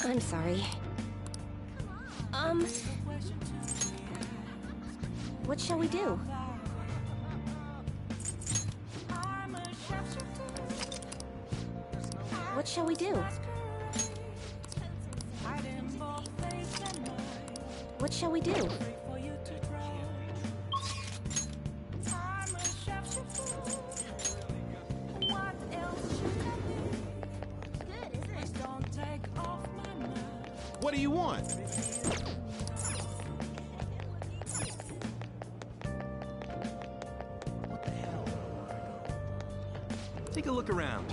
I'm sorry. What shall we do? What shall we do? What shall we do? What do you want? What the hell? Take a look around.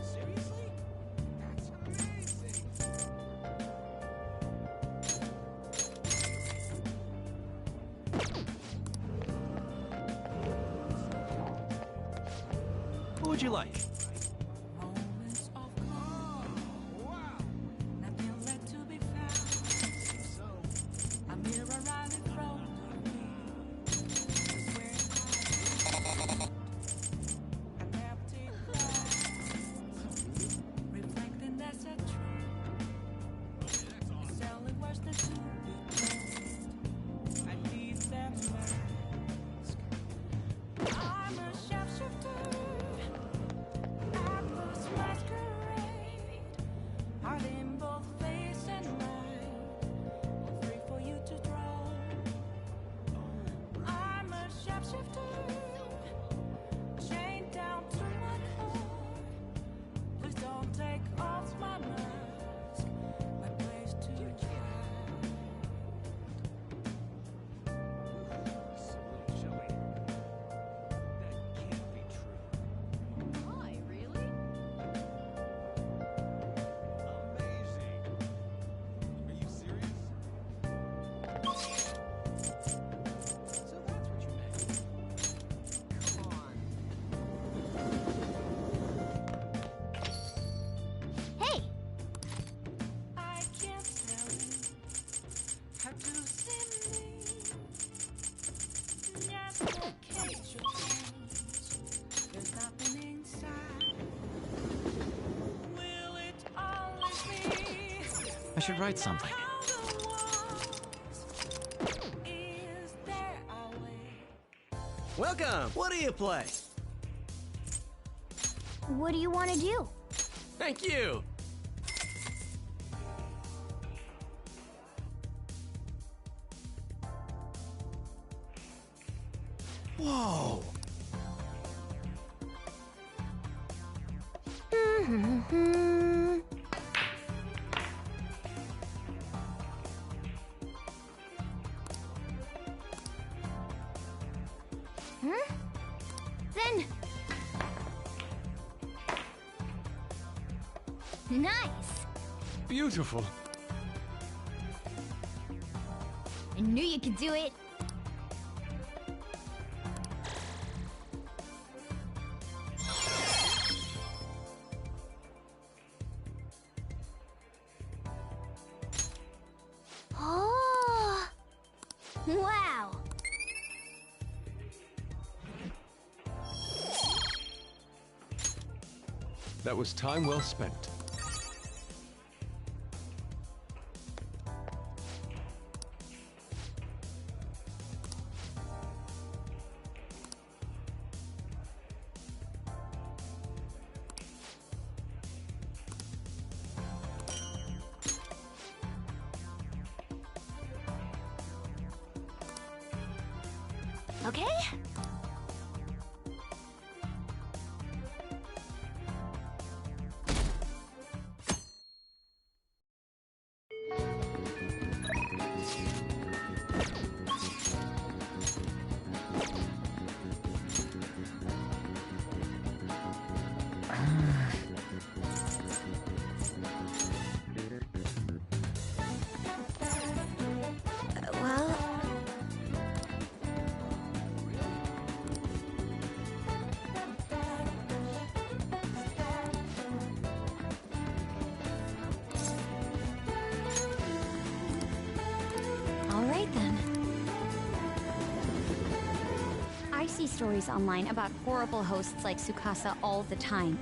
Seriously? That's amazing. What would you like? I should write something. Welcome! What do you play? What do you want to do? Thank you! Whoa! Then... Nice! Beautiful. I knew you could do it. Oh! Wow! That was time well spent. Okay? Well... see stories online about horrible hosts like Tsukasa all the time.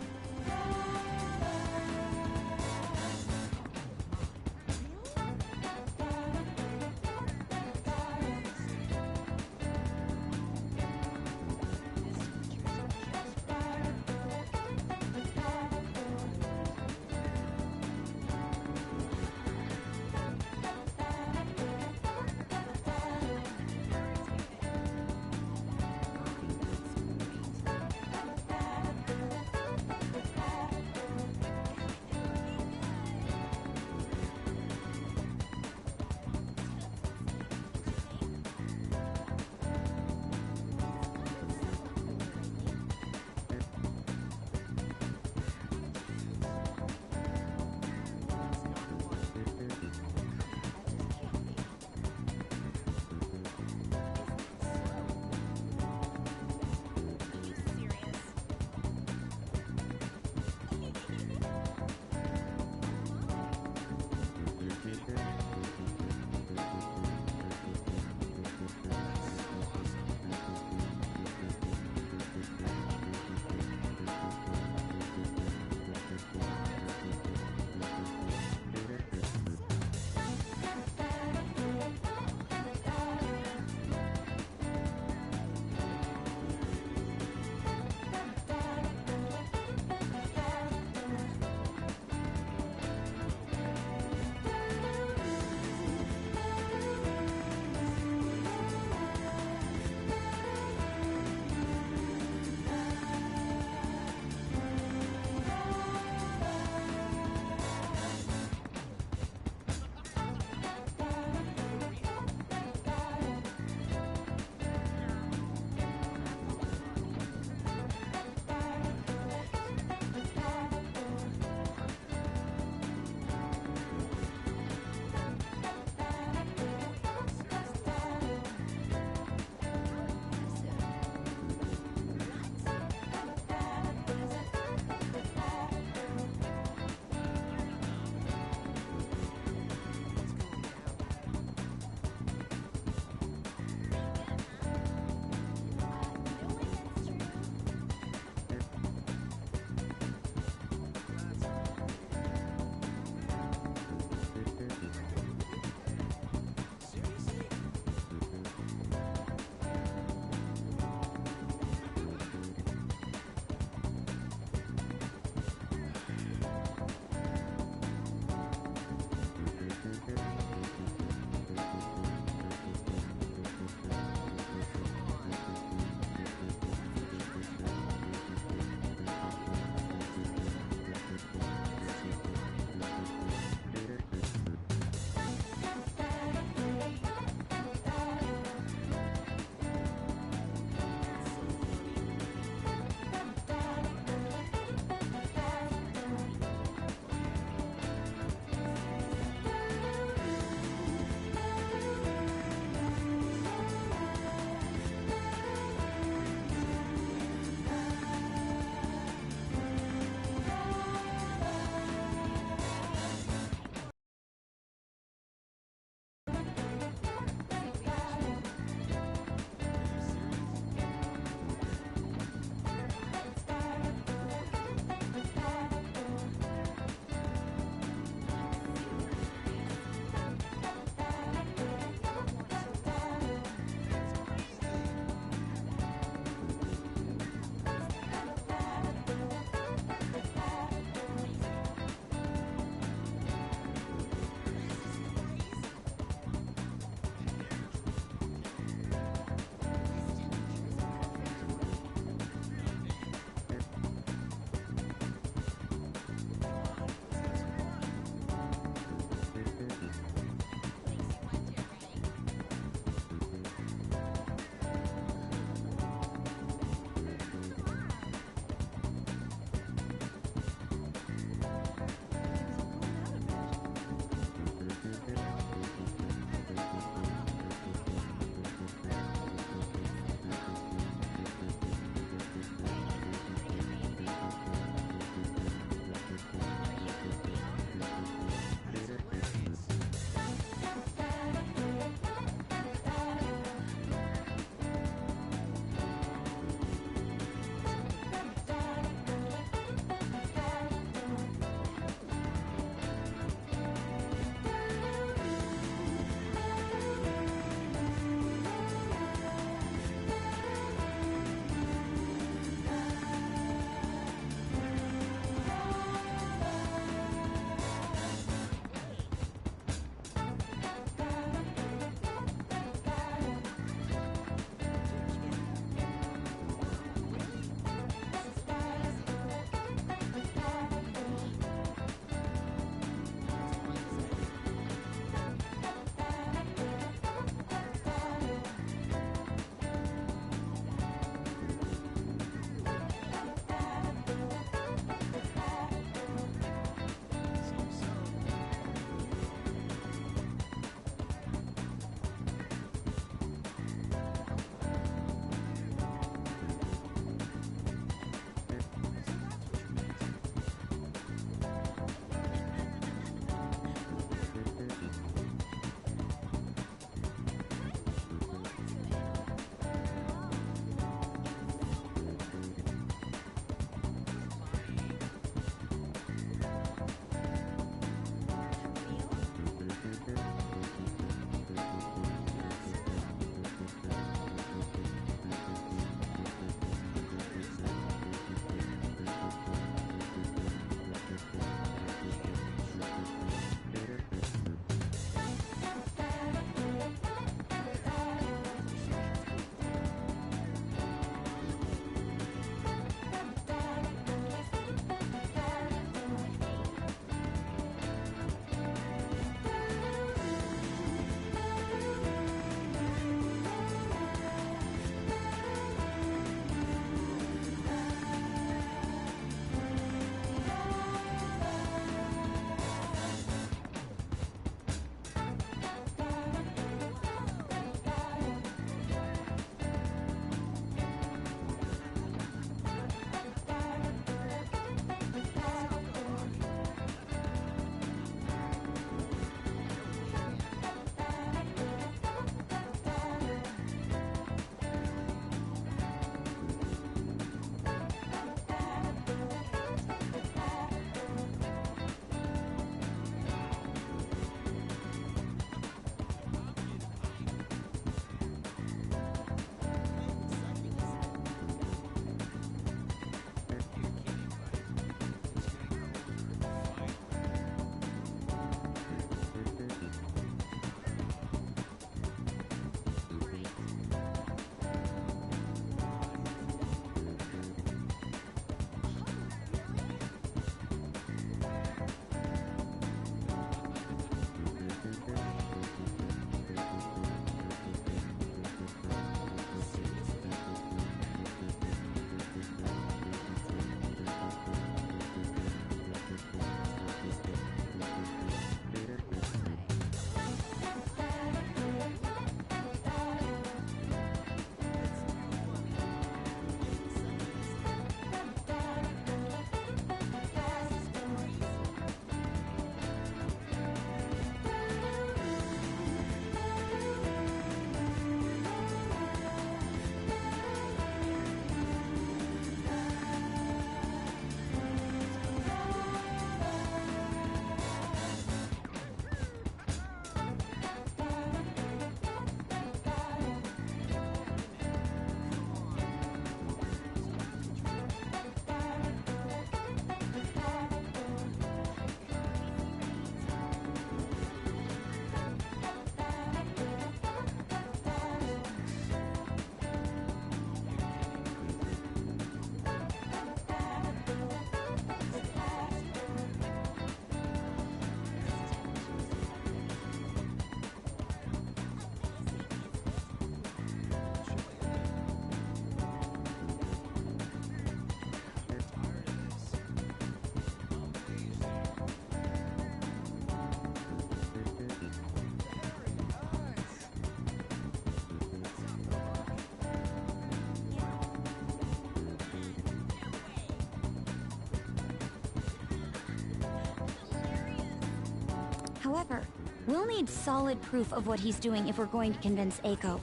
However, we'll need solid proof of what he's doing if we're going to convince Eiko.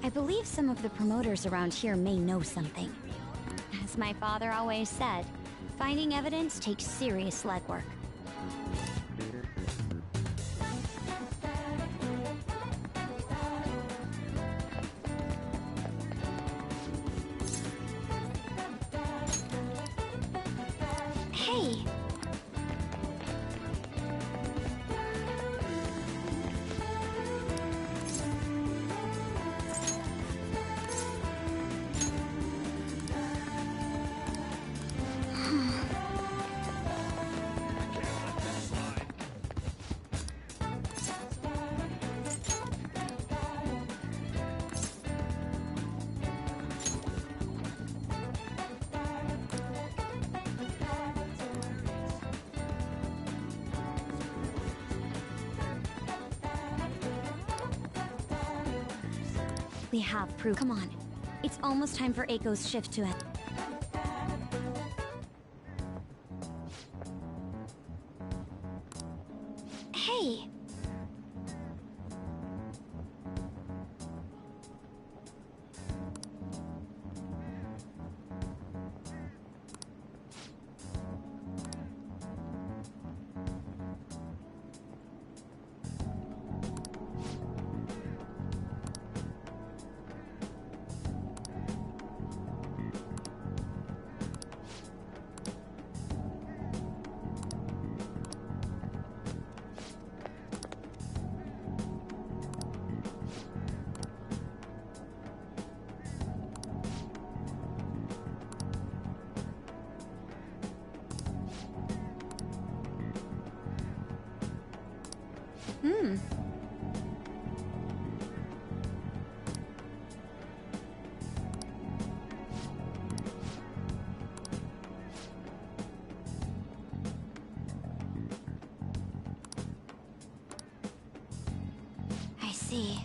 I believe some of the promoters around here may know something. As my father always said, finding evidence takes serious legwork. Hey! We have proof. Come on. It's almost time for Eiko's shift to end. Hey! I see.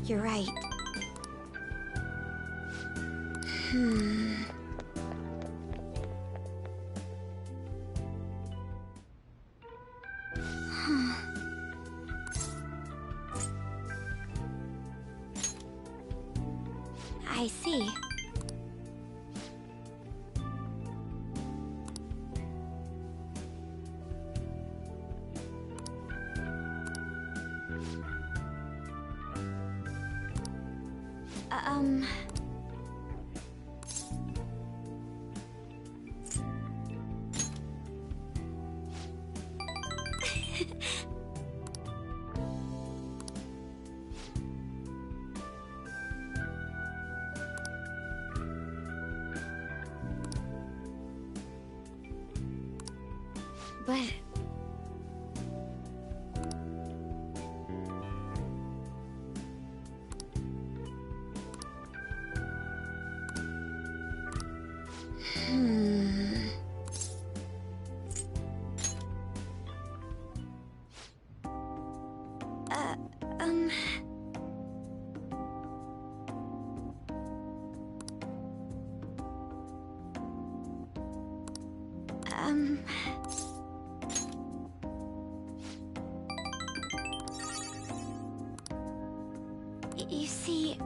You're right. I see. Um... But... um... You see...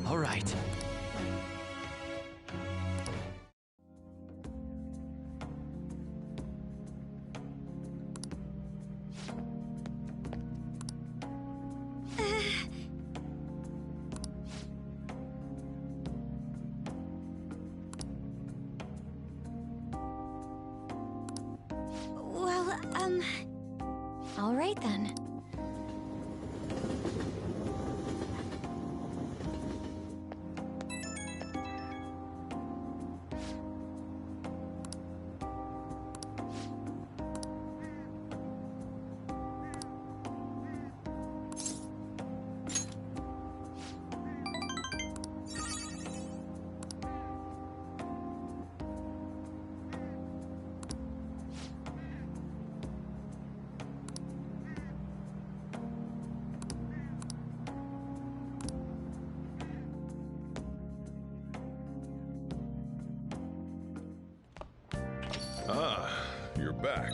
All right. Well, all right then. Ah, you're back.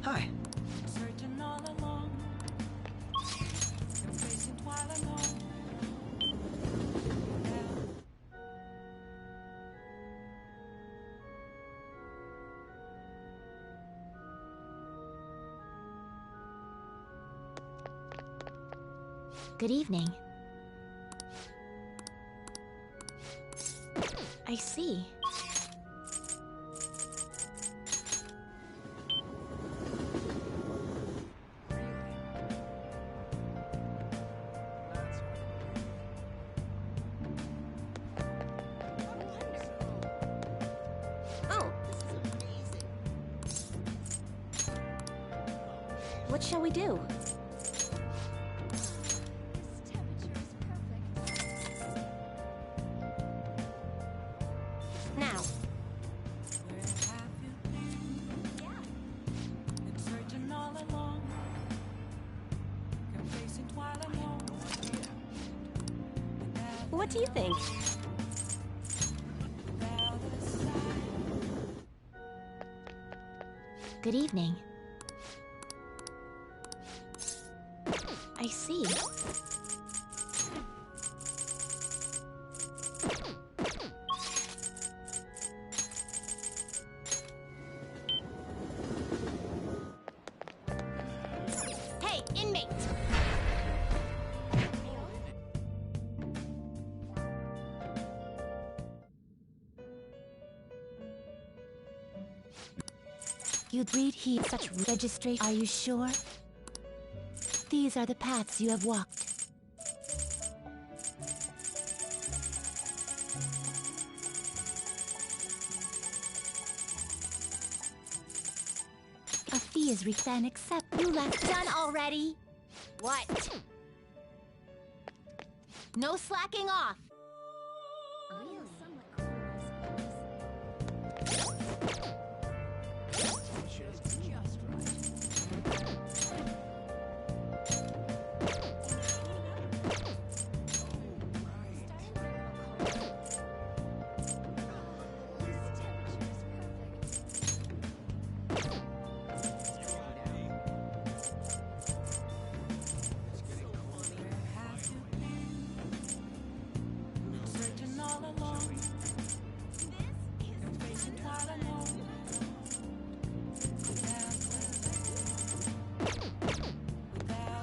Hi. Searching all along, embracing while alone. Good evening. I see. Oh, what shall we do? Now. Where have you been? Been searching all along, embracing while alone. What do you think? Without a sign. Good evening. I see. Hey, inmate! You'd read here such registration. Are you sure? These are the paths you have walked. A fee is then accept. You left done already? What? No slacking off. Searching all along. Facing while alone. Without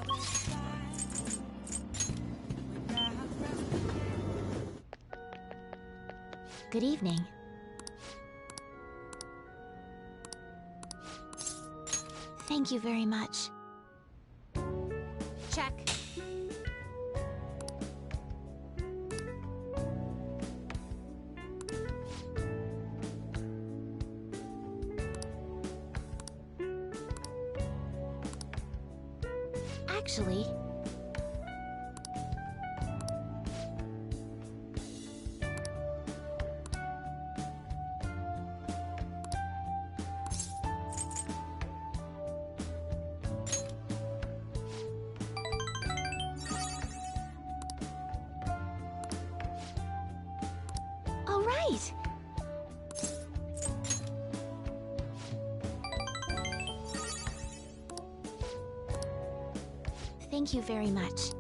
a sign. Without Good evening. Thank you very much. Check. Actually... All right! Thank you very much.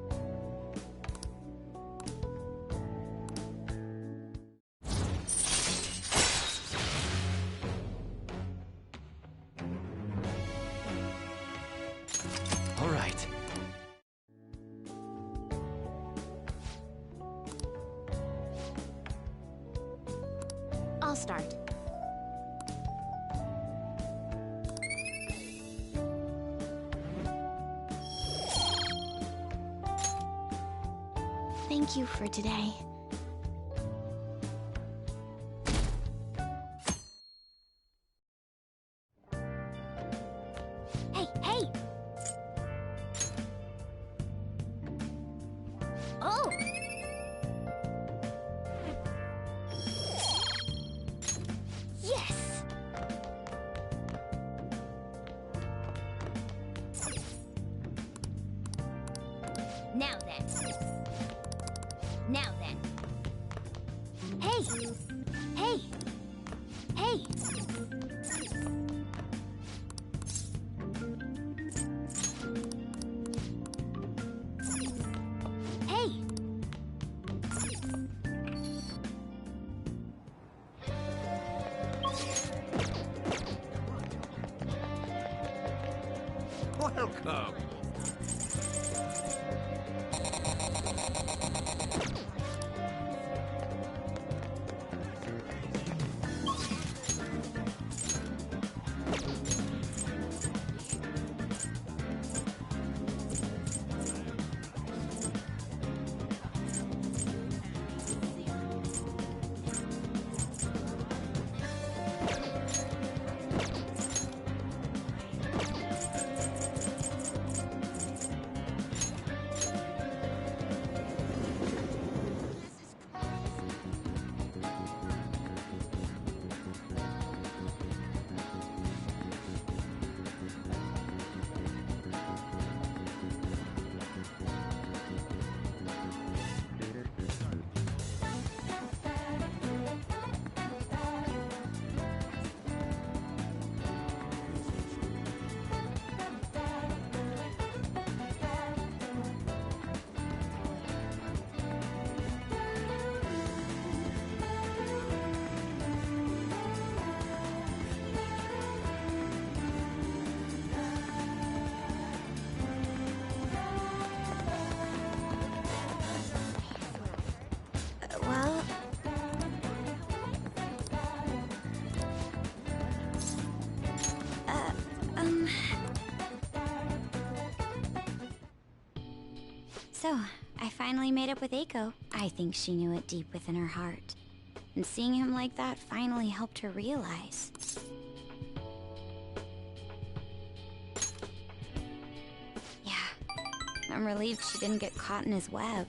All right. I'll start. Thank you for today. Hey, hey! Oh! Yes! Now then. Now then. Hey! Hey! Hey! Hey! Welcome. So, I finally made up with Eiko. I think she knew it deep within her heart. And seeing him like that finally helped her realize. Yeah, I'm relieved she didn't get caught in his web.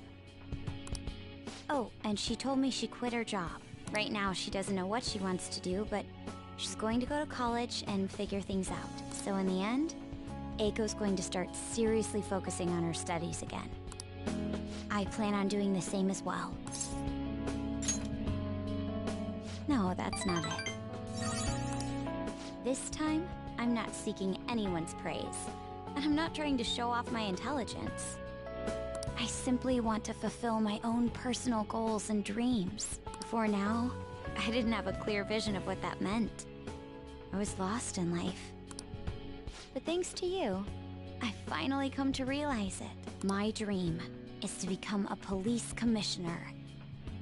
Oh, and she told me she quit her job. Right now, she doesn't know what she wants to do, but she's going to go to college and figure things out. So in the end, Eiko's going to start seriously focusing on her studies again. I plan on doing the same as well. No, that's not it. This time, I'm not seeking anyone's praise, and I'm not trying to show off my intelligence. I simply want to fulfill my own personal goals and dreams. Before now, I didn't have a clear vision of what that meant. I was lost in life. But thanks to you, I finally come to realize it. My dream is to become a police commissioner.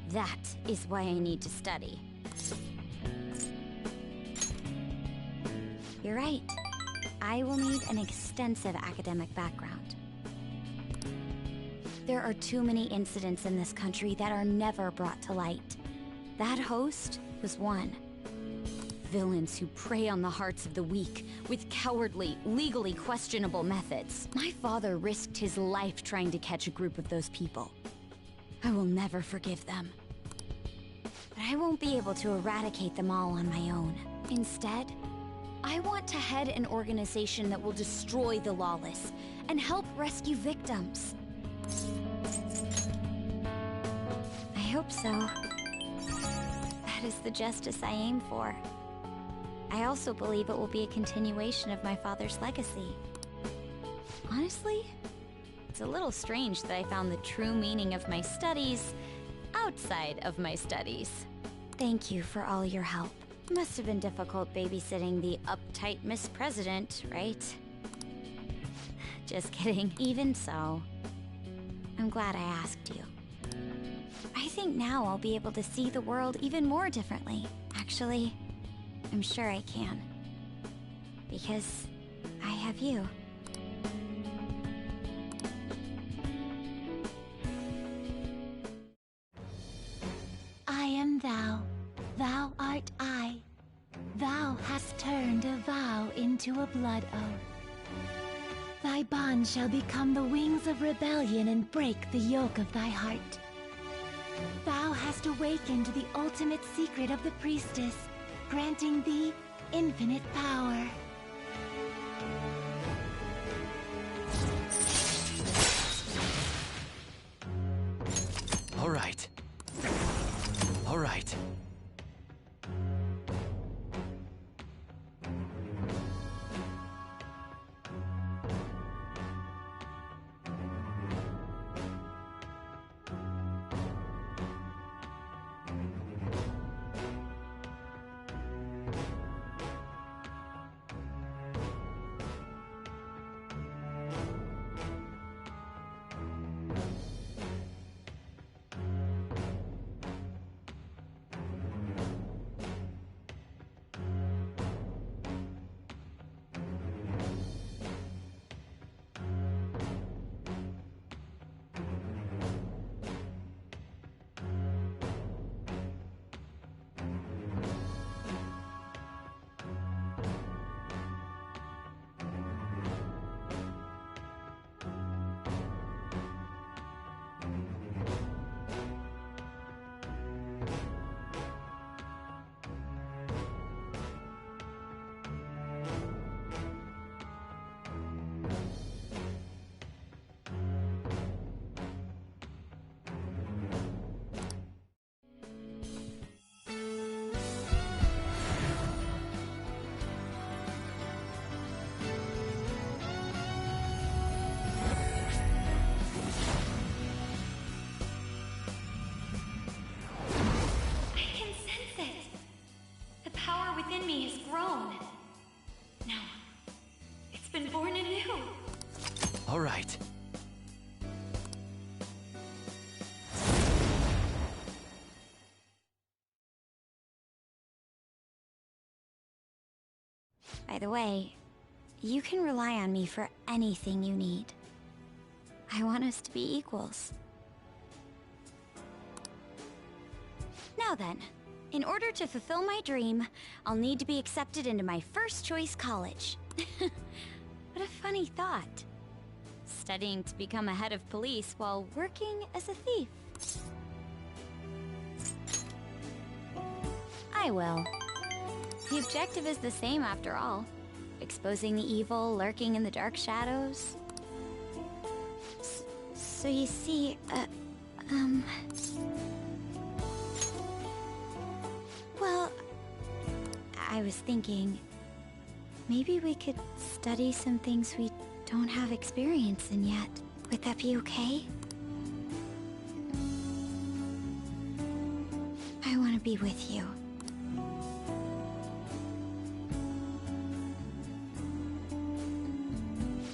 That is why I need to study. You're right. I will need an extensive academic background. There are too many incidents in this country that are never brought to light. That host was one. Villains who prey on the hearts of the weak with cowardly, legally questionable methods. My father risked his life trying to catch a group of those people. I will never forgive them. But I won't be able to eradicate them all on my own. Instead, I want to head an organization that will destroy the lawless and help rescue victims. I hope so. That is the justice I aim for. I also believe it will be a continuation of my father's legacy. Honestly, it's a little strange that I found the true meaning of my studies outside of my studies. Thank you for all your help. Must have been difficult babysitting the uptight Miss President, right? Just kidding. Even so, I'm glad I asked you. I think now I'll be able to see the world even more differently. Actually, I'm sure I can. Because I have you. I am thou, thou art I. Thou hast turned a vow into a blood oath. Thy bond shall become the wings of rebellion and break the yoke of thy heart. Thou hast awakened the ultimate secret of the priestess, granting thee infinite power. All right. All right. within me has grown. No, it's been born anew. All right. By the way, you can rely on me for anything you need. I want us to be equals. Now then, in order to fulfill my dream, I'll need to be accepted into my first choice college. What a funny thought. Studying to become a head of police while working as a thief. I will. The objective is the same after all. Exposing the evil lurking in the dark shadows. So you see, well, I was thinking, maybe we could study some things we don't have experience in yet. Would that be okay? I want to be with you.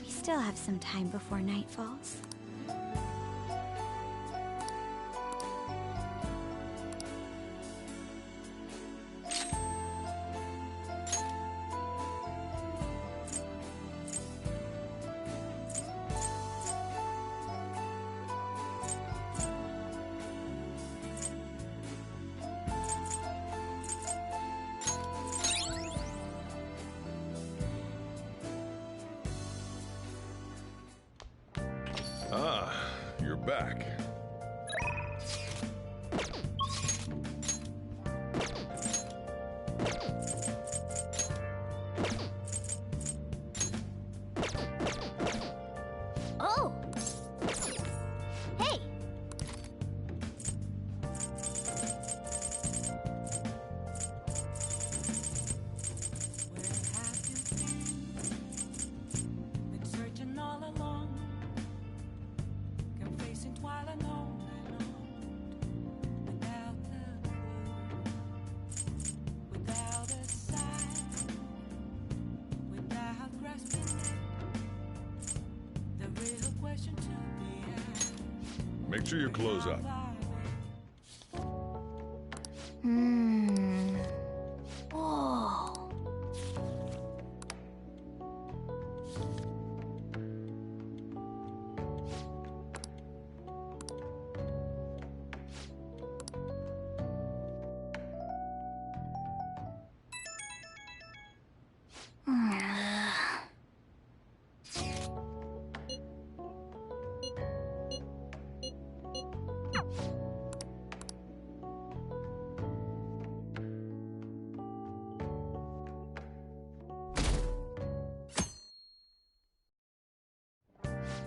We still have some time before night falls. Ah, you're back. Oh! Hey! Where have you been searching all along, confessing twilight on and on, without a clue, without a sign, without grasping it. The real question to be asked. Make sure your clothes up. Whoa.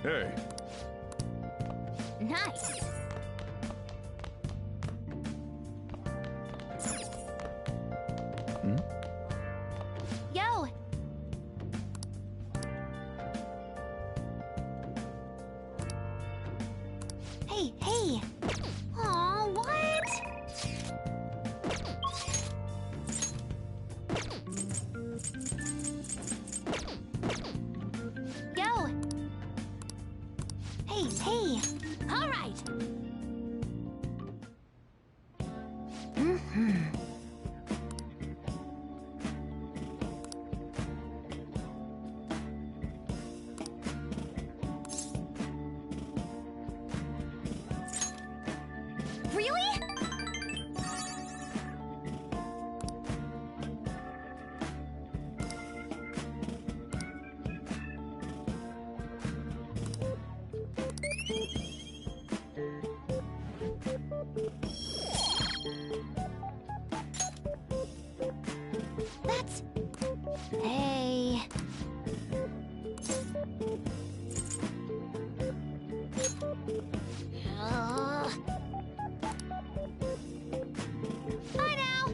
Hey, Nice. Yo! Hey, hey! Aw, what? Yo! Hey, hey! All right! Really? That's... Hey... Bye now!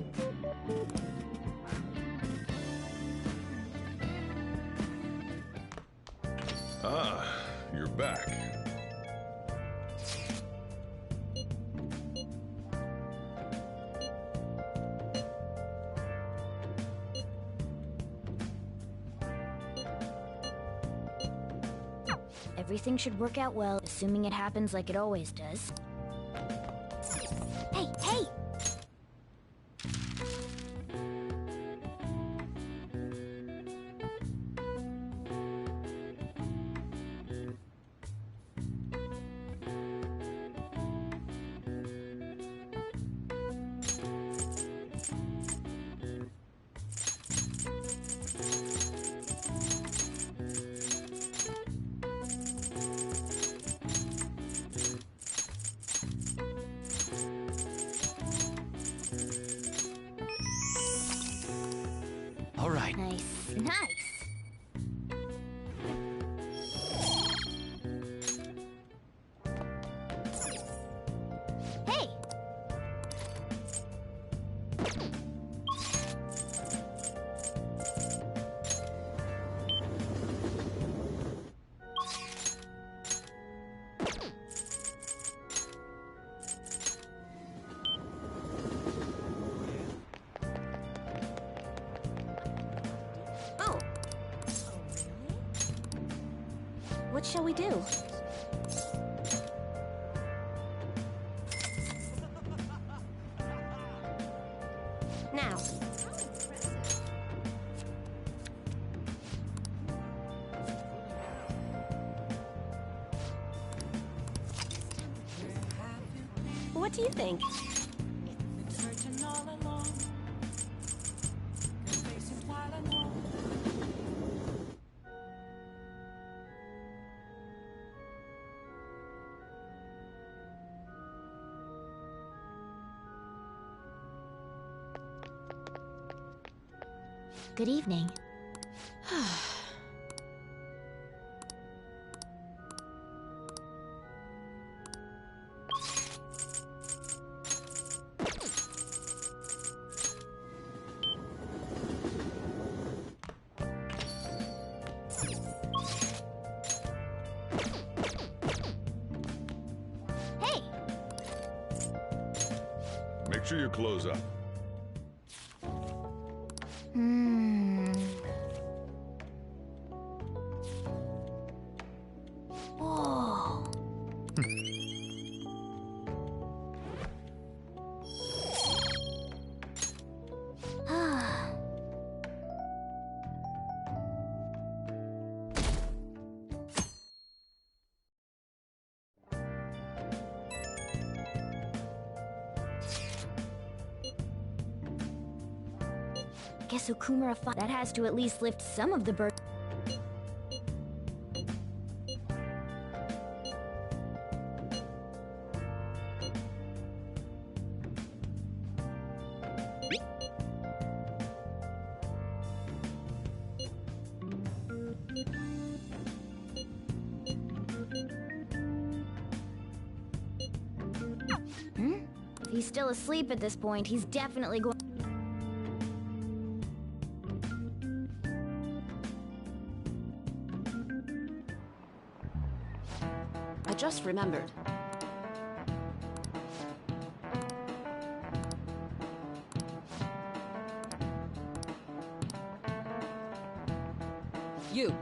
ah, you're back. Everything should work out well, assuming it happens like it always does. Hey, hey! what shall we do? Now. What do you think? Been searching all along. Got faces while I know. Good evening. Hey! Make sure you close up. Whoa. Ah. Guess Okumura that has to at least lift some of the burden. If he's still asleep at this point, he's definitely going. I just remembered. You.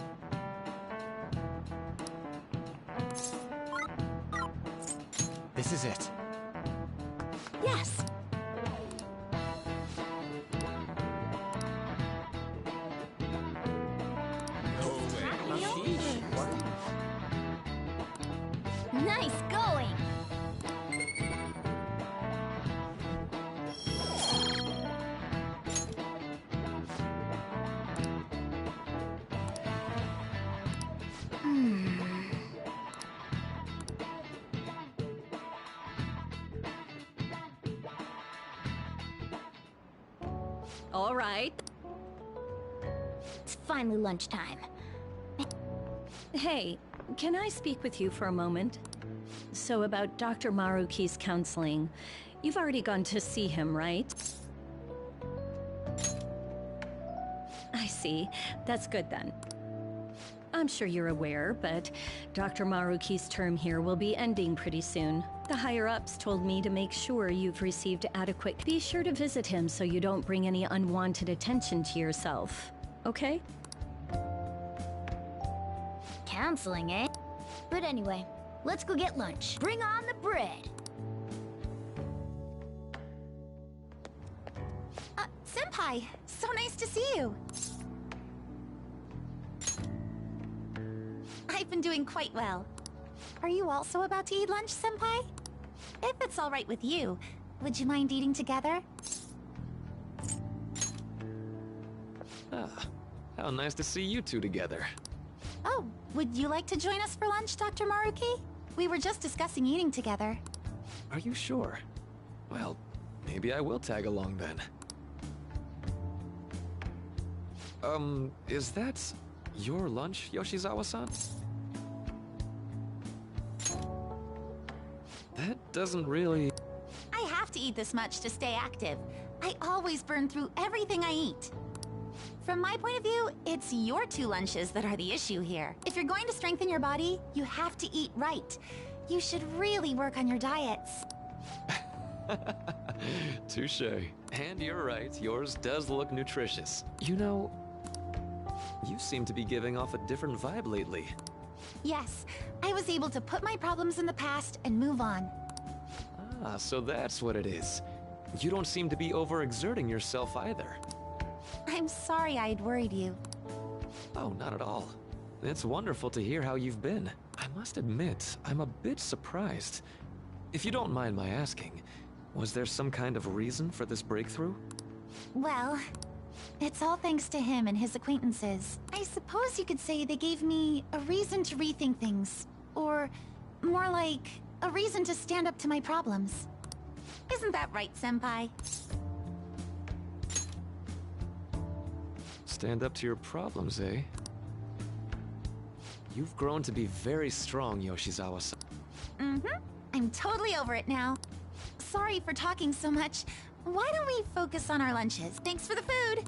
This is it. Yes. Nice going! All right. It's finally lunchtime. Hey, can I speak with you for a moment? So about Dr. Maruki's counseling. You've already gone to see him, right? I see. That's good then. I'm sure you're aware, but Dr. Maruki's term here will be ending pretty soon. The higher-ups told me to make sure you've received adequate... Be sure to visit him so you don't bring any unwanted attention to yourself. Okay? Counseling, eh? But anyway, let's go get lunch. Bring on the bread! Senpai, so nice to see you. I've been doing quite well. Are you also about to eat lunch, Senpai? If it's all right with you, would you mind eating together? Ah, how nice to see you two together. Oh, would you like to join us for lunch, Dr. Maruki? We were just discussing eating together. Are you sure? Well, maybe I will tag along then. Is that your lunch, Yoshizawa-san? That doesn't really... I have to eat this much to stay active. I always burn through everything I eat. From my point of view, it's your two lunches that are the issue here. If you're going to strengthen your body, you have to eat right. You should really work on your diets. Touché. And you're right, yours does look nutritious. You know, you seem to be giving off a different vibe lately. Yes, I was able to put my problems in the past and move on. Ah, so that's what it is. You don't seem to be overexerting yourself either. I'm sorry I'd worried you. Oh, not at all. It's wonderful to hear how you've been. I must admit, I'm a bit surprised. If you don't mind my asking, was there some kind of reason for this breakthrough? Well, it's all thanks to him and his acquaintances. I suppose you could say they gave me a reason to rethink things. Or, more like, a reason to stand up to my problems. Isn't that right, Senpai? Stand up to your problems, eh? You've grown to be very strong, Yoshizawa-san. Mm-hmm. I'm totally over it now. Sorry for talking so much. Why don't we focus on our lunches? Thanks for the food!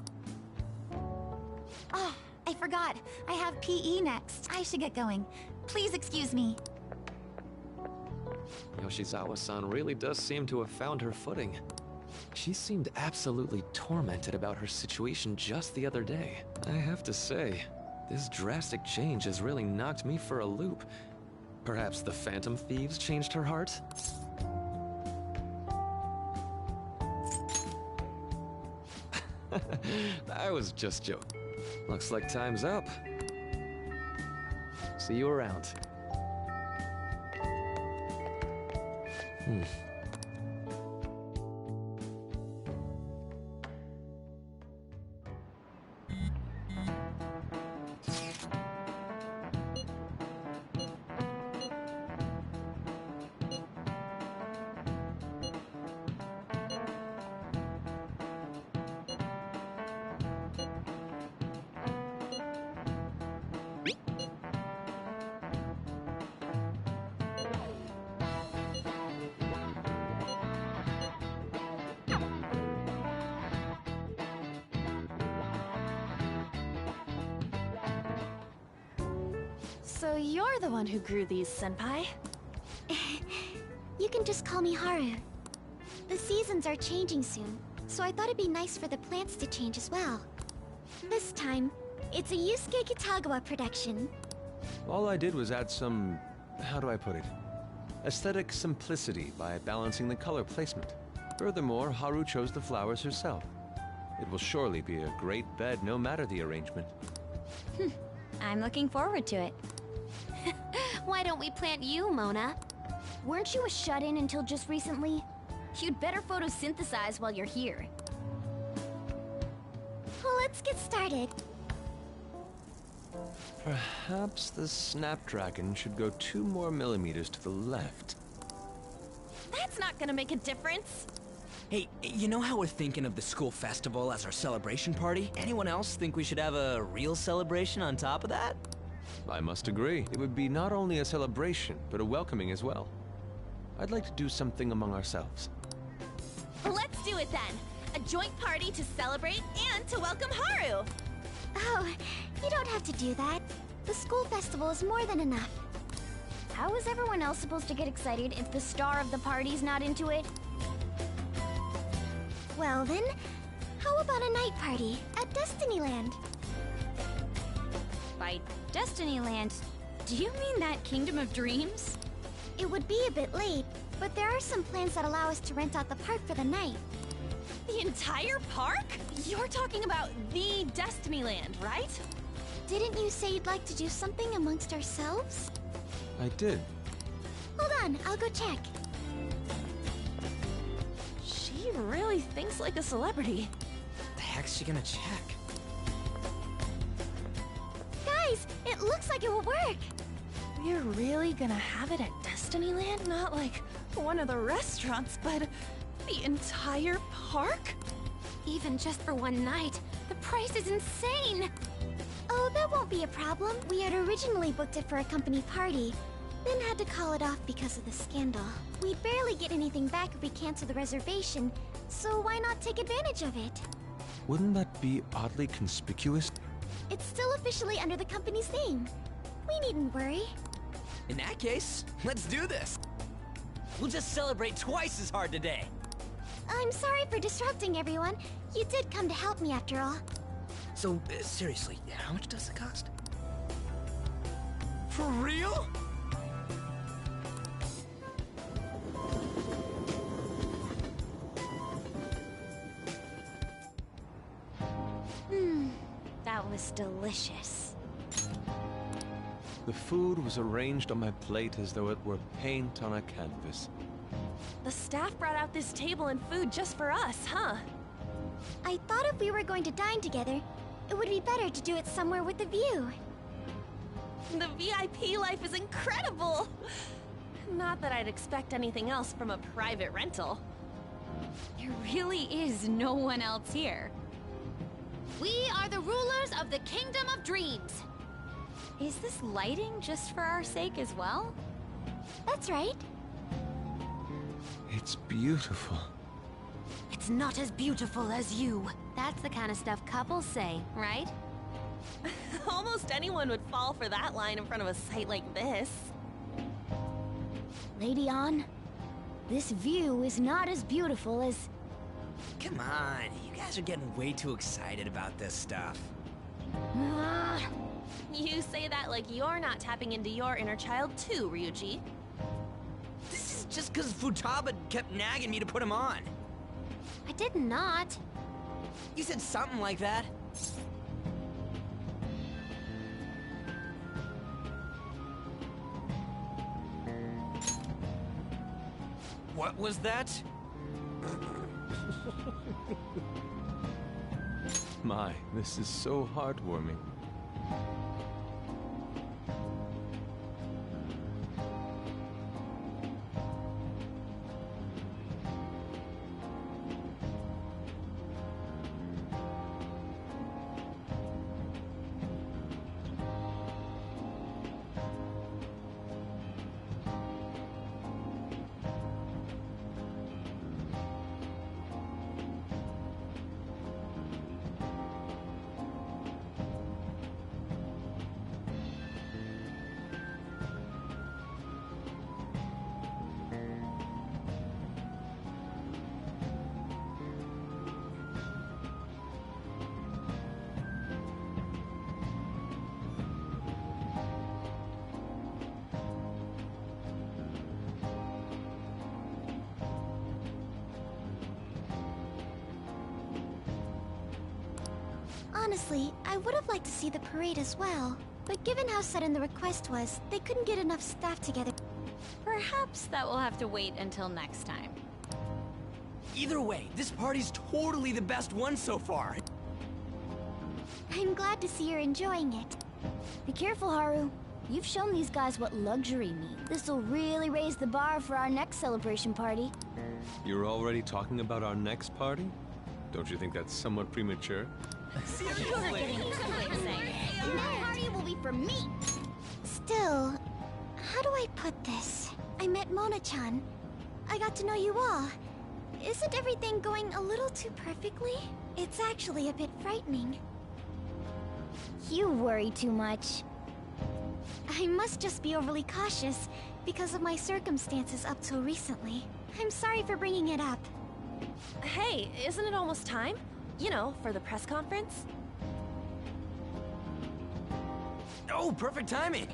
Oh, I forgot. I have PE next. I should get going. Please excuse me. Yoshizawa-san really does seem to have found her footing. She seemed absolutely tormented about her situation just the other day. I have to say, this drastic change has really knocked me for a loop. Perhaps the Phantom Thieves changed her heart? I was just joking. Looks like time's up. See you around. So you're the one who grew these, Senpai? You can just call me Haru. The seasons are changing soon, so I thought it'd be nice for the plants to change as well. This time, it's a Yusuke Kitagawa production. All I did was add some, how do I put it? Aesthetic simplicity by balancing the color placement. Furthermore, Haru chose the flowers herself. It will surely be a great bed no matter the arrangement. I'm looking forward to it. Why don't we plant you, Mona? Weren't you a shut-in until just recently? You'd better photosynthesize while you're here. Well, let's get started. Perhaps the Snapdragon should go 2 more millimeters to the left. That's not gonna make a difference. Hey, you know how we're thinking of the school festival as our celebration party? Anyone else think we should have a real celebration on top of that? I must agree. It would be not only a celebration, but a welcoming as well. I'd like to do something among ourselves. Let's do it then. A joint party to celebrate and to welcome Haru. Oh, you don't have to do that. The school festival is more than enough. How is everyone else supposed to get excited if the star of the party's not into it? Well then, how about a night party at Destinyland? By Destinyland, do you mean that Kingdom of Dreams? It would be a bit late, but there are some plans that allow us to rent out the park for the night. The entire park? You're talking about the Destinyland, right? Didn't you say you'd like to do something amongst ourselves? I did. Hold on, I'll go check. She really thinks like a celebrity. The heck's she gonna check? Guys, it looks like it will work. We're really gonna have it at Destinyland? Not like one of the restaurants, but the entire park? Even just for one night, the price is insane. Oh, that won't be a problem. We had originally booked it for a company party, then had to call it off because of the scandal. We'd barely get anything back if we cancel the reservation, so why not take advantage of it? Wouldn't that be oddly conspicuous? It's still officially under the company's name. We needn't worry. In that case, let's do this. We'll just celebrate twice as hard today. I'm sorry for disrupting everyone. You did come to help me after all. So, seriously, how much does it cost? For real? That was delicious. The food was arranged on my plate as though it were paint on a canvas. The staff brought out this table and food just for us, huh? I thought if we were going to dine together, it would be better to do it somewhere with a view. The VIP life is incredible! Not that I'd expect anything else from a private rental. There really is no one else here. We are the rulers of the Kingdom of Dreams. Is this lighting just for our sake as well? That's right. It's beautiful. It's not as beautiful as you. That's the kind of stuff couples say, right? Almost anyone would fall for that line in front of a sight like this. Lady Ann, this view is not as beautiful as... Come on, you guys are getting way too excited about this stuff. You say that like you're not tapping into your inner child too, Ryuji. This is just because Futaba kept nagging me to put him on. I did not. You said something like that. What was that? My, this is so heartwarming. Honestly, I would have liked to see the parade as well. But given how sudden the request was, they couldn't get enough staff together. Perhaps that will have to wait until next time. Either way, this party's totally the best one so far. I'm glad to see you're enjoying it. Be careful, Haru. You've shown these guys what luxury means. This'll really raise the bar for our next celebration party. You're already talking about our next party? Don't you think that's somewhat premature? And that party will be for me! Still, how do I put this? I met Mona-chan. I got to know you all. Isn't everything going a little too perfectly? It's actually a bit frightening. You worry too much. I must just be overly cautious because of my circumstances up till recently. I'm sorry for bringing it up. Hey, isn't it almost time? You know, for the press conference? Oh, perfect timing!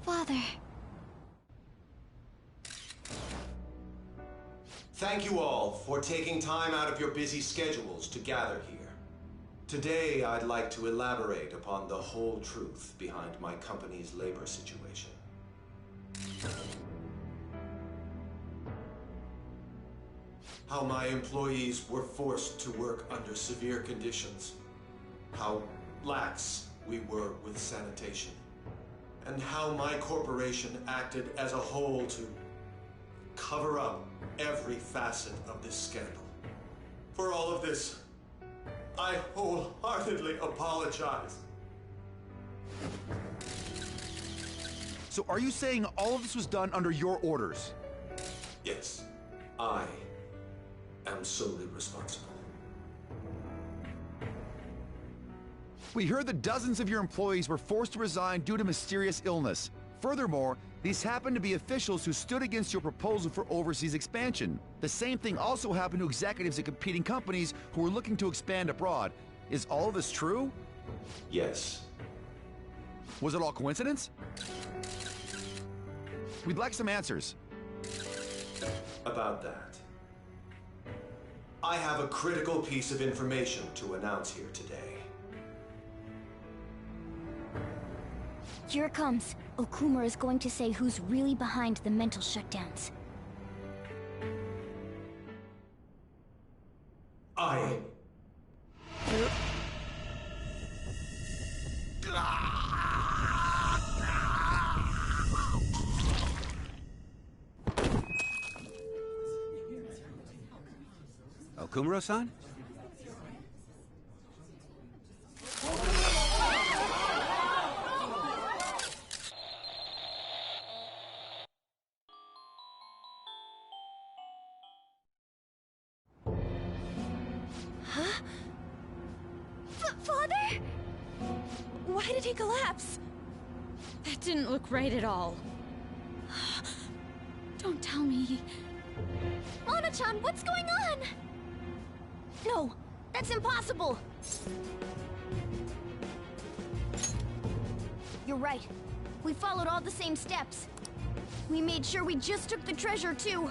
Father. Thank you all for taking time out of your busy schedules to gather here. Today, I'd like to elaborate upon the whole truth behind my company's labor situation. How my employees were forced to work under severe conditions. How lax we were with sanitation. And how my corporation acted as a whole to cover up every facet of this scandal. For all of this, I wholeheartedly apologize. So are you saying all of this was done under your orders? Yes, I am solely responsible. We heard that dozens of your employees were forced to resign due to mysterious illness. Furthermore, these happened to be officials who stood against your proposal for overseas expansion. The same thing also happened to executives at competing companies who were looking to expand abroad. Is all of this true? Yes. Was it all coincidence? We'd like some answers. About that. I have a critical piece of information to announce here today. Here it comes. Okumura is going to say who's really behind the mental shutdowns. Okumura-san? Huh? Father? Why did he collapse? That didn't look right at all. Don't tell me. Mona-chan, what's going on? No, that's impossible. You're right. We followed all the same steps. We made sure we just took the treasure, too.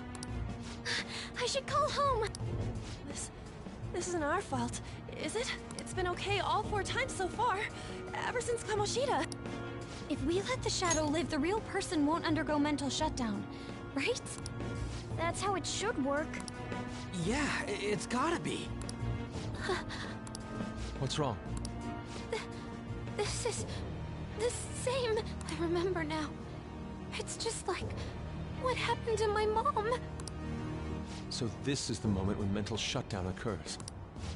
I should call home. This isn't our fault, is it? It's been okay all 4 times so far, ever since Kamoshida. If we let the shadow live, the real person won't undergo mental shutdown, right? That's how it should work. Yeah, it's gotta be. What's wrong? This is the same. I remember now. It's just like what happened to my mom. So this is the moment when mental shutdown occurs.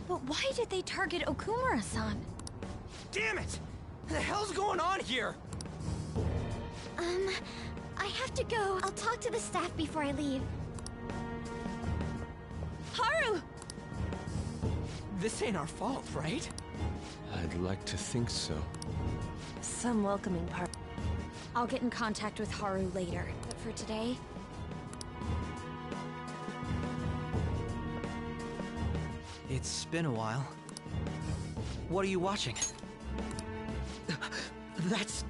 But why did they target Okumura-san? Damn it! What the hell's going on here? I have to go. I'll talk to the staff before I leave. Haru! This ain't our fault, right? I'd like to think so. Some welcoming part. I'll get in contact with Haru later. But for today... It's been a while. What are you watching? That's...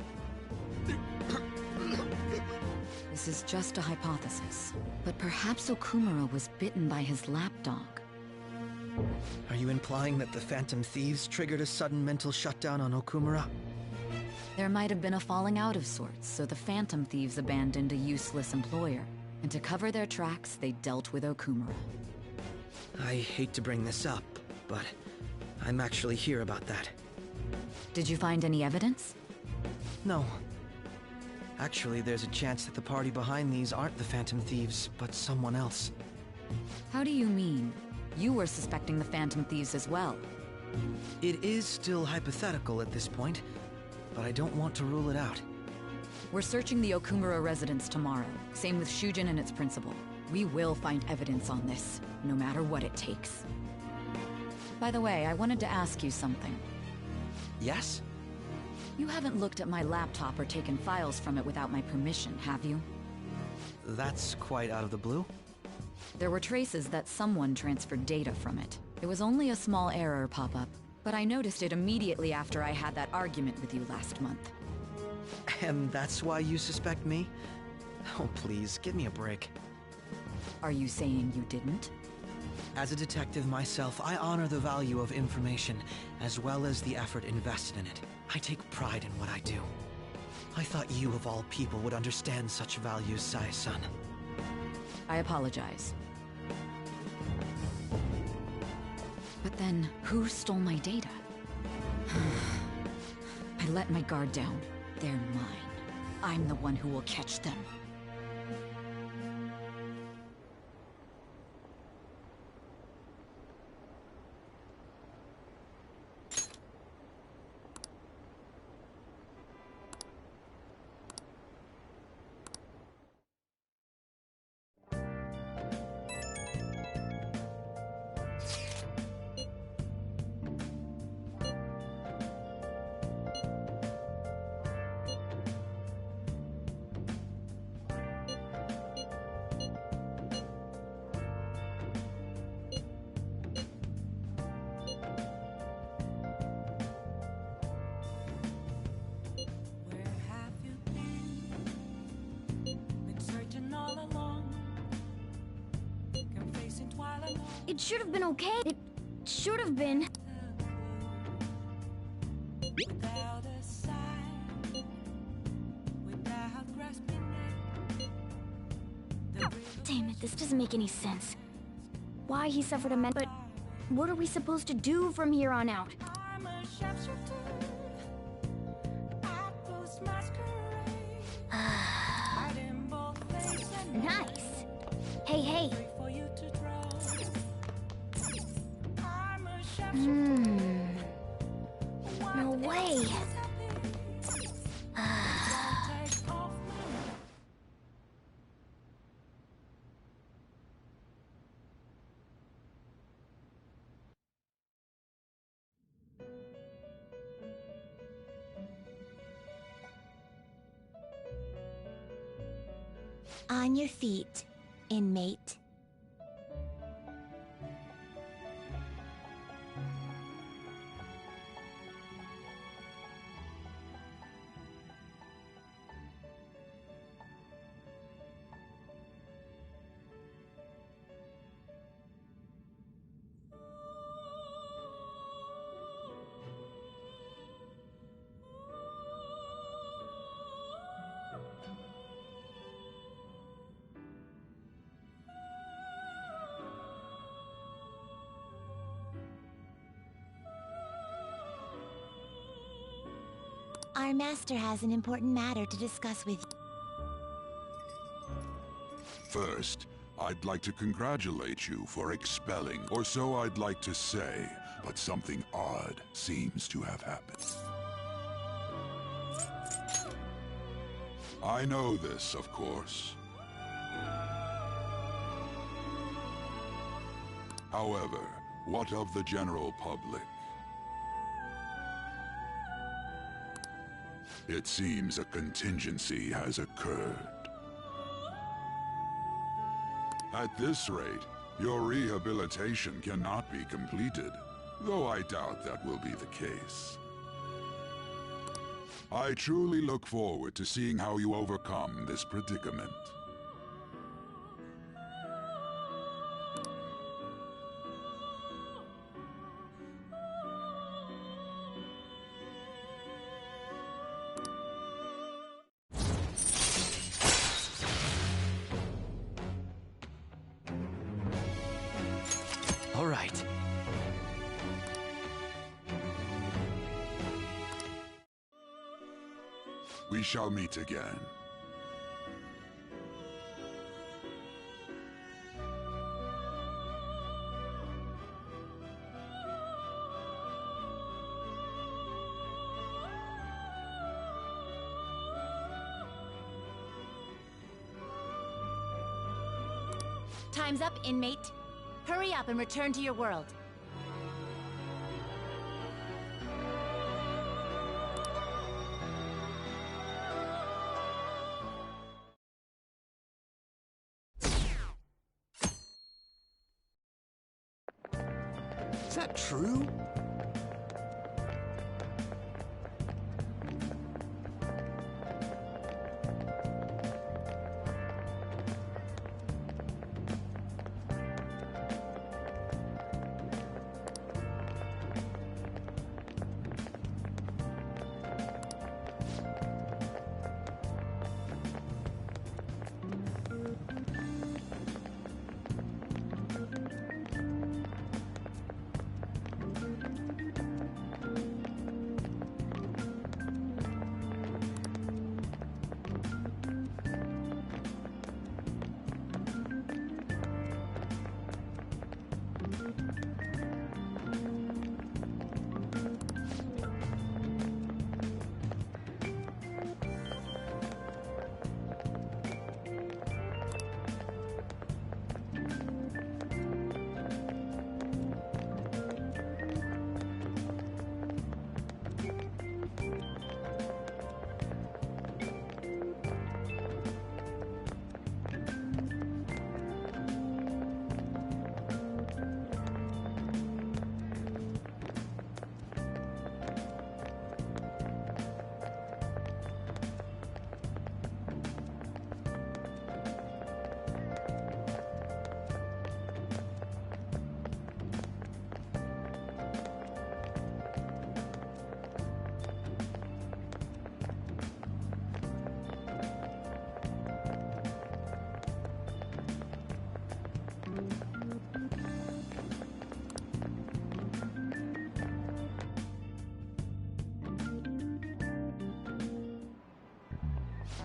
This is just a hypothesis, but perhaps Okumura was bitten by his lapdog. Are you implying that the Phantom Thieves triggered a sudden mental shutdown on Okumura? There might have been a falling out of sorts, so the Phantom Thieves abandoned a useless employer. And to cover their tracks, they dealt with Okumura. I hate to bring this up, but I'm actually here about that. Did you find any evidence? No. Actually, there's a chance that the party behind these aren't the Phantom Thieves, but someone else. How do you mean? You were suspecting the Phantom Thieves as well. It is still hypothetical at this point, but I don't want to rule it out. We're searching the Okumura residence tomorrow. Same with Shujin and its principal. We will find evidence on this, no matter what it takes. By the way, I wanted to ask you something. Yes? You haven't looked at my laptop or taken files from it without my permission, have you? That's quite out of the blue. There were traces that someone transferred data from it. It was only a small error pop-up, but I noticed it immediately after I had that argument with you last month. And that's why you suspect me? Oh, please, give me a break. Are you saying you didn't? As a detective myself, I honor the value of information, as well as the effort invested in it. I take pride in what I do. I thought you, of all people, would understand such values, Sae-san. I apologize. But then, who stole my data? I let my guard down. They're mine. I'm the one who will catch them. It should have been okay. It should have been. Without a sign, without grasping it. Damn it, this doesn't make any sense. Why he suffered a but what are we supposed to do from here on out? I'm a sharpshooter. I post masquerade. Hiding both face and Nice. Hey. wait for you to draw. I'm a sharpshooter. No way. Take off my On your feet, inmate. Our master has an important matter to discuss with you. First, I'd like to congratulate you for expelling, or so I'd like to say, but something odd seems to have happened. I know this, of course. However, what of the general public? It seems a contingency has occurred. At this rate, your rehabilitation cannot be completed, though I doubt that will be the case. I truly look forward to seeing how you overcome this predicament. All right. We shall meet again. Time's up, inmate. Hurry up and return to your world. Is that true?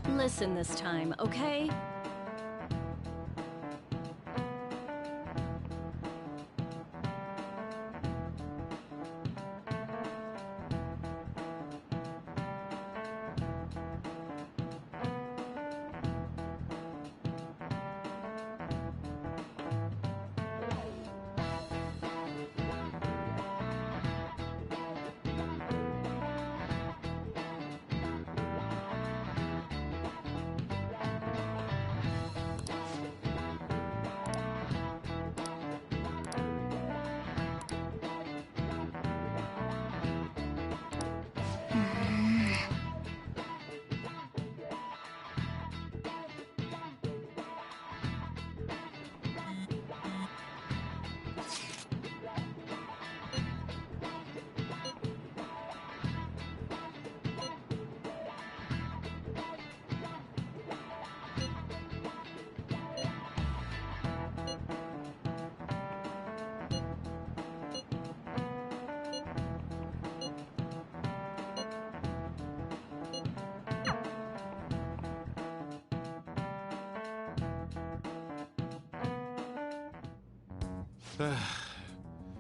Listen this time, okay?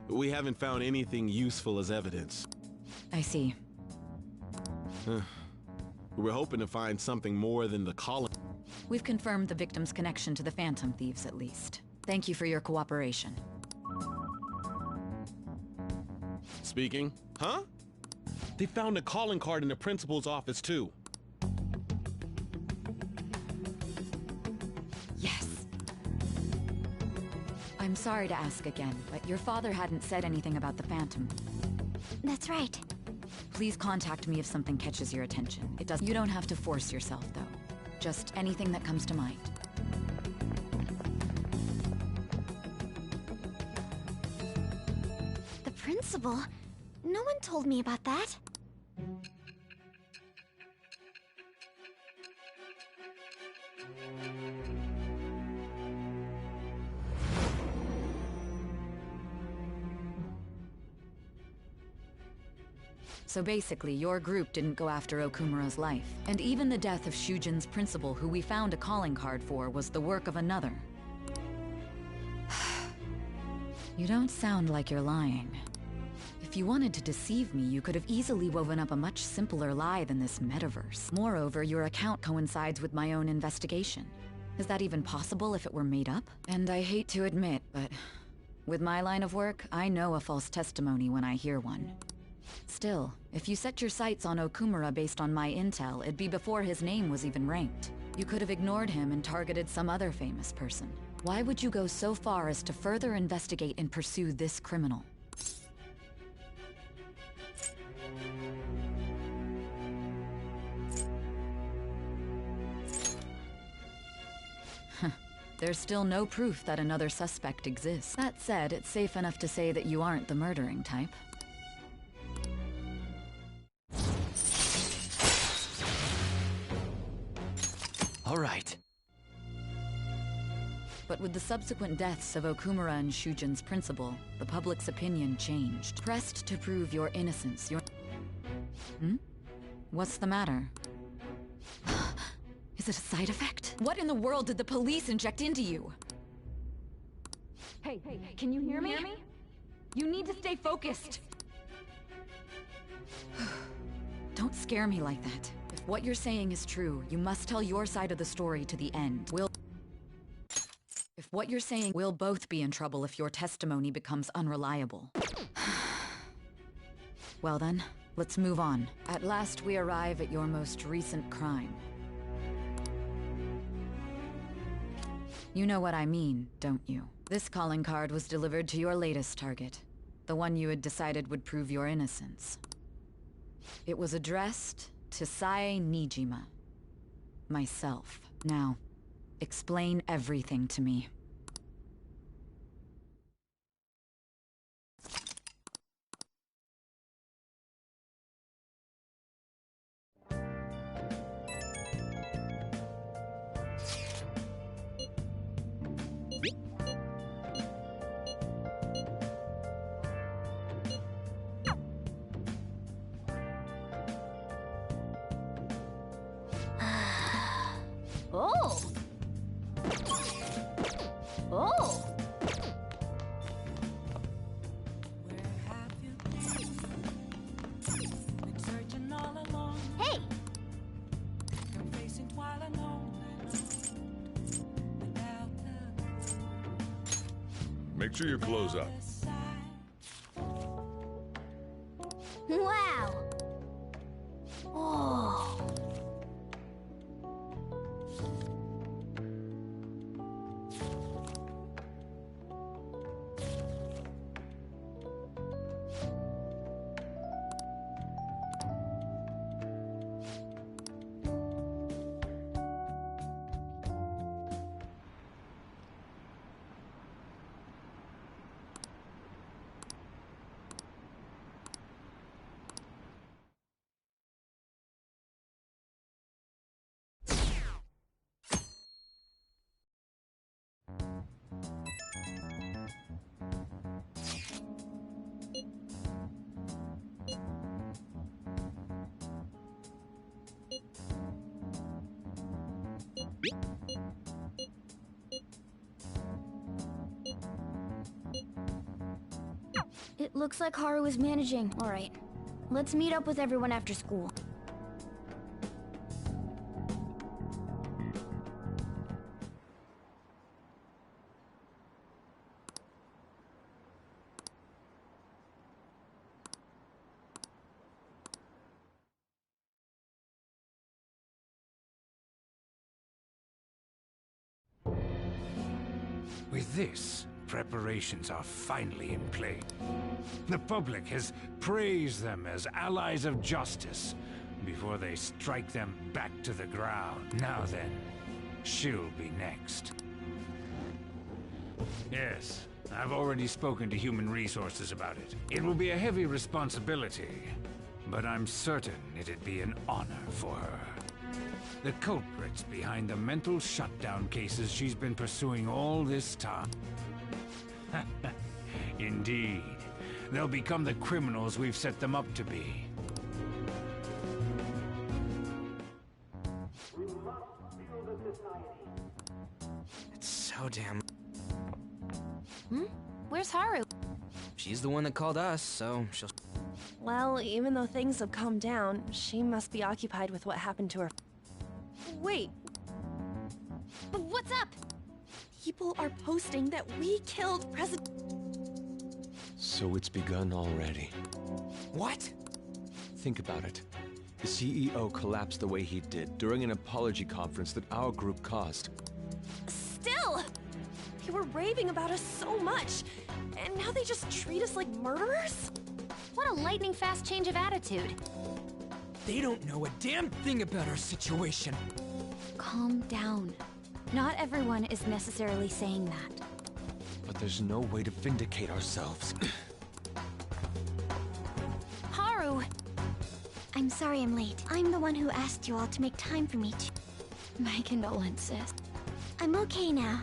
We haven't found anything useful as evidence. I see. We were hoping to find something more than the colony. We've confirmed the victim's connection to the Phantom Thieves, at least. Thank you for your cooperation. Speaking? Huh? They found a calling card in the principal's office, too. Yes. I'm sorry to ask again, but your father hadn't said anything about the Phantom. That's right. Please contact me if something catches your attention. You don't have to force yourself, though. Just anything that comes to mind. The principal? No one told me about that. So basically, your group didn't go after Okumura's life. And even the death of Shujin's principal, who we found a calling card for, was the work of another. You don't sound like you're lying. If you wanted to deceive me, you could have easily woven up a much simpler lie than this metaverse. Moreover, your account coincides with my own investigation. Is that even possible if it were made up? And I hate to admit, but with my line of work, I know a false testimony when I hear one. Still, if you set your sights on Okumura based on my intel, it'd be before his name was even ranked. You could have ignored him and targeted some other famous person. Why would you go so far as to further investigate and pursue this criminal? There's still no proof that another suspect exists. That said, it's safe enough to say that you aren't the murdering type. All right. But with the subsequent deaths of Okumura and Shujin's principal, the public's opinion changed. Pressed to prove your innocence, What's the matter? Is it a side effect? What in the world did the police inject into you? Hey, can you hear me? You need to stay focused! Don't scare me like that. If what you're saying is true, you must tell your side of the story to the end. If what you're saying, we'll both be in trouble if your testimony becomes unreliable. Well then, let's move on. At last we arrive at your most recent crime. You know what I mean, don't you? This calling card was delivered to your latest target. The one you had decided would prove your innocence. It was addressed to Sae Nijima. Myself. Now, explain everything to me. while I know without the Make sure your clothes up. Wow! Oh. It looks like Haru is managing. All right. Let's meet up with everyone after school. With this, preparations are finally in place. The public has praised them as allies of justice before they strike them back to the ground. Now then, she'll be next. Yes, I've already spoken to Human Resources about it. It will be a heavy responsibility, but I'm certain it'd be an honor for her. The culprits behind the mental shutdown cases she's been pursuing all this time. Indeed. They'll become the criminals we've set them up to be. It's so damn... Where's Haru? She's the one that called us, so she'll... Well, even though things have calmed down, she must be occupied with what happened to her. Wait. But what's up? People are posting that we killed President... So it's begun already. What? Think about it. The CEO collapsed the way he did during an apology conference that our group caused. Still! They were raving about us so much, and now they just treat us like murderers? What a lightning-fast change of attitude. They don't know a damn thing about our situation. Calm down. Not everyone is necessarily saying that. But there's no way to vindicate ourselves. Haru! I'm sorry I'm late. I'm the one who asked you all to make time for me to... My condolences. I'm okay now.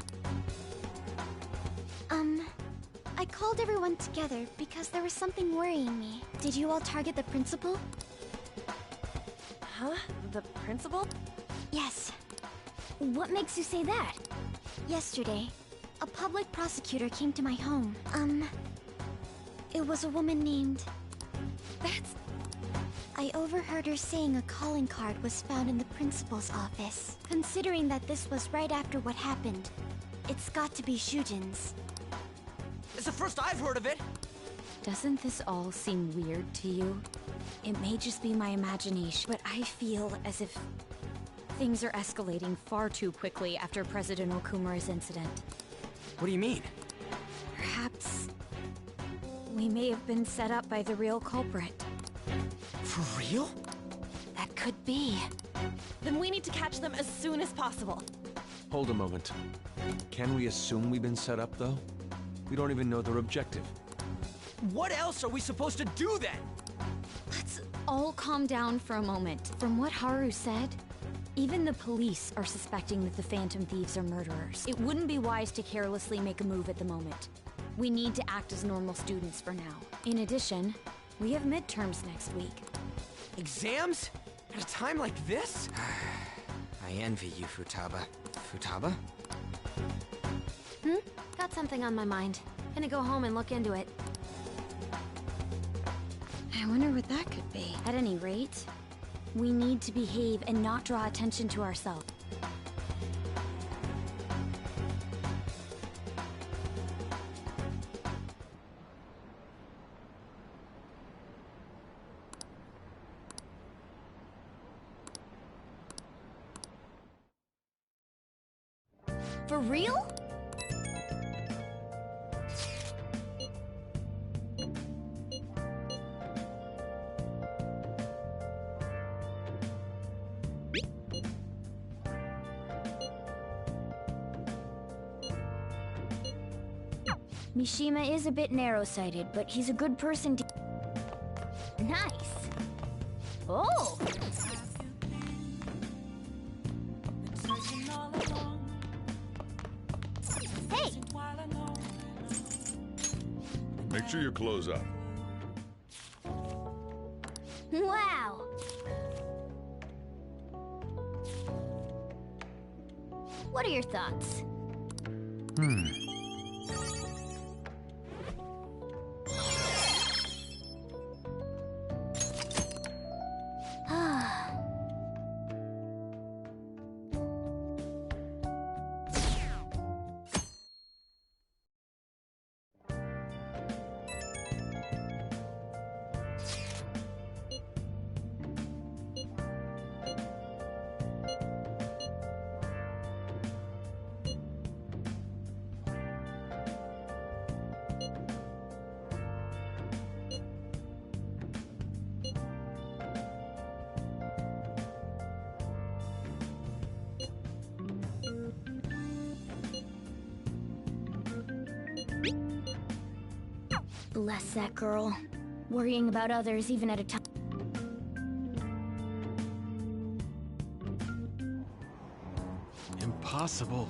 I called everyone together because there was something worrying me. Did you all target the principal? Huh? The principal? Yes. What makes you say that? Yesterday, a public prosecutor came to my home. It was a woman named... That's... I overheard her saying a calling card was found in the principal's office. Considering that this was right after what happened, it's got to be Shujin's. It's the first I've heard of it! Doesn't this all seem weird to you? It may just be my imagination, but I feel as if things are escalating far too quickly after President Okumura's incident. What do you mean? Perhaps we may have been set up by the real culprit. For real? That could be. Then we need to catch them as soon as possible. Hold a moment. Can we assume we've been set up, though? We don't even know their objective. What else are we supposed to do then? Let's all calm down for a moment. From what Haru said, even the police are suspecting that the Phantom Thieves are murderers. It wouldn't be wise to carelessly make a move at the moment. We need to act as normal students for now. In addition, we have midterms next week. Exams? At a time like this? I envy you, Futaba. Futaba? Got something on my mind. Gonna go home and look into it. I wonder what that could be. At any rate, We need to behave and not draw attention to ourselves. For real? Mishima is a bit narrow-sighted, but he's a good person to... Nice! Oh! Hey! Make sure you close up. Wow! What are your thoughts? Bless that girl. Worrying about others even at a time. Impossible.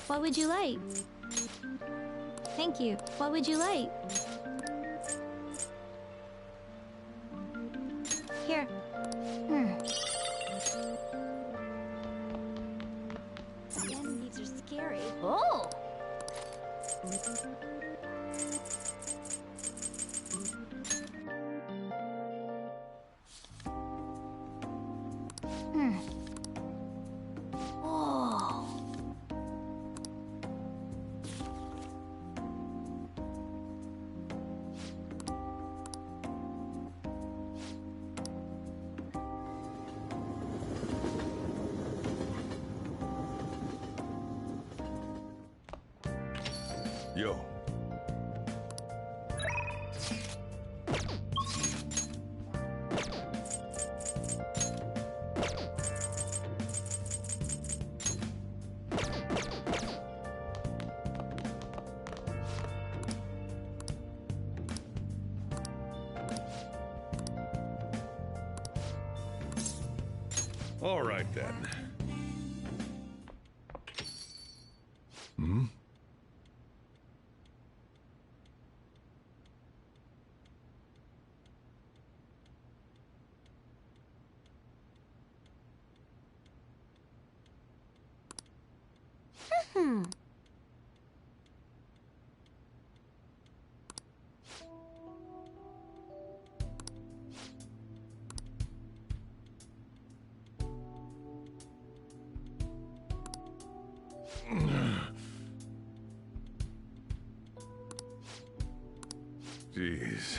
What would you like? Thank you. What would you like? Here. Again, these are scary. Oh! Oh. Yo. All right, then. Hmm? Jeez.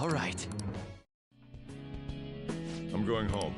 All right. I'm going home.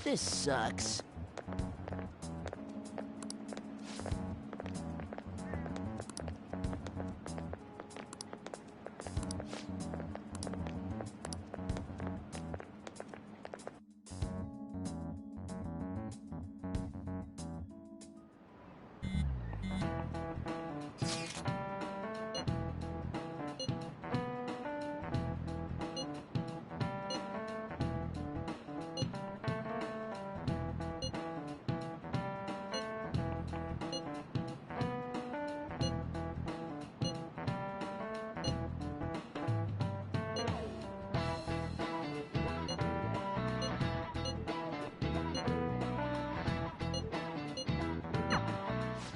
This sucks.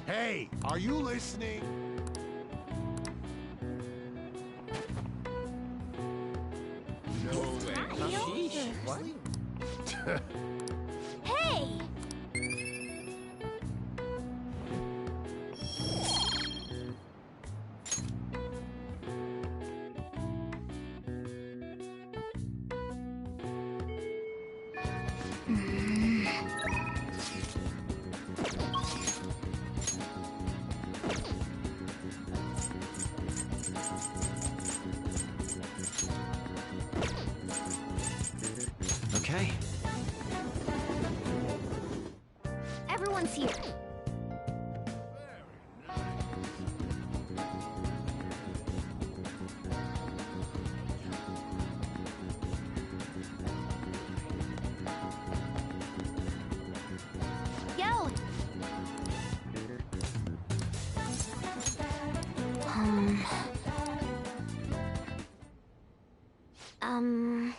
Hey, are you listening? No way. What? Hey! Okay. Everyone's here. Yo! Um...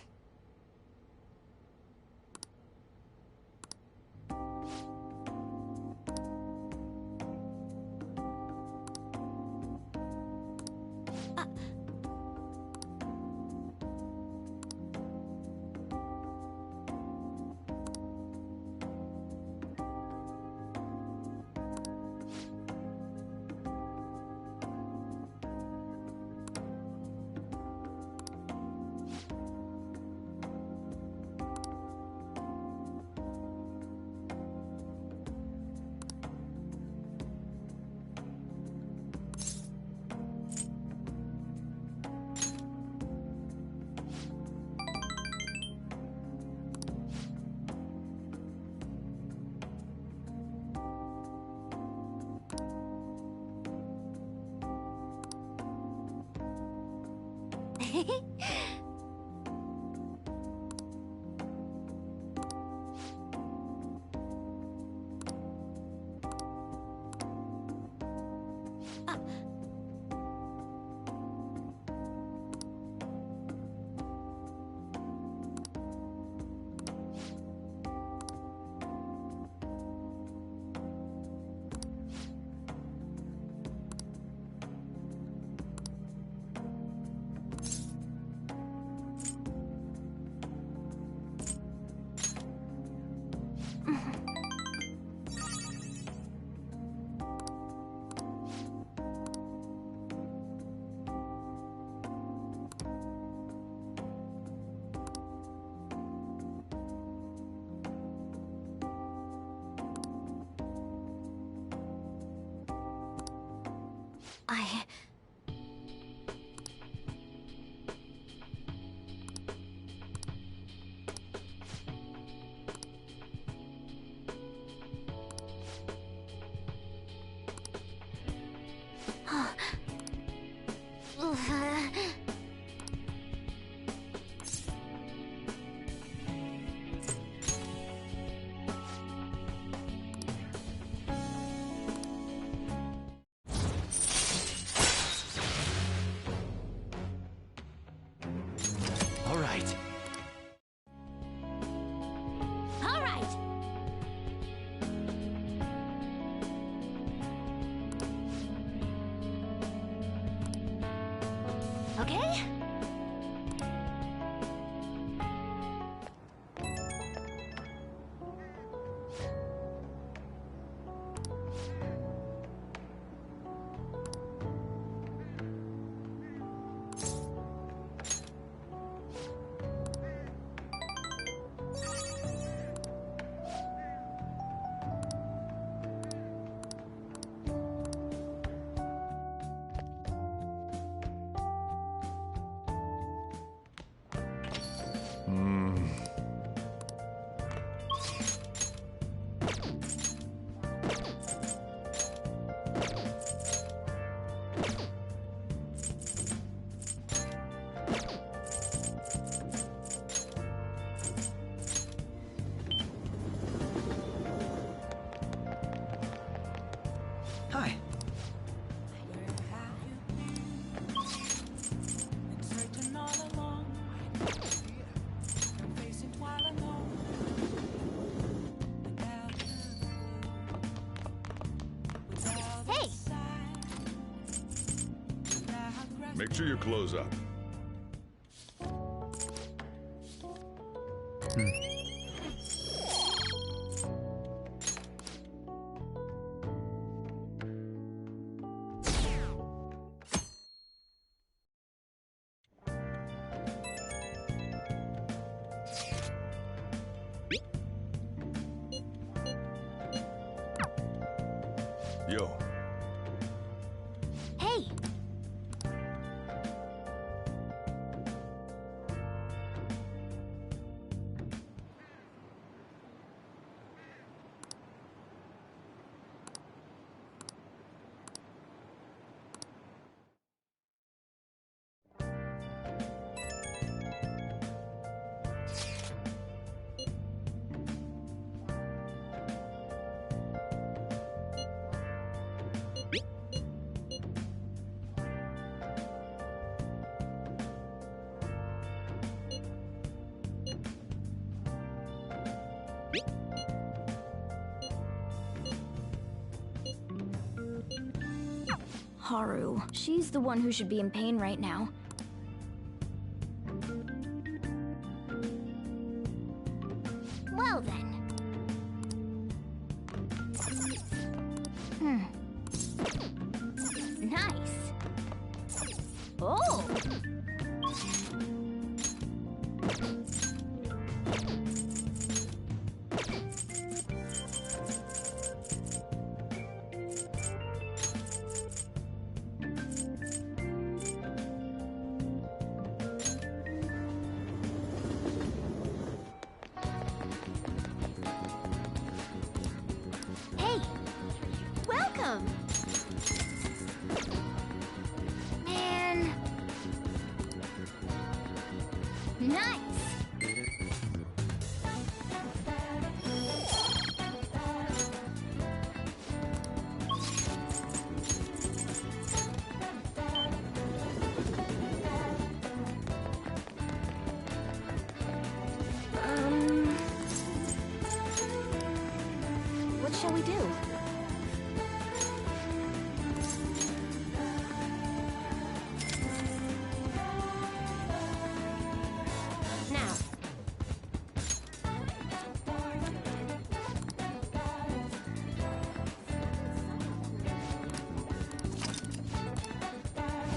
Okay? Hi. Hey! Make sure you close up. Yo. Hey! Haru. She's the one who should be in pain right now. Well then. Nice. Oh! Hey! Welcome! Man... Nice! What shall we do? Now.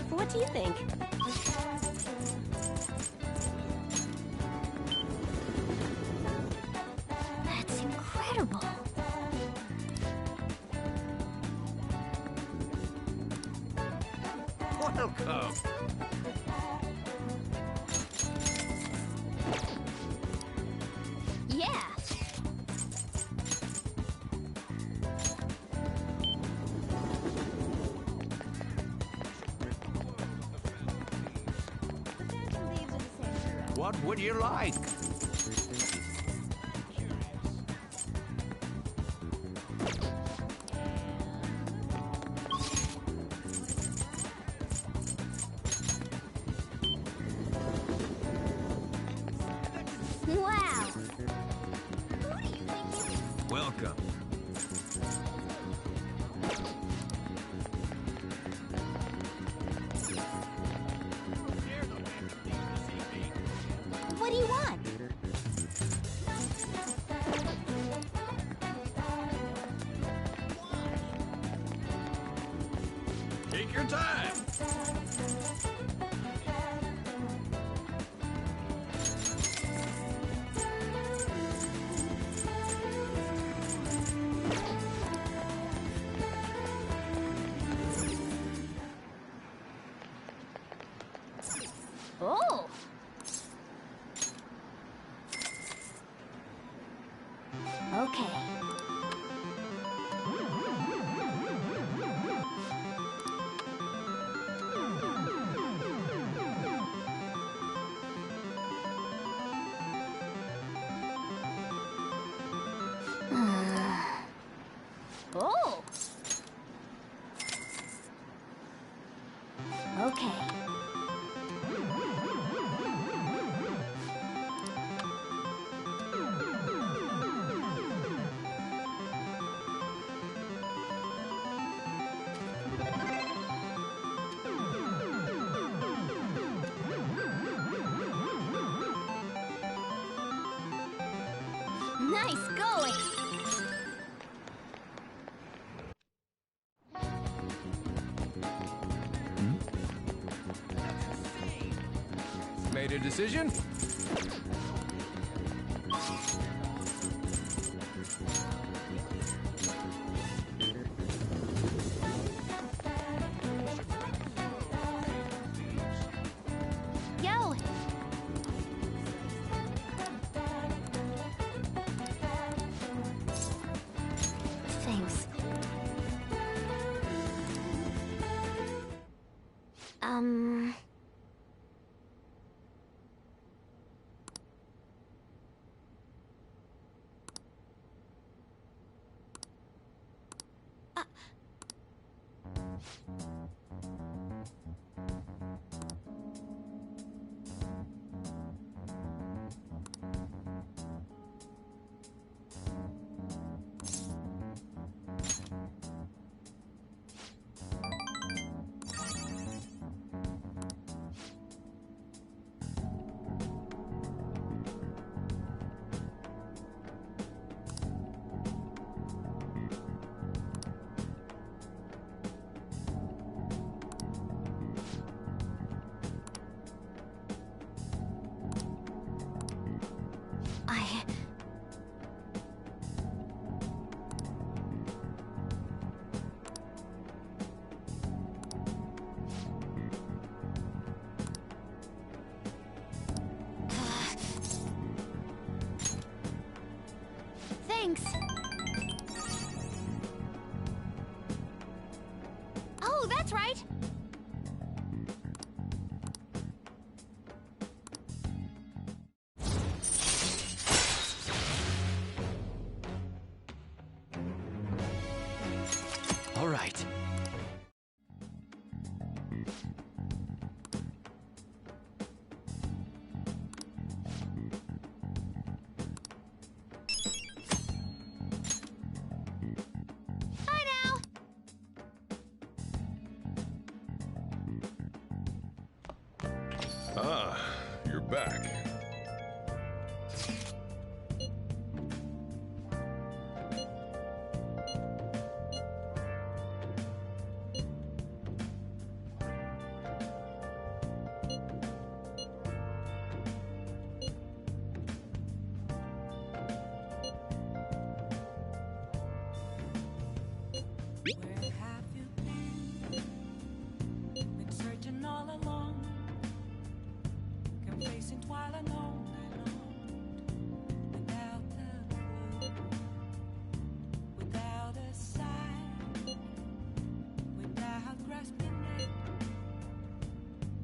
What do you think? That's incredible. Welcome. Yeah. What would you like? Wow. Welcome. Take your time. Oh! Okay. Oh! Okay. Nice going! Made a decision? Yo! Thanks. Thanks. Oh, that's right. All right. Bye now. Ah, you're back. Where have you been? Been searching all along, complacent while alone, without a clue, without a sign, without grasping it.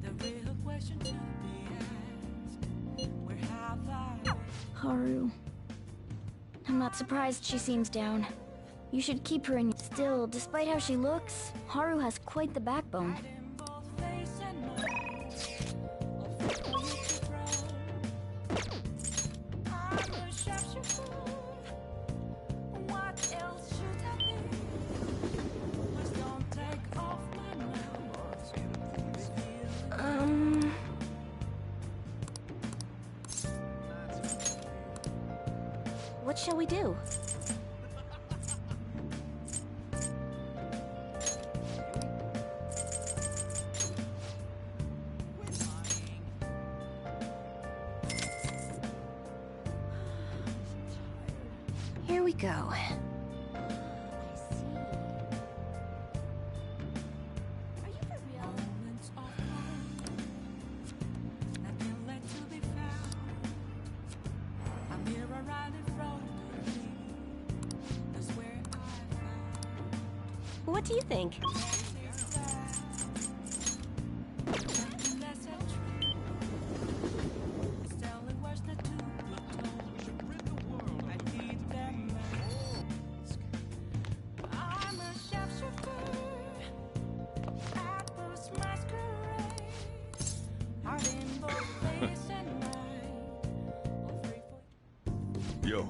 The real question to be asked: where have I? Haru. I'm not surprised she seems down. You should keep her in. Still, despite how she looks, Haru has quite the backbone. What shall we do? we go. What do you think? Yo.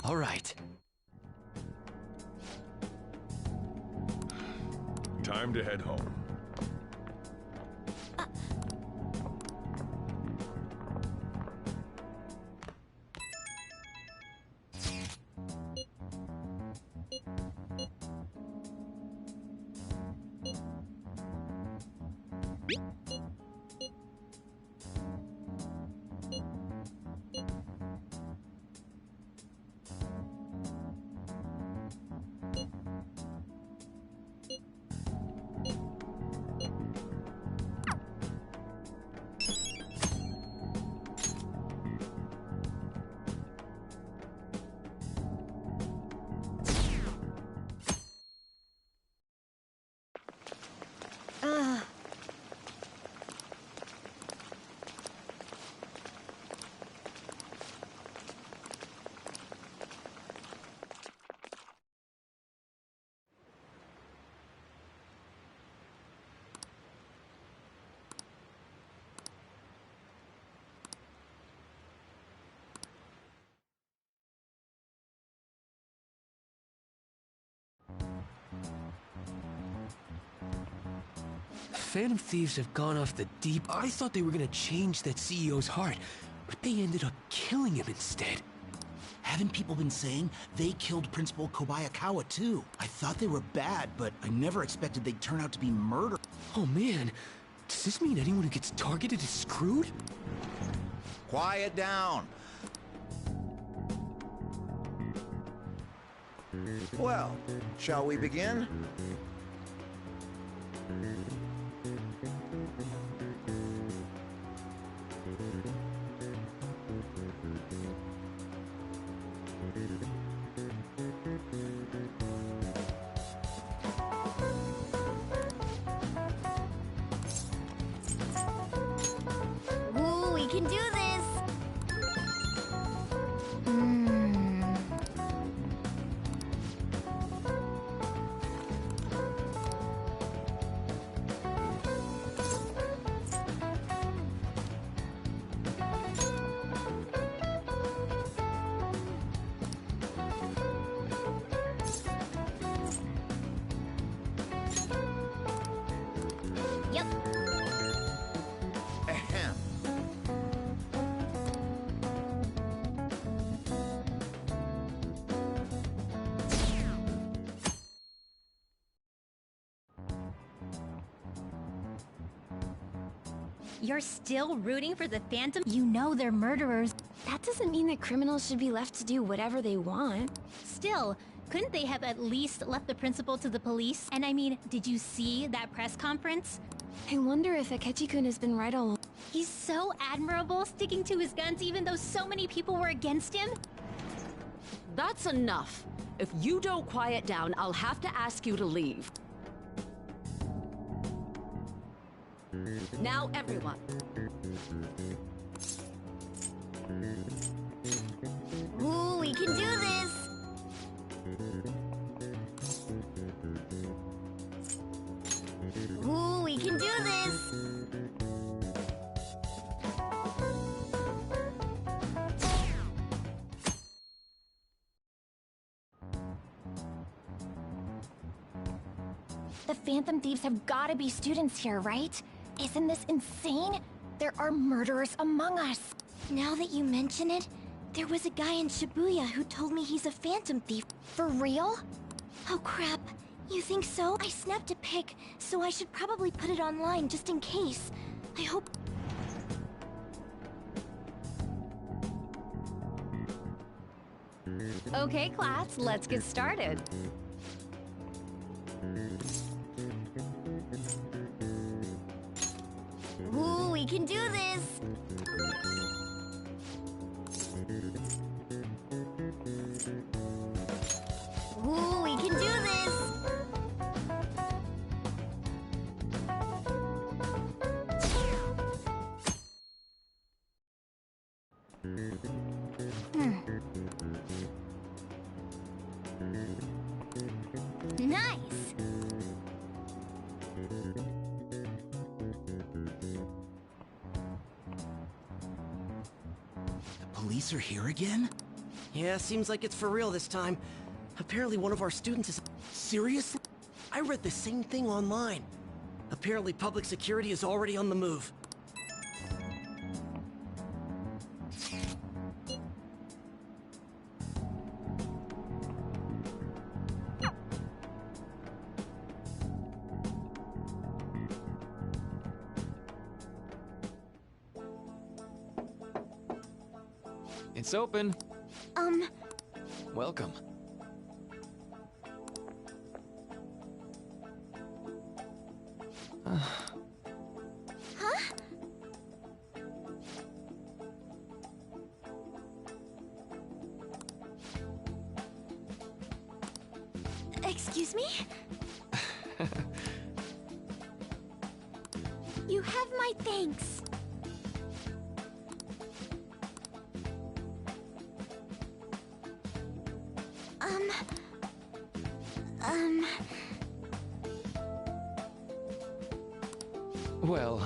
All right. Time to head home. Phantom Thieves have gone off the deep. I thought they were gonna change that CEO's heart, but they ended up killing him instead. Haven't people been saying they killed Principal Kobayakawa too? I thought they were bad, but I never expected they'd turn out to be murder. Oh man, does this mean anyone who gets targeted is screwed? Quiet down. Well, shall we begin? Ooh, we can do this! You're still rooting for the Phantom? You know they're murderers. That doesn't mean that criminals should be left to do whatever they want. Still, couldn't they have at least left the principal to the police? And I mean, did you see that press conference? I wonder if Akechi-kun has been right all along. He's so admirable, sticking to his guns even though so many people were against him. That's enough. If you don't quiet down, I'll have to ask you to leave. Now, everyone. Ooh, we can do this! Ooh, we can do this! The Phantom Thieves have gotta be students here, right? Isn't this insane? There are murderers among us! Now that you mention it, there was a guy in Shibuya who told me he's a Phantom Thief. For real? Oh crap. You think so? I snapped a pic, so I should probably put it online just in case. I hope... Okay, class, let's get started. Ooh, we can do this! Ooh, we can do this! Nice! Police are here again? Yeah, seems like it's for real this time. Apparently one of our students is... Seriously? I read the same thing online. Apparently public security is already on the move. It's open. Welcome. Huh? Excuse me? You have my thanks. Well...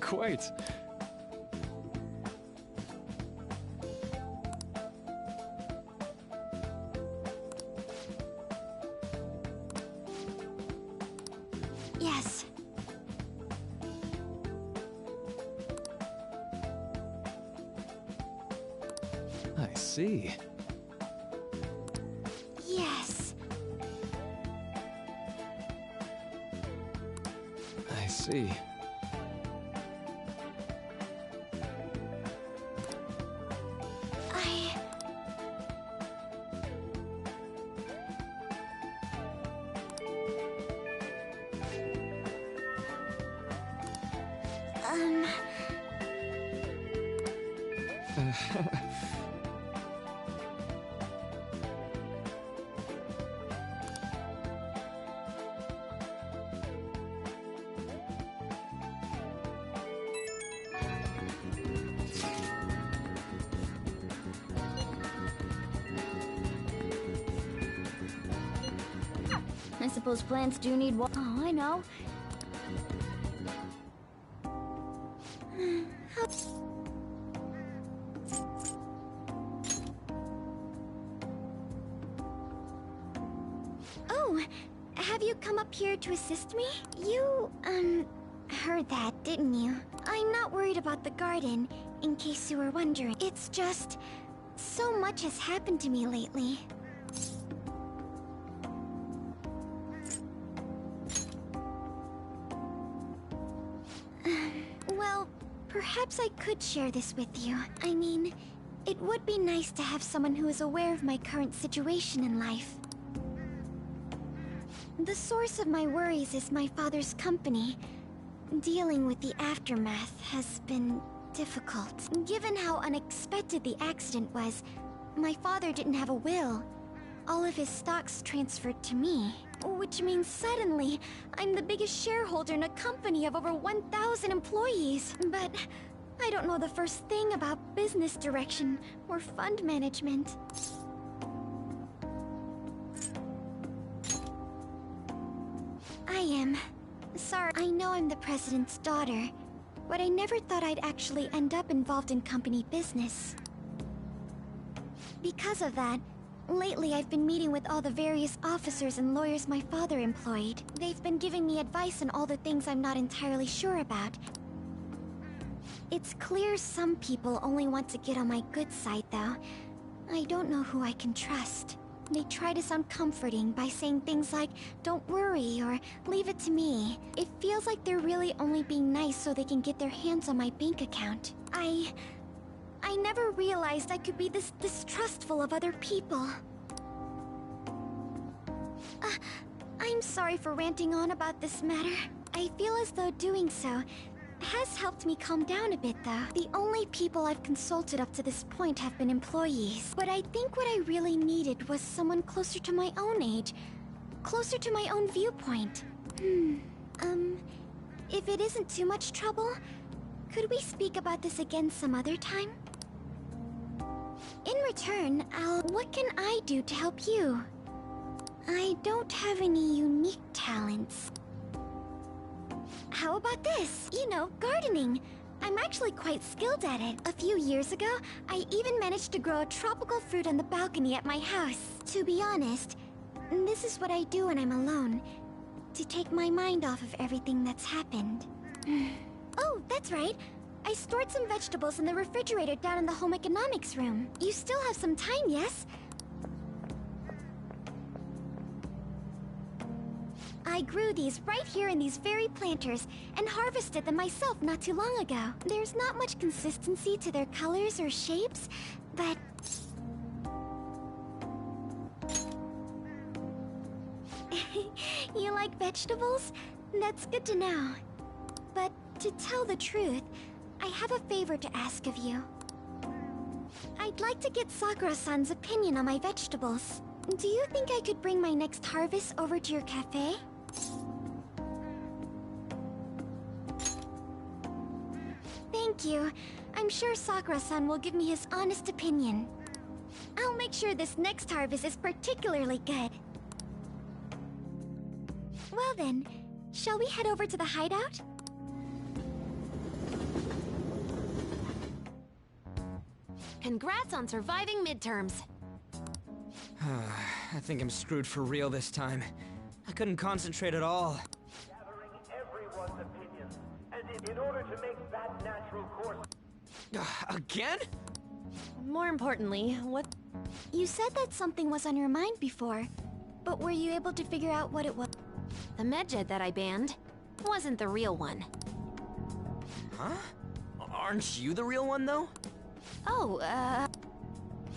Quite. Yes. I see. Yes. I see. I suppose plants do need water. Oh, I know. Oh, have you come up here to assist me? You, heard that, didn't you? I'm not worried about the garden. in case you were wondering. It's just... so much has happened to me lately. Well, perhaps I could share this with you. I mean, it would be nice to have someone who is aware of my current situation in life. The source of my worries is my father's company. Dealing with the aftermath has been difficult. Given how unexpected the accident was, my father didn't have a will. All of his stocks transferred to me. Which means suddenly, I'm the biggest shareholder in a company of over 1,000 employees. But I don't know the first thing about business direction or fund management. Sorry, I know I'm the president's daughter, but I never thought I'd actually end up involved in company business. Because of that, lately I've been meeting with all the various officers and lawyers my father employed. They've been giving me advice on all the things I'm not entirely sure about. It's clear some people only want to get on my good side, though. I don't know who I can trust. They try to sound comforting by saying things like, "Don't worry," or "Leave it to me." It feels like they're really only being nice so they can get their hands on my bank account. I never realized I could be this distrustful of other people. I'm sorry for ranting on about this matter. I feel as though doing so has helped me calm down a bit, though. The only people I've consulted up to this point have been employees. But I think what I really needed was someone closer to my own age. Closer to my own viewpoint. If it isn't too much trouble, could we speak about this again some other time? In return, what can I do to help you? I don't have any unique talents. How about this? You know, gardening. I'm actually quite skilled at it. A few years ago, I even managed to grow a tropical fruit on the balcony at my house. To be honest, this is what I do when I'm alone, to take my mind off of everything that's happened. Oh, that's right. I stored some vegetables in the refrigerator down in the home economics room. You still have some time, yes? I grew these right here in these very planters and harvested them myself not too long ago. There's not much consistency to their colors or shapes, but... You like vegetables? That's good to know. But to tell the truth, I have a favor to ask of you. I'd like to get Sakura-san's opinion on my vegetables. Do you think I could bring my next harvest over to your cafe? Thank you. I'm sure Sakura-san will give me his honest opinion. I'll make sure this next harvest is particularly good. Well then, shall we head over to the hideout? Congrats on surviving midterms. I think I'm screwed for real this time. I couldn't concentrate at all. Gathering everyone's opinions, and in order to make that natural course... Again? More importantly, what... You said that something was on your mind before, but were you able to figure out what it was? The medjed that I banned wasn't the real one. Huh? Aren't you the real one, though? Oh,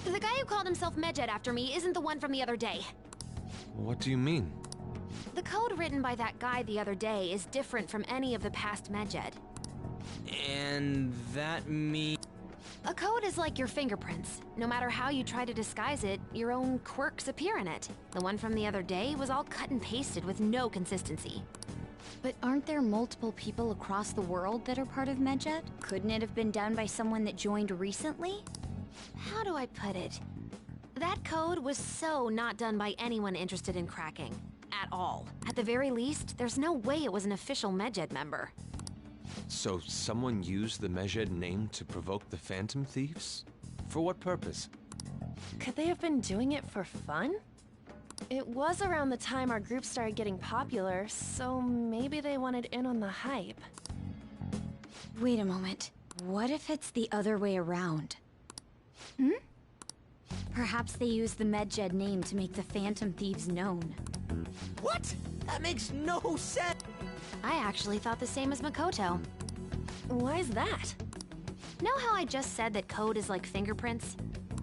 the guy who called himself Medjed after me isn't the one from the other day. What do you mean? The code written by that guy the other day is different from any of the past Medjed. And that means... A code is like your fingerprints. No matter how you try to disguise it, your own quirks appear in it. The one from the other day was all cut and pasted with no consistency. But aren't there multiple people across the world that are part of Medjed? Couldn't it have been done by someone that joined recently? How do I put it? That code was so not done by anyone interested in cracking. At all. At the very least, there's no way it was an official Medjed member. So someone used the Medjed name to provoke the Phantom Thieves? For what purpose? Could they have been doing it for fun? It was around the time our group started getting popular, so maybe they wanted in on the hype. Wait a moment. What if it's the other way around? Hmm? Perhaps they use the Medjed name to make the Phantom Thieves known. What? That makes no sense! I actually thought the same as Makoto. Why is that? Know how I just said that code is like fingerprints?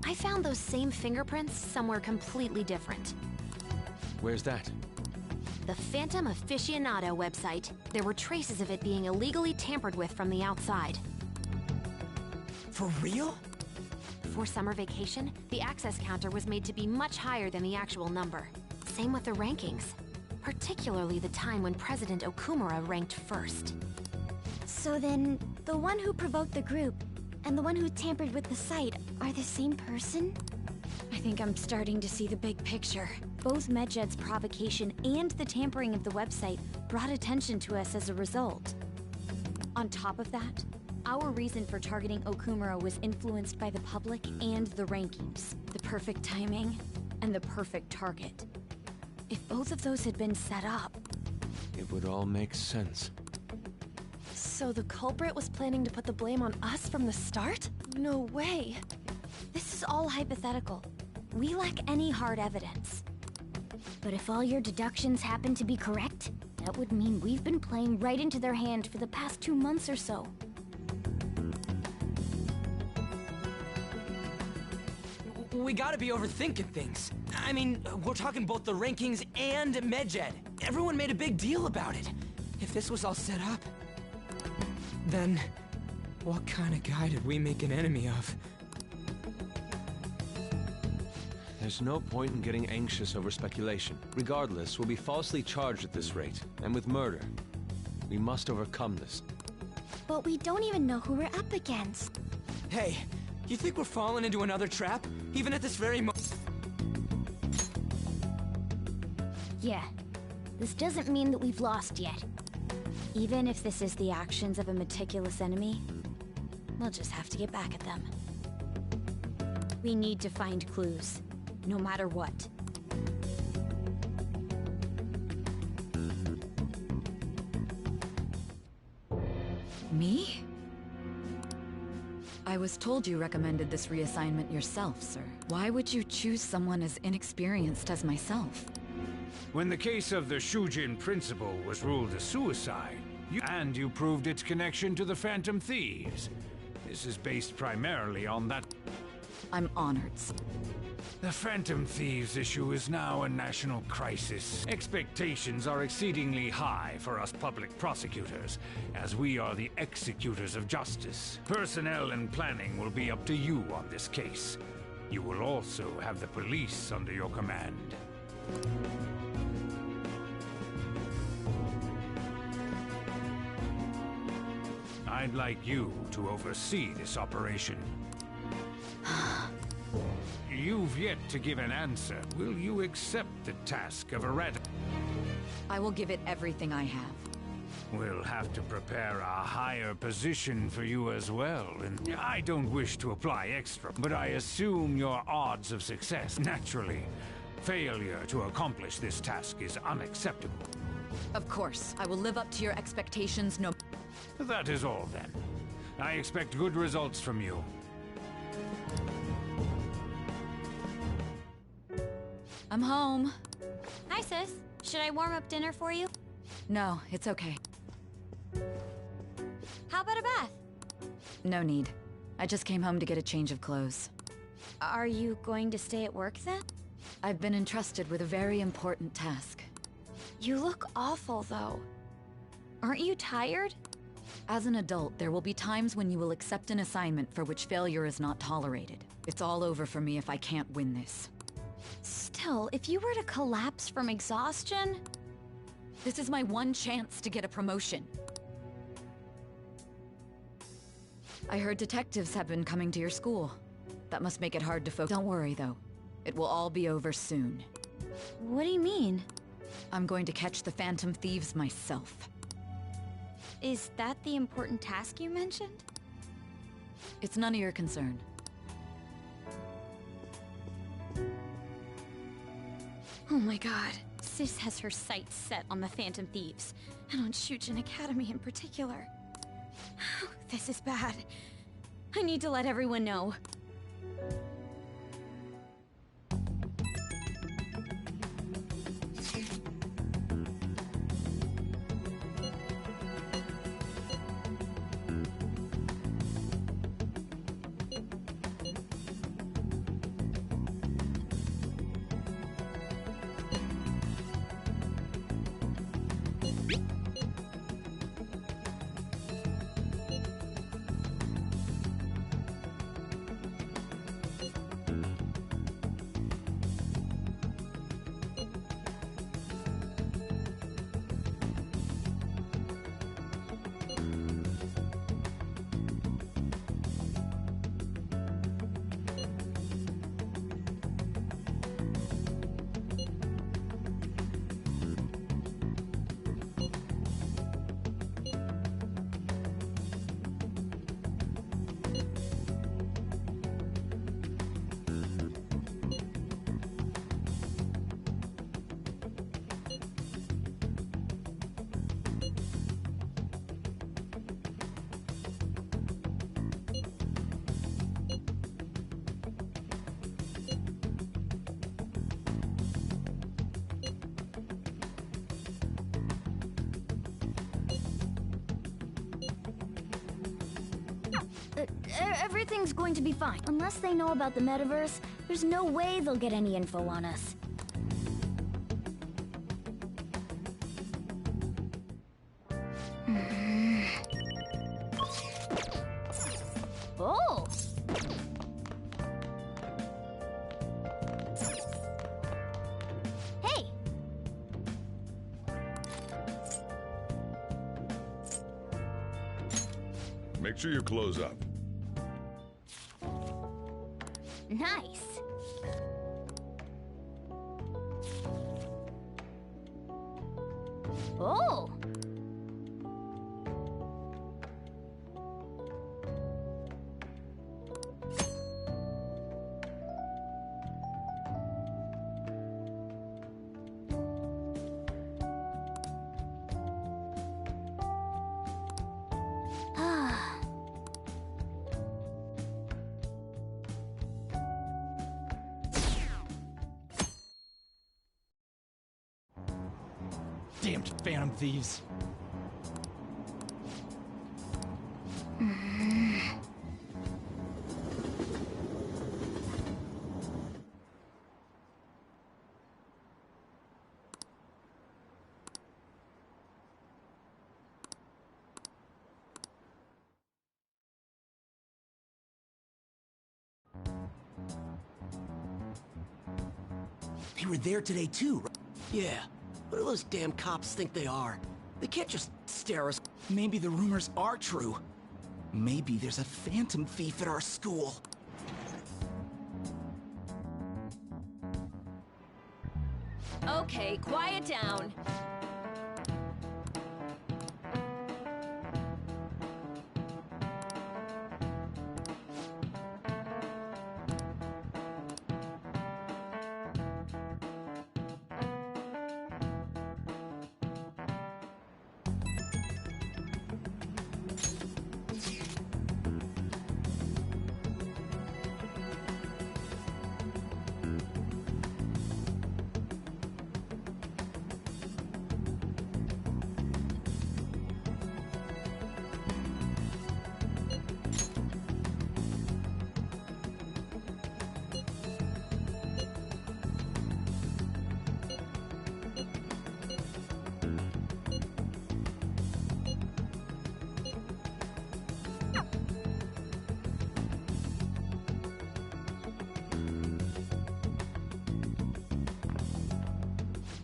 I found those same fingerprints somewhere completely different. Where's that? The Phantom Aficionado website. There were traces of it being illegally tampered with from the outside. For real? For summer vacation, the access counter was made to be much higher than the actual number. Same with the rankings. Particularly the time when President Okumura ranked first. So then, the one who provoked the group and the one who tampered with the site are the same person? I think I'm starting to see the big picture. Both Medjed's provocation and the tampering of the website brought attention to us as a result. On top of that, our reason for targeting Okumura was influenced by the public and the rankings. The perfect timing and the perfect target. If both of those had been set up... It would all make sense. So the culprit was planning to put the blame on us from the start? No way. This is all hypothetical. We lack any hard evidence. But if all your deductions happen to be correct, that would mean we've been playing right into their hand for the past 2 months or so. We gotta be overthinking things. I mean, we're talking both the rankings and Medjed. Everyone made a big deal about it. If this was all set up, then what kind of guy did we make an enemy of? There's no point in getting anxious over speculation. Regardless, we'll be falsely charged at this rate, and with murder. We must overcome this. But we don't even know who we're up against. Hey, you think we're falling into another trap? Even at this very Yeah. This doesn't mean that we've lost yet. Even if this is the actions of a meticulous enemy, we'll just have to get back at them. We need to find clues, no matter what. Me? I was told you recommended this reassignment yourself, sir. Why would you choose someone as inexperienced as myself? When the case of the Shujin principal was ruled a suicide, you proved its connection to the Phantom Thieves. This is based primarily on that. I'm honored. The Phantom Thieves issue is now a national crisis. Expectations are exceedingly high for us public prosecutors, as we are the executors of justice. Personnel and planning will be up to you on this case. You will also have the police under your command. I'd like you to oversee this operation. You've yet to give an answer. Will you accept the task of I will give it everything I have. We'll have to prepare a higher position for you as well, and I don't wish to apply extra, but I assume your odds of success, naturally. Failure to accomplish this task is unacceptable. Of course, I will live up to your expectations no... That is all, then. I expect good results from you. I'm home. Hi, sis. Should I warm up dinner for you? No, it's okay. How about a bath? No need. I just came home to get a change of clothes. Are you going to stay at work then? I've been entrusted with a very important task. You look awful, though. Aren't you tired? As an adult, there will be times when you will accept an assignment for which failure is not tolerated. It's all over for me if I can't win this. Still, if you were to collapse from exhaustion... This is my one chance to get a promotion. I heard detectives have been coming to your school. That must make it hard to focus. Don't worry, though. It will all be over soon. What do you mean? I'm going to catch the Phantom Thieves myself. Is that the important task you mentioned? It's none of your concern. Oh my god. Sis has her sights set on the Phantom Thieves, and on Shujin Academy in particular. This is bad. I need to let everyone know. Everything's going to be fine. Unless they know about the metaverse, there's no way they'll get any info on us. Oh! Hey! Make sure you close up. Nice. Oh! Damned Phantom Thieves. They were there today too, right? Yeah. What do those damn cops think they are? They can't just stare us. Maybe the rumors are true. Maybe there's a phantom thief at our school. Okay, quiet down.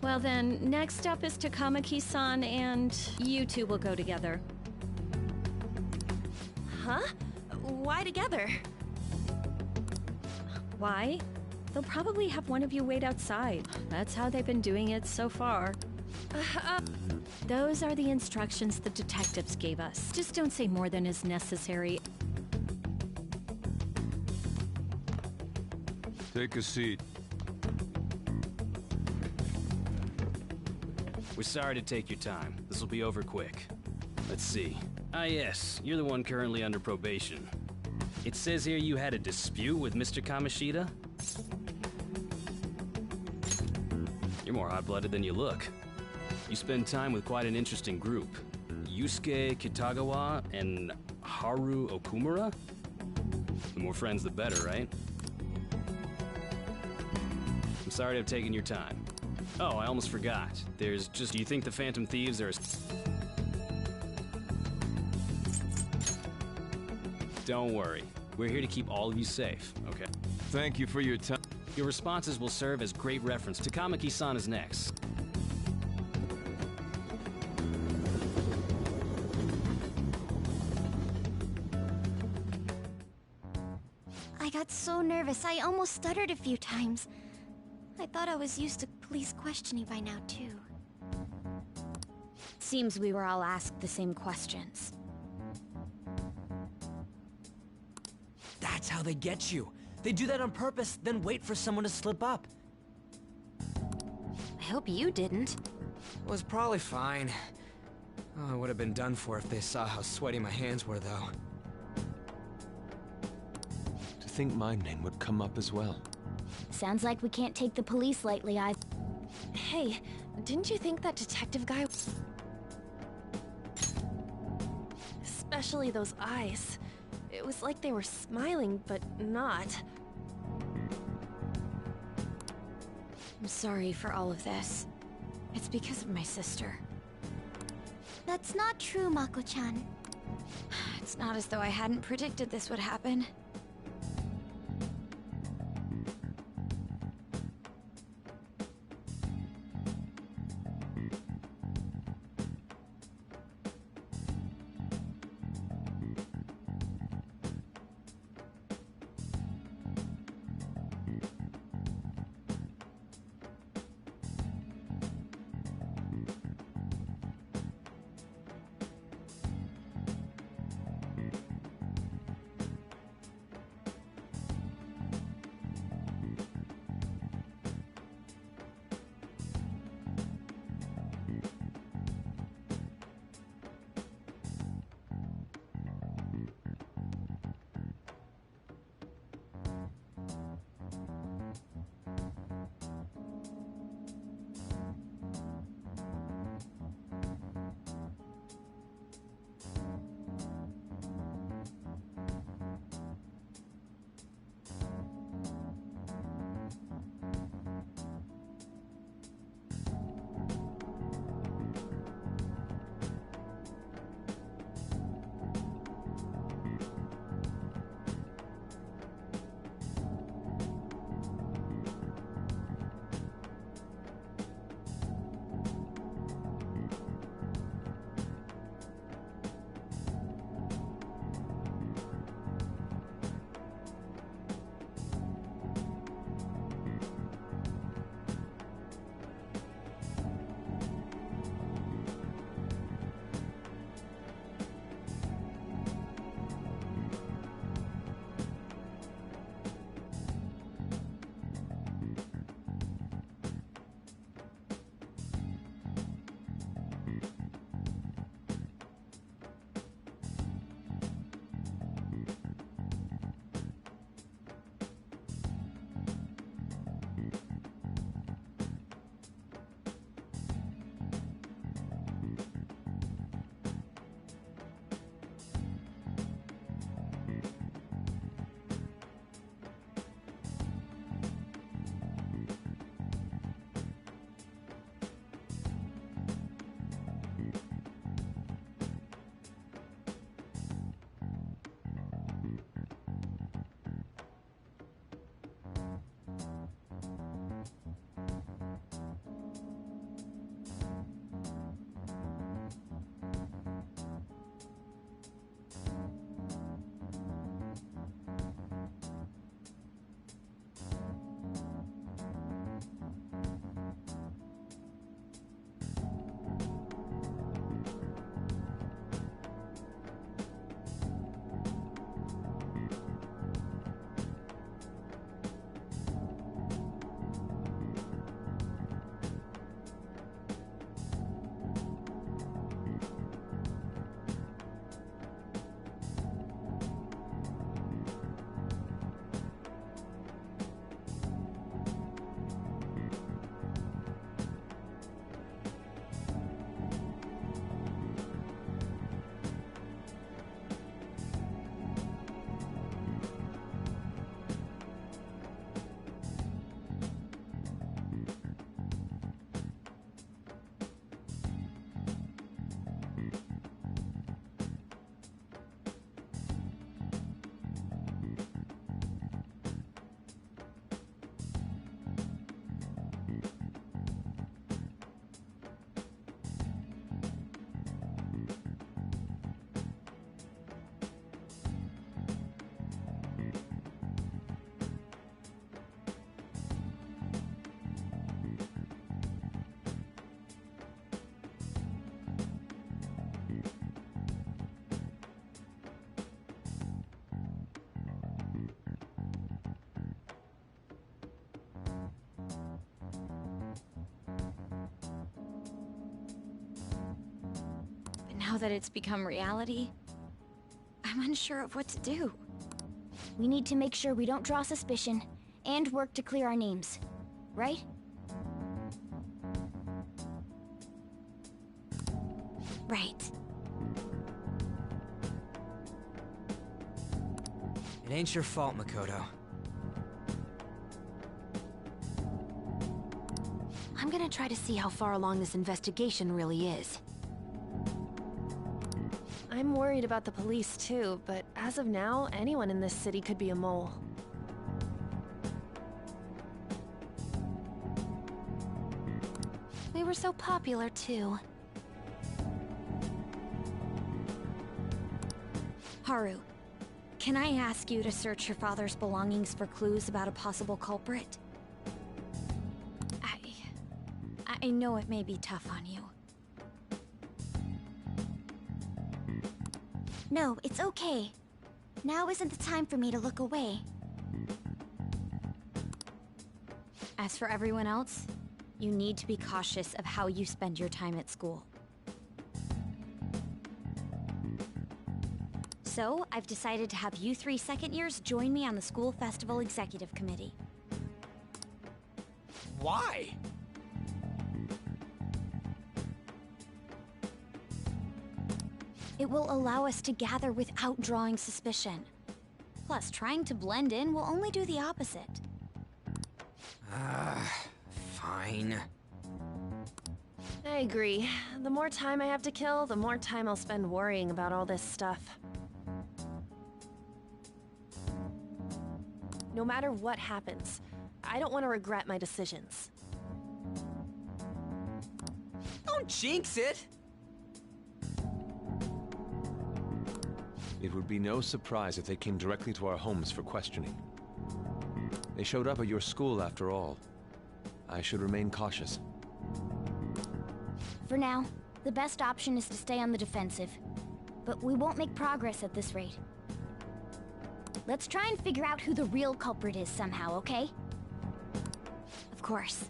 Well then, next up is Takamaki-san, and you two will go together. Huh? Why together? Why? They'll probably have one of you wait outside. That's how they've been doing it so far. Those are the instructions the detectives gave us. Just don't say more than is necessary. Take a seat. We're sorry to take your time. This will be over quick. Let's see. Ah yes, you're the one currently under probation. It says here you had a dispute with Mr. Kamoshida? You're more hot-blooded than you look. You spend time with quite an interesting group. Yusuke Kitagawa and Haru Okumura? The more friends, the better, right? I'm sorry to have taken your time. Oh, I almost forgot. Do you think the Phantom Thieves are Don't worry. We're here to keep all of you safe, okay? Thank you for your time. Your responses will serve as great reference. Takamaki-san is next. I got so nervous, I almost stuttered a few times. I thought I was used to police questioning by now, too. Seems we were all asked the same questions. That's how they get you. They do that on purpose, then wait for someone to slip up. I hope you didn't. It was probably fine. Oh, I would have been done for if they saw how sweaty my hands were, though. To think my name would come up as well. Sounds like we can't take the police lightly, Hey, didn't you think that detective guy... Especially those eyes. It was like they were smiling, but not. I'm sorry for all of this. It's because of my sister. That's not true, Mako-chan. It's not as though I hadn't predicted this would happen. Now that it's become reality, I'm unsure of what to do. We need to make sure we don't draw suspicion, and work to clear our names. Right? Right. It ain't your fault, Makoto. I'm gonna try to see how far along this investigation really is. I'm worried about the police too, but as of now, anyone in this city could be a mole. We were so popular too. Haru, can I ask you to search your father's belongings for clues about a possible culprit? I know it may be tough on you. No, it's okay. Now isn't the time for me to look away. As for everyone else, you need to be cautious of how you spend your time at school. So, I've decided to have you 3 second years join me on the school festival executive committee. Why? It will allow us to gather without drawing suspicion. Plus, trying to blend in will only do the opposite. Fine. I agree. The more time I have to kill, the more time I'll spend worrying about all this stuff. No matter what happens, I don't want to regret my decisions. Don't jinx it! It would be no surprise if they came directly to our homes for questioning. They showed up at your school after all. I should remain cautious. For now, the best option is to stay on the defensive. But we won't make progress at this rate. Let's try and figure out who the real culprit is somehow, okay? Of course.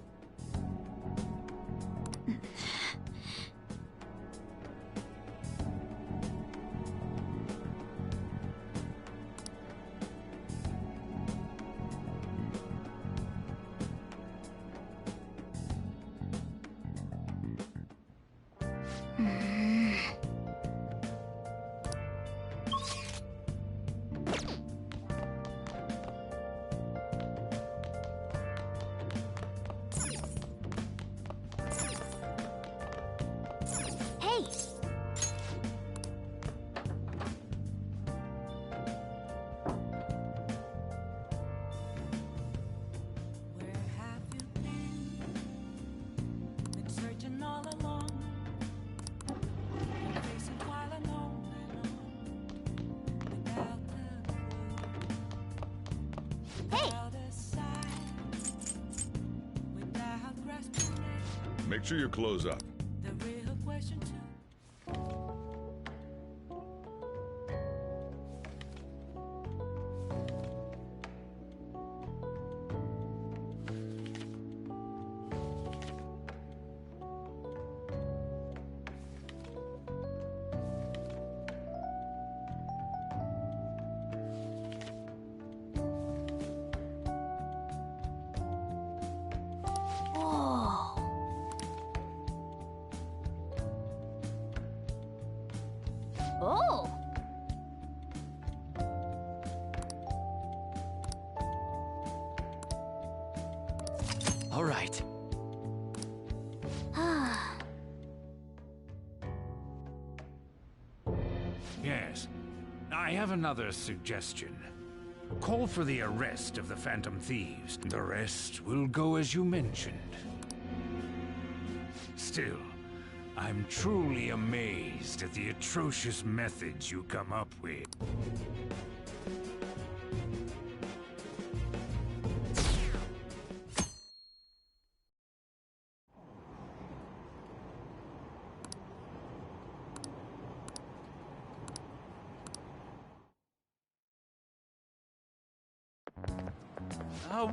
Make sure you close up. Oh! All right. Yes. I have another suggestion. Call for the arrest of the Phantom Thieves. The rest will go as you mentioned. Still, I'm truly amazed at the atrocious methods you come up with.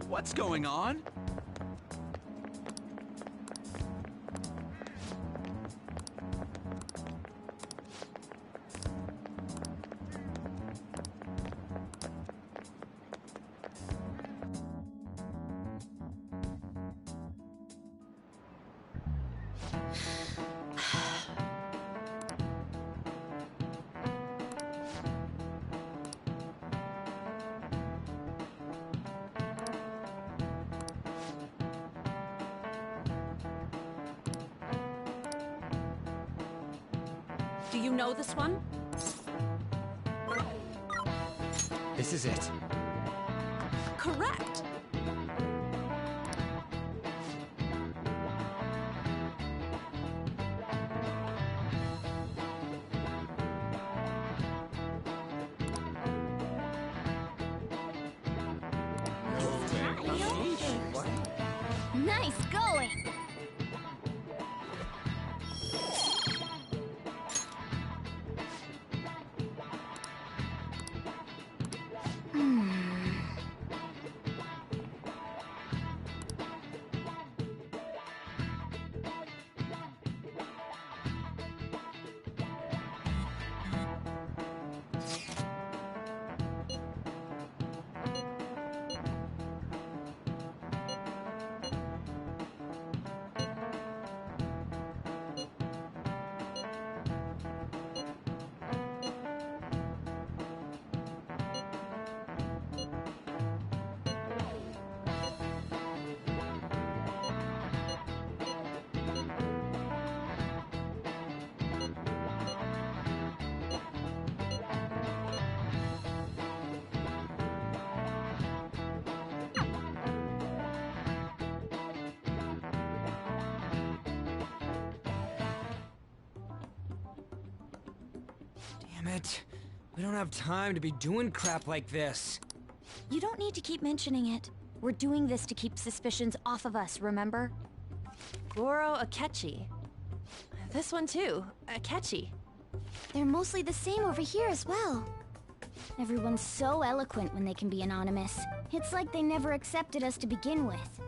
What's going on? Do you know this one? This is it. Correct. Nice going! Damn it. We don't have time to be doing crap like this. You don't need to keep mentioning it. We're doing this to keep suspicions off of us, remember? Goro Akechi. This one too, Akechi. They're mostly the same over here as well. Everyone's so eloquent when they can be anonymous. It's like they never accepted us to begin with.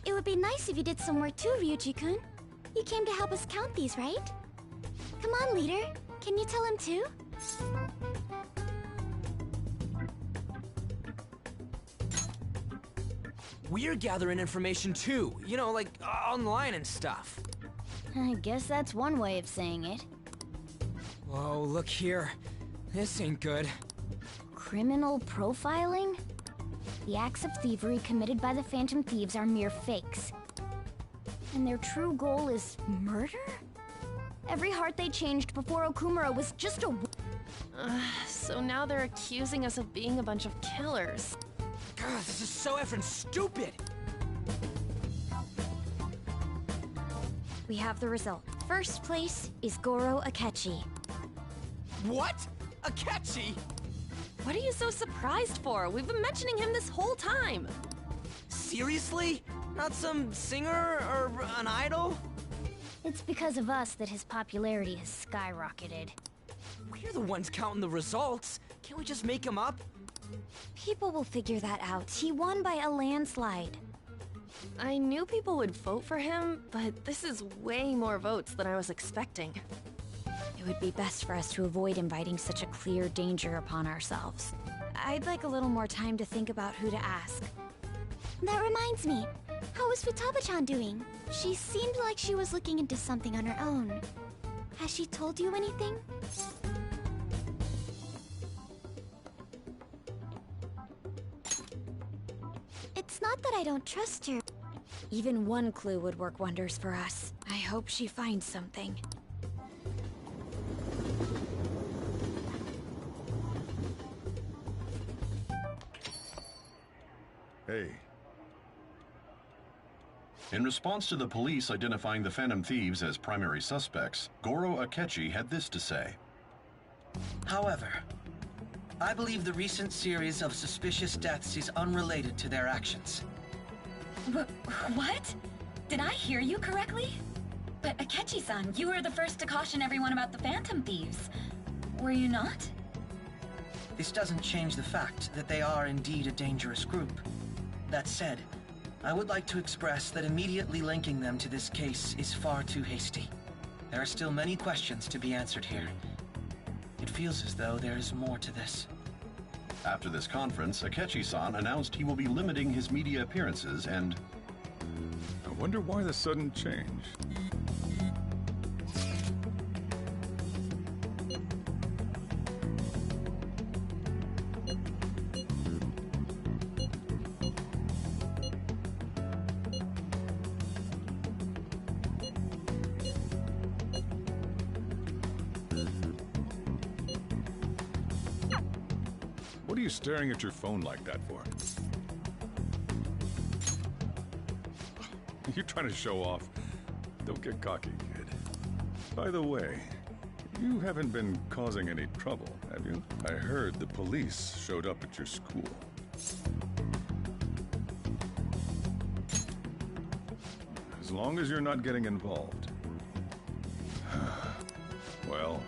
It would be nice if you did some work too, Ryuji-kun. You came to help us count these, right? Come on, leader. Can you tell him too? We're gathering information too, you know, like online and stuff. I guess that's one way of saying it. Whoa, look here. This ain't good. Criminal profiling? The acts of thievery committed by the Phantom Thieves are mere fakes. And their true goal is murder? Every heart they changed before Okumura was just a... So now they're accusing us of being a bunch of killers. God, this is so effing stupid! We have the result. First place is Goro Akechi. What? Akechi? What are you so surprised for? We've been mentioning him this whole time. Seriously? Not some singer or an idol? It's because of us that his popularity has skyrocketed. We're the ones counting the results. Can't we just make him up? People will figure that out. He won by a landslide. I knew people would vote for him, but this is way more votes than I was expecting. It would be best for us to avoid inviting such a clear danger upon ourselves. I'd like a little more time to think about who to ask. That reminds me. How is Futaba-chan doing? She seemed like she was looking into something on her own. Has she told you anything? It's not that I don't trust her. Even one clue would work wonders for us. I hope she finds something. Hey. In response to the police identifying the Phantom Thieves as primary suspects, Goro Akechi had this to say. However, I believe the recent series of suspicious deaths is unrelated to their actions. What? Did I hear you correctly? But Akechi-san, you were the first to caution everyone about the Phantom Thieves. Were you not? This doesn't change the fact that they are indeed a dangerous group. That said, I would like to express that immediately linking them to this case is far too hasty. There are still many questions to be answered here. It feels as though there is more to this. After this conference, Akechi-san announced he will be limiting his media appearances and... I wonder why the sudden change. What are you staring at your phone like that for? You trying to show off? Don't get cocky, kid. By the way, you haven't been causing any trouble, have you? I heard the police showed up at your school. As long as you're not getting involved. Well...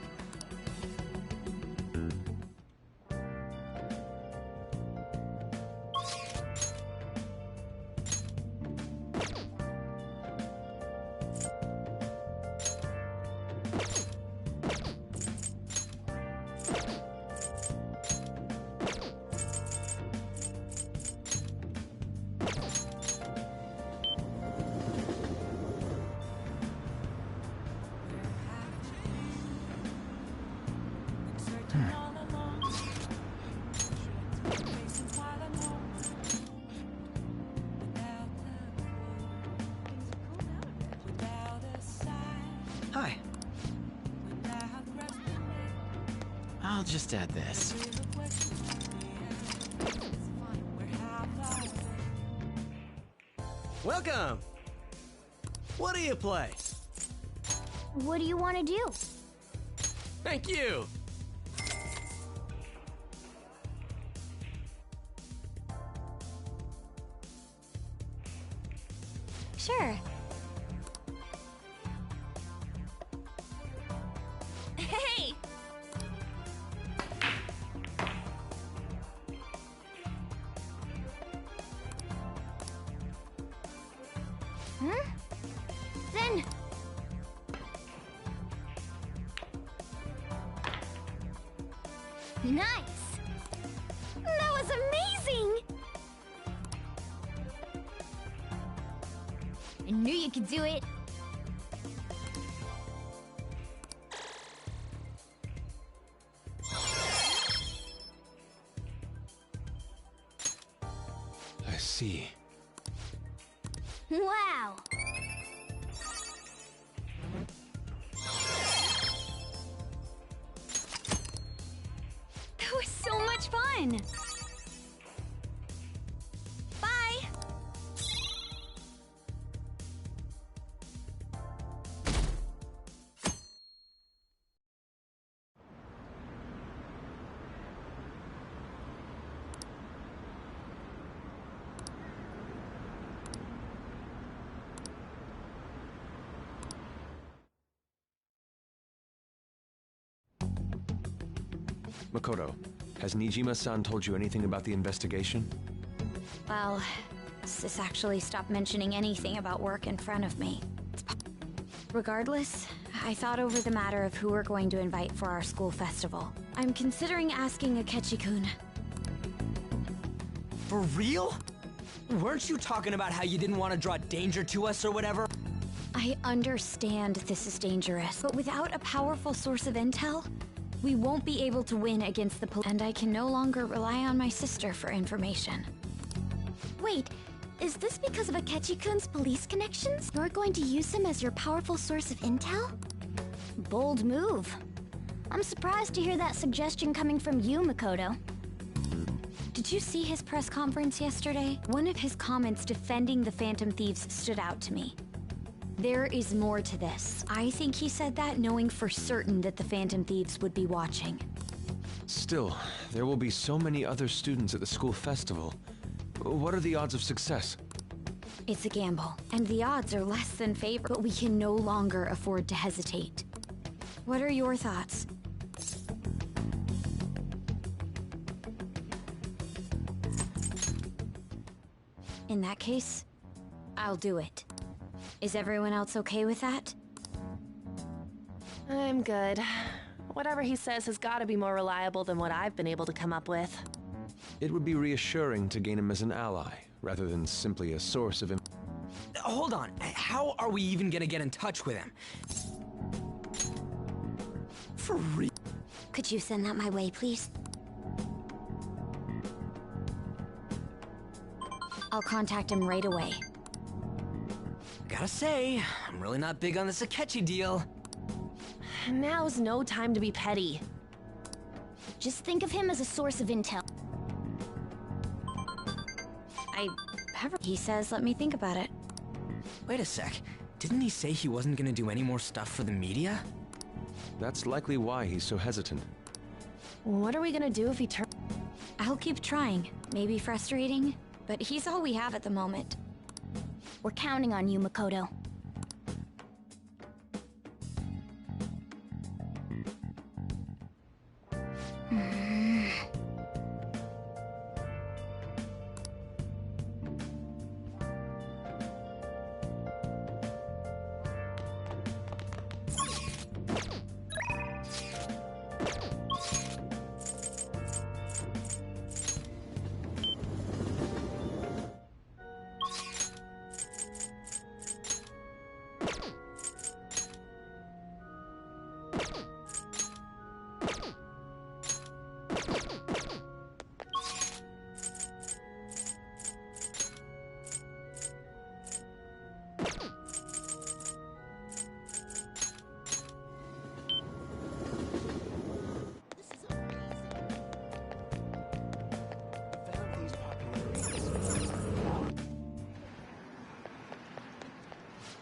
Hi. I'll just add this. Welcome! What do you play? What do you want to do? Thank you! Sure. Hey! Huh? Then... Nice! That was amazing! I knew you could do it! I see. Wow! That was so much fun! Bye! Makoto, has Nijima-san told you anything about the investigation? Well, Sis actually stopped mentioning anything about work in front of me. Regardless, I thought over the matter of who we're going to invite for our school festival. I'm considering asking Akechi-kun. For real? Weren't you talking about how you didn't want to draw danger to us or whatever? I understand this is dangerous, but without a powerful source of intel, we won't be able to win against the police, and I can no longer rely on my sister for information. Wait, is this because of Akechi-kun's police connections? You're going to use him as your powerful source of intel? Bold move. I'm surprised to hear that suggestion coming from you, Makoto. Did you see his press conference yesterday? One of his comments defending the Phantom Thieves stood out to me. There is more to this. I think he said that knowing for certain that the Phantom Thieves would be watching. Still, there will be so many other students at the school festival. What are the odds of success? It's a gamble, and the odds are less than favored, but we can no longer afford to hesitate. What are your thoughts? In that case, I'll do it. Is everyone else okay with that? I'm good. Whatever he says has got to be more reliable than what I've been able to come up with. It would be reassuring to gain him as an ally, rather than simply a source of Hold on, how are we even gonna get in touch with him? For real? Could you send that my way, please? I'll contact him right away. Gotta say, I'm really not big on this Akechi deal. Now's no time to be petty. Just think of him as a source of intel. He says let me think about it. Wait a sec. Didn't he say he wasn't gonna do any more stuff for the media? That's likely why he's so hesitant. What are we gonna do if he turns? I'll keep trying. Maybe frustrating, but he's all we have at the moment. We're counting on you, Makoto.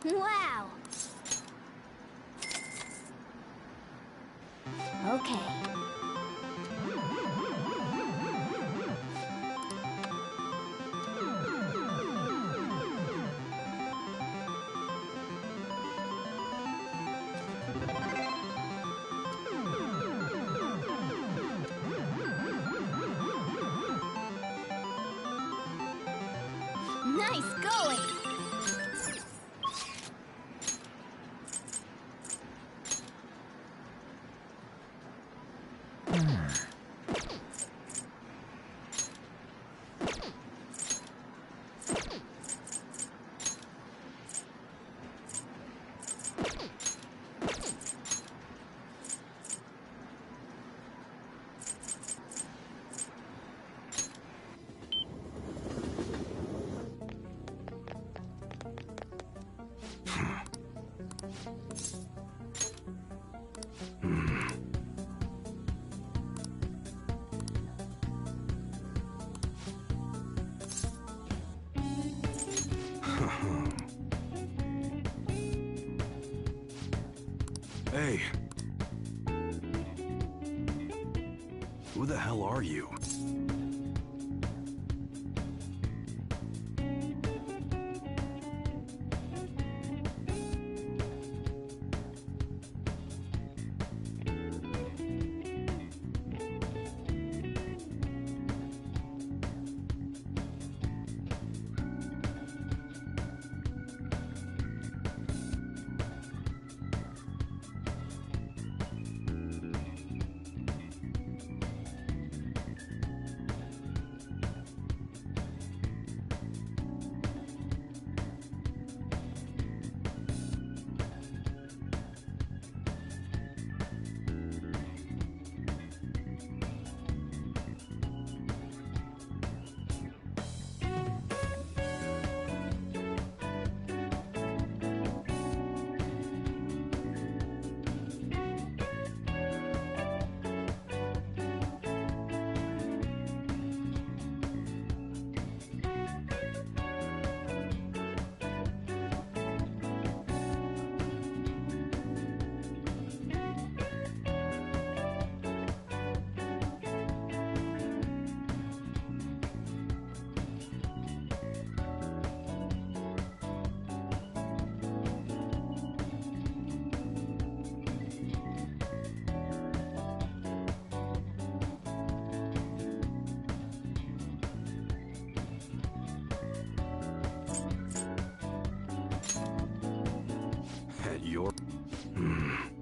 Wow! Okay. Nice going! Hey. Who the hell are you?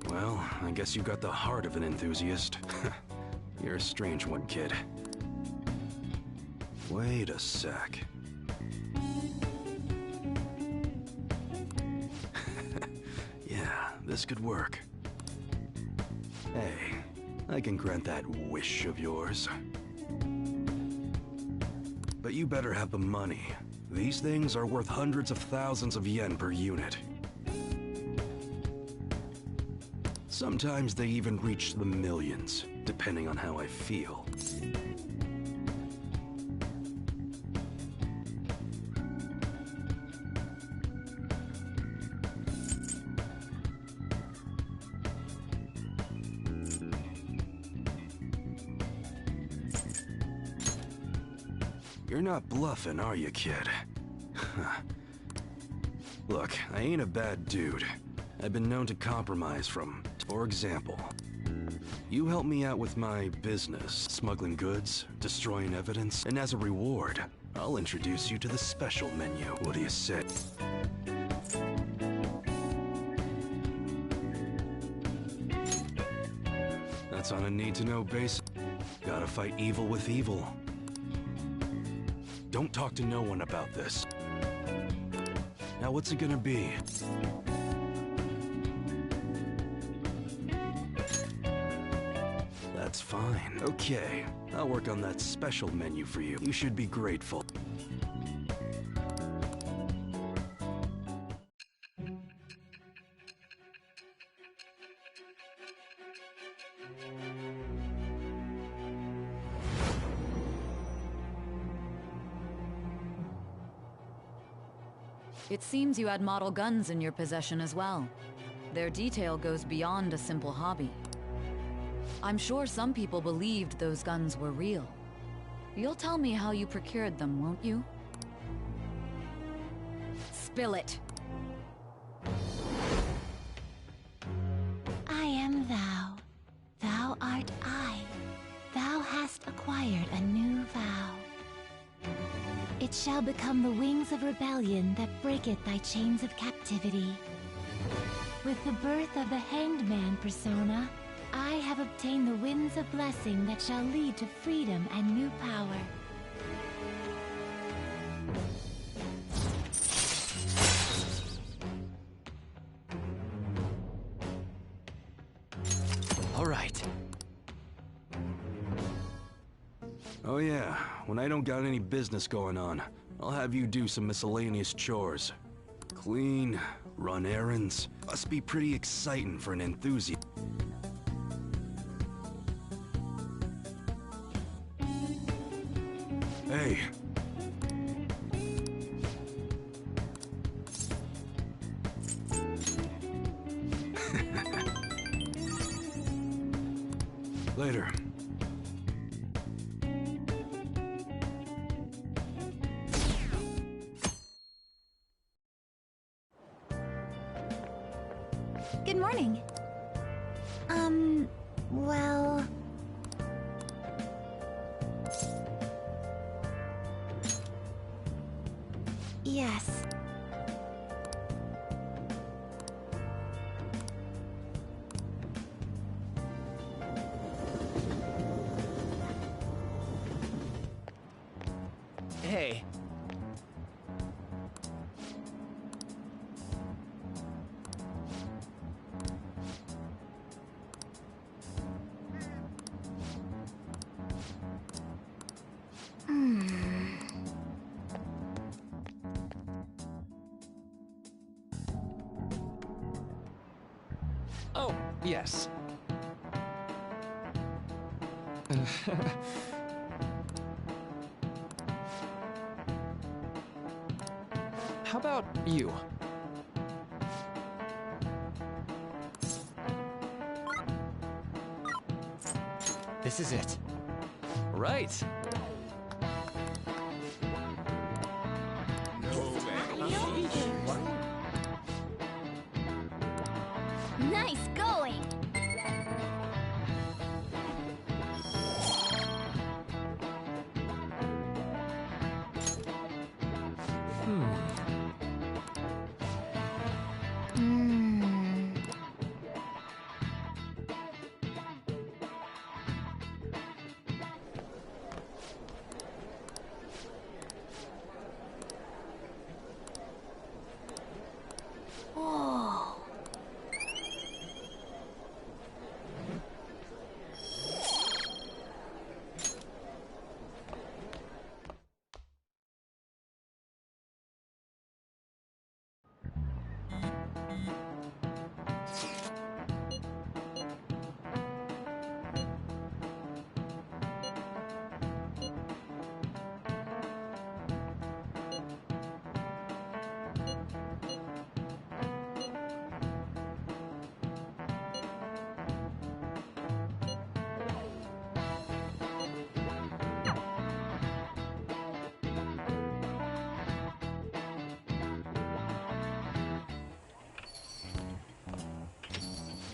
Well, I guess you've got the heart of an enthusiast. You're a strange one, kid. Wait a sec. Yeah, this could work. Hey, I can grant that wish of yours. But you better have the money. These things are worth hundreds of thousands of yen per unit. Sometimes they even reach the millions, depending on how I feel. You're not bluffing, are you, kid? Look, I ain't a bad dude. I've been known to compromise for example, you help me out with my business, smuggling goods, destroying evidence, and as a reward, I'll introduce you to the special menu. What do you say? That's on a need-to-know basis. Gotta fight evil with evil. Don't talk to no one about this. Now what's it gonna be? That's fine. Okay, I'll work on that special menu for you. You should be grateful. It seems you had model guns in your possession as well. Their detail goes beyond a simple hobby. I'm sure some people believed those guns were real. You'll tell me how you procured them, won't you? Spill it! I am thou. Thou art I. Thou hast acquired a new vow. It shall become the wings of rebellion that breaketh thy chains of captivity. With the birth of the Hanged Man persona, I have obtained the winds of blessing that shall lead to freedom and new power. All right. Oh yeah, when I don't got any business going on, I'll have you do some miscellaneous chores. Clean, run errands. Must be pretty exciting for an enthusiast. Hey. Later. Good morning. Well... Yes. Hey. Oh, yes. How about you? This is it. Right. Nice going!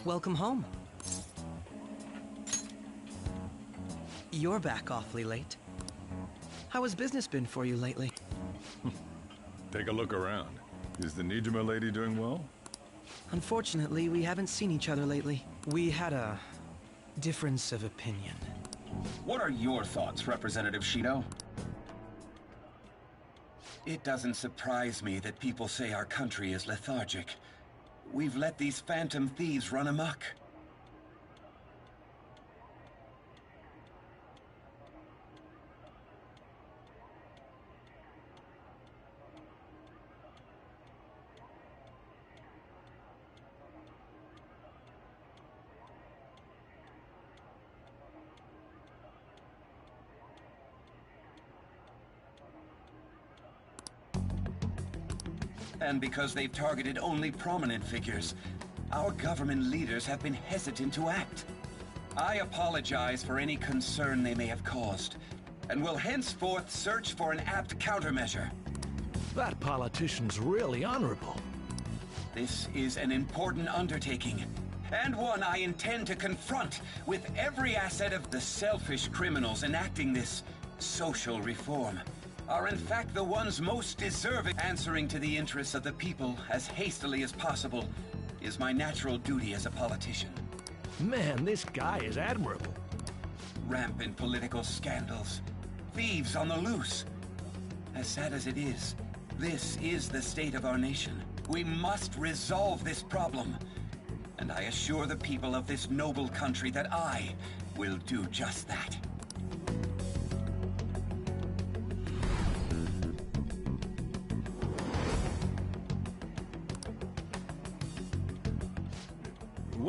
Welcome home. You're back awfully late. How has business been for you lately? Take a look around. Is the Nijima lady doing well? Unfortunately, we haven't seen each other lately. We had a difference of opinion. What are your thoughts, Representative Shido? It doesn't surprise me that people say our country is lethargic. We've let these phantom thieves run amok. And because they've targeted only prominent figures, our government leaders have been hesitant to act. I apologize for any concern they may have caused, and will henceforth search for an apt countermeasure. That politician's really honorable. This is an important undertaking, and one I intend to confront with every asset of the selfish criminals enacting this social reform. Are in fact the ones most deserving. Answering to the interests of the people as hastily as possible is my natural duty as a politician. Man, this guy is admirable. Rampant political scandals, thieves on the loose. As sad as it is, this is the state of our nation. We must resolve this problem, and I assure the people of this noble country that I will do just that.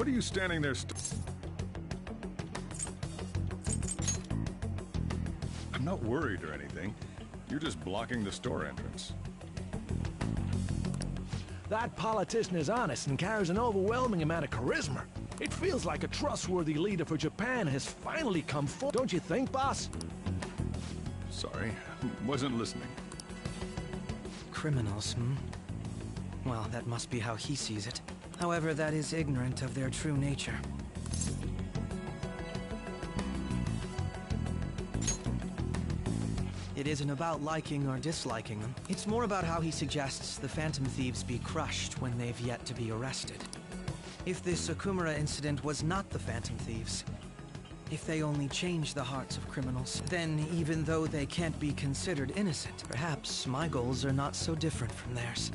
What are you standing there I'm not worried or anything. You're just blocking the store entrance. That politician is honest and carries an overwhelming amount of charisma. It feels like a trustworthy leader for Japan has finally come forward. Don't you think, boss? Sorry, wasn't listening. Criminals, hmm? Well, that must be how he sees it. However, that is ignorant of their true nature. It isn't about liking or disliking them. It's more about how he suggests the Phantom Thieves be crushed when they've yet to be arrested. If this Okumura incident was not the Phantom Thieves, if they only change the hearts of criminals, then even though they can't be considered innocent, perhaps my goals are not so different from theirs.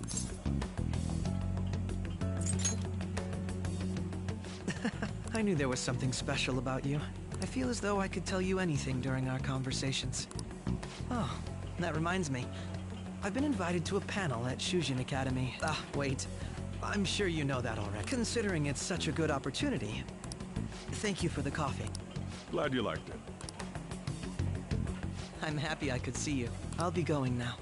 I knew there was something special about you. I feel as though I could tell you anything during our conversations. Oh, that reminds me. I've been invited to a panel at Shujin Academy. Ah, wait. I'm sure you know that already. Considering it's such a good opportunity, thank you for the coffee. Glad you liked it. I'm happy I could see you. I'll be going now.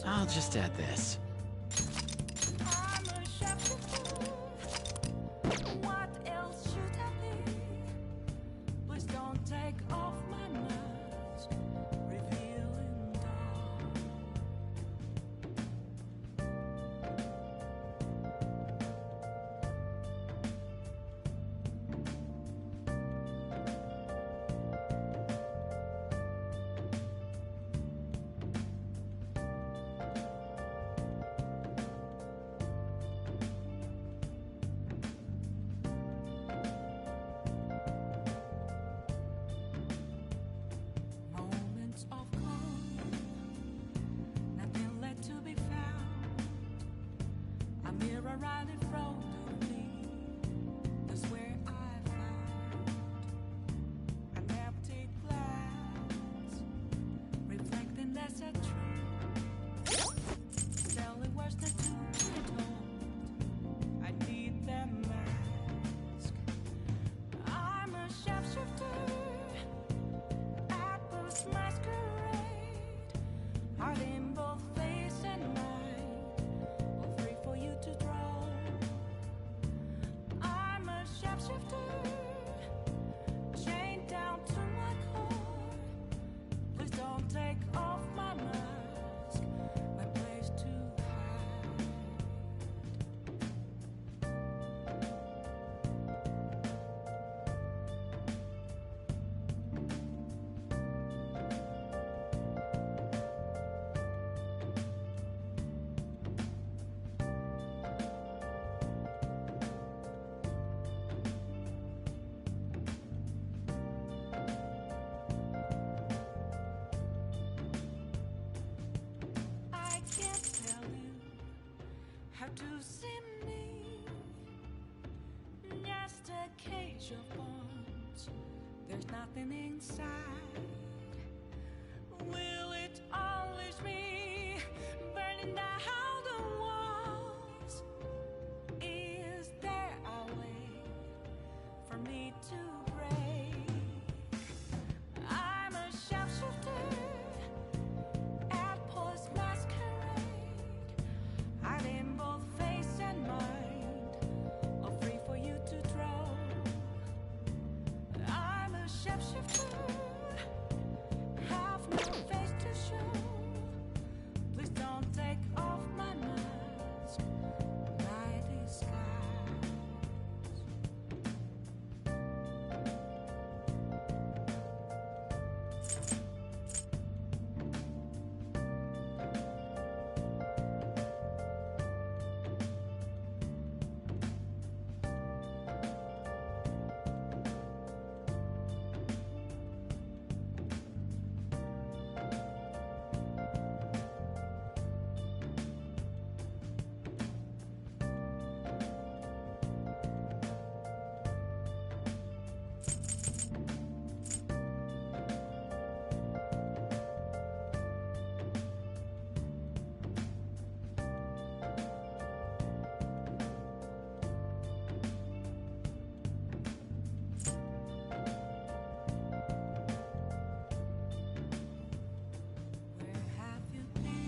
I'll just add this. There's nothing inside. Will it unleash me, burning down the walls? Is there a way for me to break? I'm a sharpshooter at Post Masquerade, hiding both face and mind, all free for you to draw. I'm a sharpshooter, have no face to show. Please don't take off my mask, my disguise. Where have you been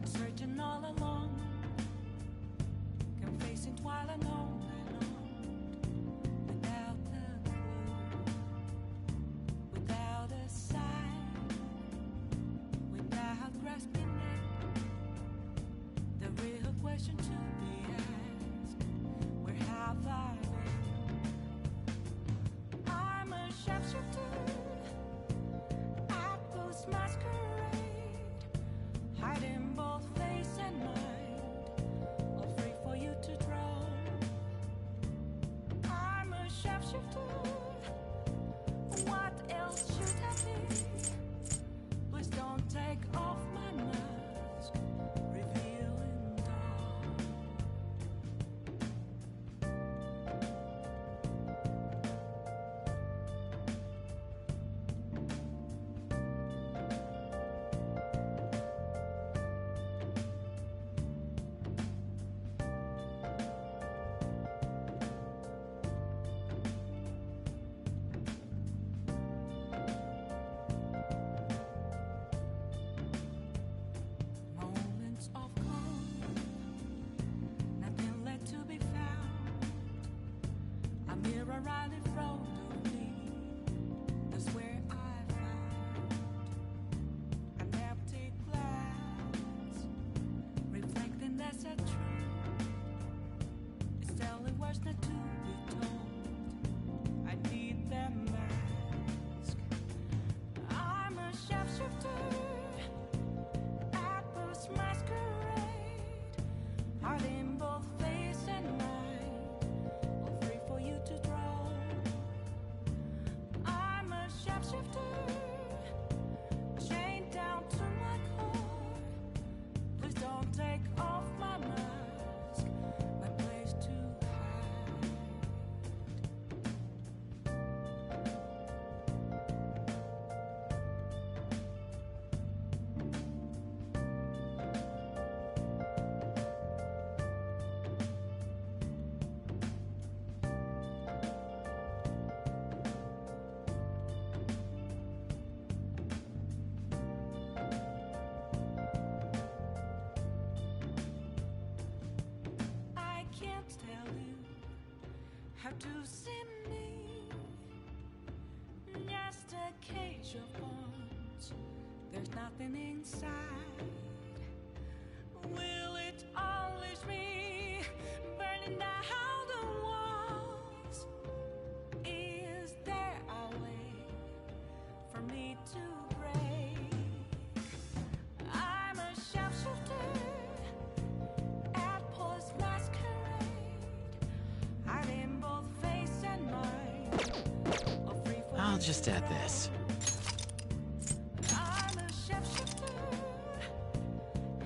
searching all along, confessing while alone, without a clue, without a sign, without grasping it. The real question to be asked: where have I been? I'm a sharpshooter at Post Masquerade, hiding both face and mind, all free for you to draw. I'm a sharpshooter, what else should I be? Please don't take off my mask, revealing dawn. Moments of calm, nothing left to be found. A mirror right in front of me, that's where I found an empty glass, reflecting that's a truth. It's telling words not to be told. I need that mask. I'm a sharpshooter at Post Masquerade, hiding both face and mind, all free for you to draw. I'm a sharpshooter, chained down to my core. Please don't take off my mask, my place to hide. I can't tell you how to see me, just a cage of bones. There's nothing inside. Will it unleash me, burning down the walls? Is there a way for me to break? I'm a sharpshooter at Post Masquerade, hiding both face and mind, all free for I'll just add this. I'm a sharpshooter,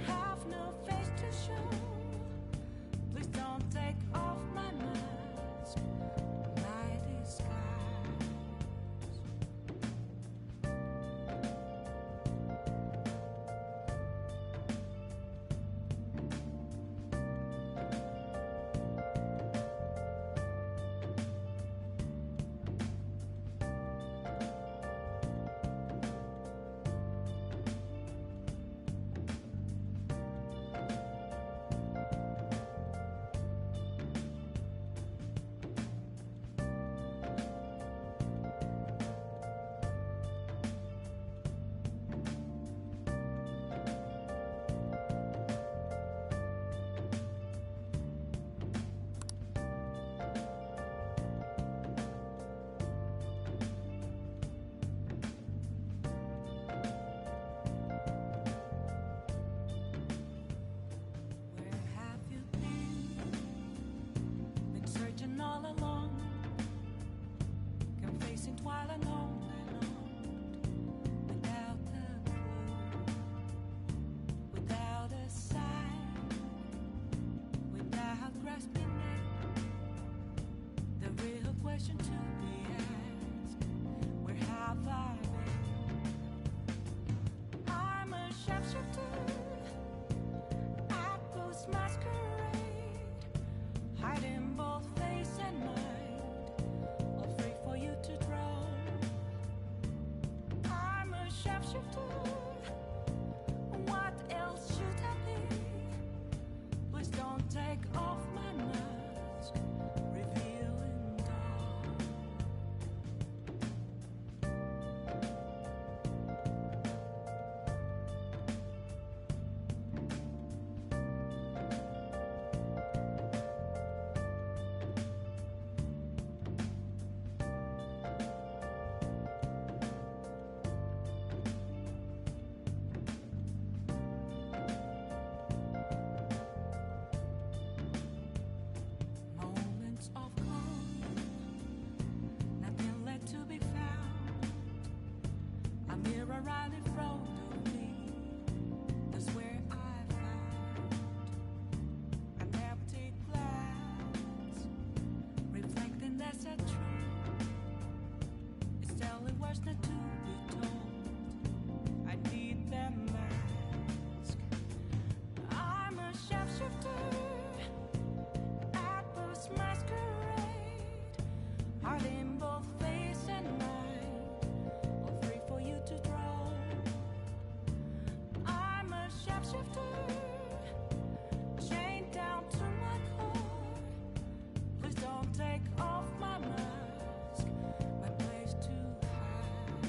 have no face to show. Please don't take off my mask, my disguise. shapeshifter. What else should I be? Please don't take off my mask, revealing dark. Moments of calm, nothing left to be found. A mirror right in front of me, that's where I found an empty glass, reflecting that's a truth. It's telling words not to be told. I need that mask. I'm a shapeshifter at this masquerade, hiding both face and mind, all free for you to draw. I'm a shapeshifter, chained down to my core. Please don't take off my mask, my place to hide.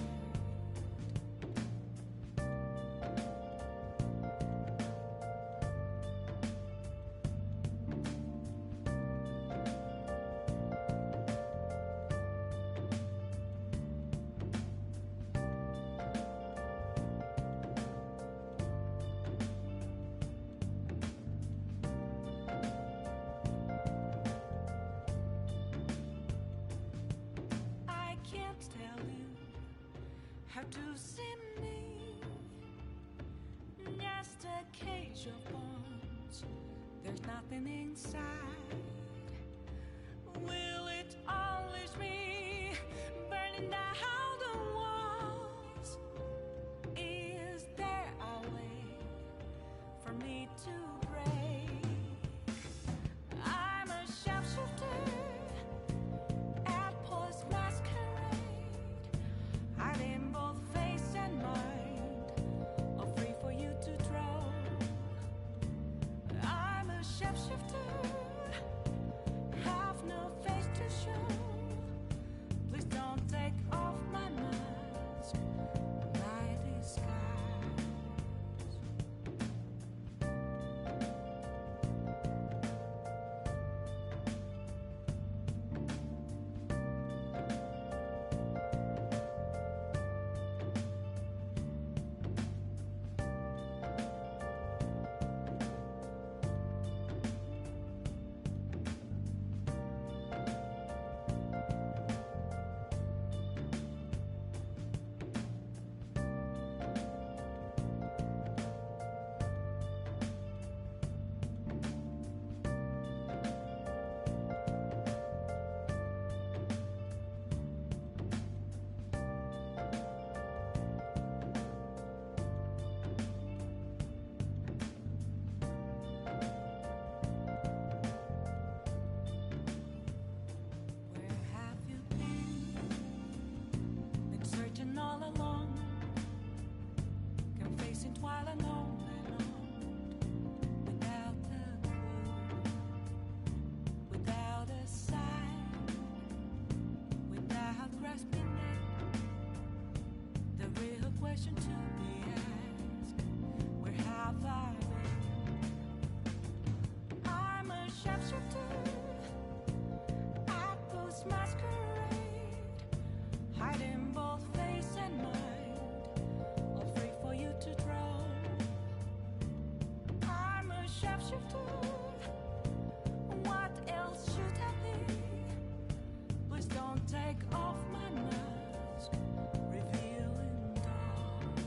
I can't tell you how to see me. Just a cage of bones. There's nothing inside. Will it unleash me, burning down the walls? Is there a way for me to break? I'm a shapeshifter at Post Masquerade, hiding both face and mind, all free for you to draw. I'm a shapeshifter, have no face to show. Please don't take off my mask, my disguise. Where have you been? Been searching all along, confessing while alone and on, without a clue, without a sign, without grasping it. The real question to be asked: where have I been? I'm a shapeshifter at Post Masquerade, hiding both face and mind, all free for you to draw. I'm a shapeshifter, what else should I be? Please don't take off my mask, revealing dark.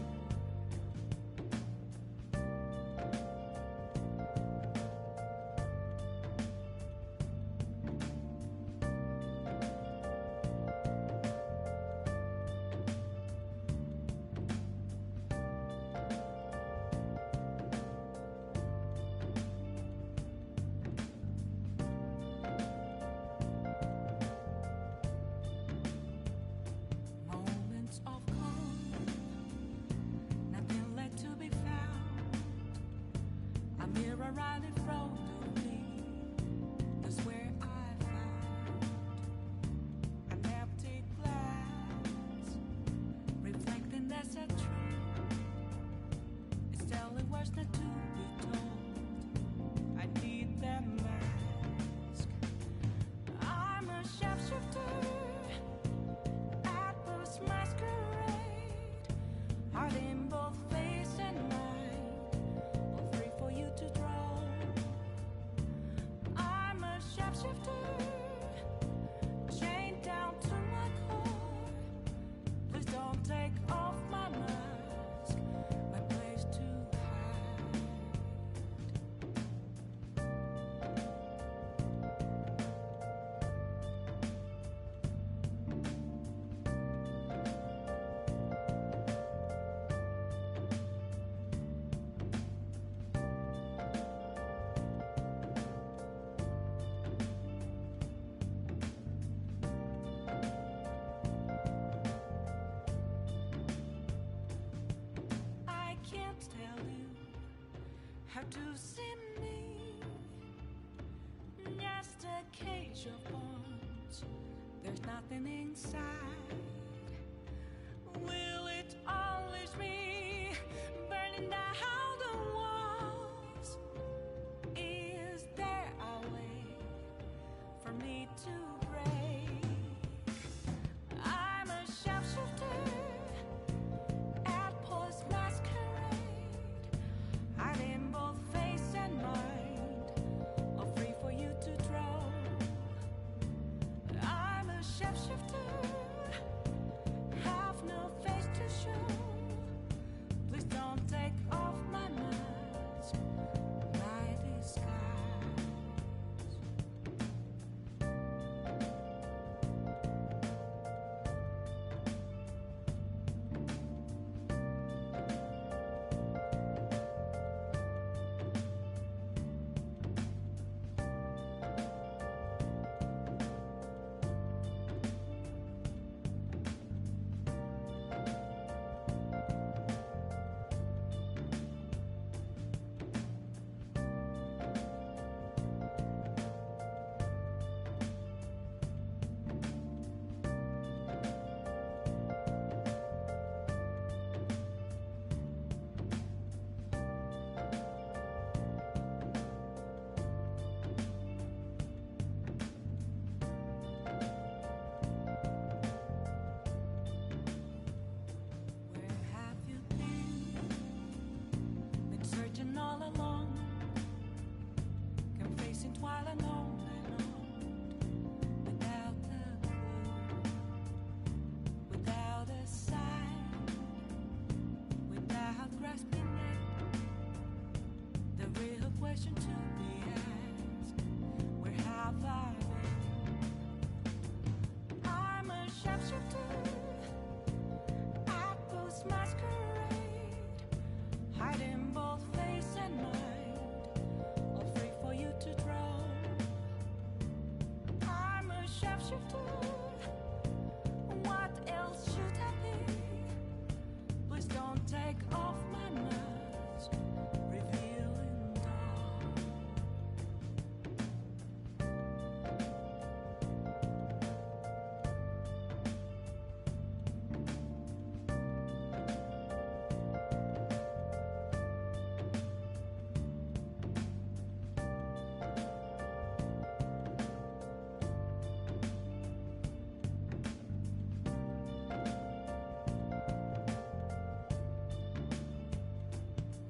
shapeshifter, chained down to my core. Please don't take off my mask, my place to hide. I can't tell you how to see me. Just a cage of bones. There's nothing inside. Will it always be burning down the walls? Is there a way for me to break? I'm a shapeshifter at Post Masquerade, hiding both face and mind, all free for you to draw. I'm a shapeshifter, have no face to show. Please don't take off my mask, my disguise. Where have you been? Been searching all along, confessing while alone and on, without a clue, without a sign, without grasping it. The real question to be asked: where have I been? I'm a shapeshifter at Post Masquerade, hiding both face and mind, all free for you to draw. I'm a shapeshifter, what else should I be? Please don't take off my mask, revealing dawn.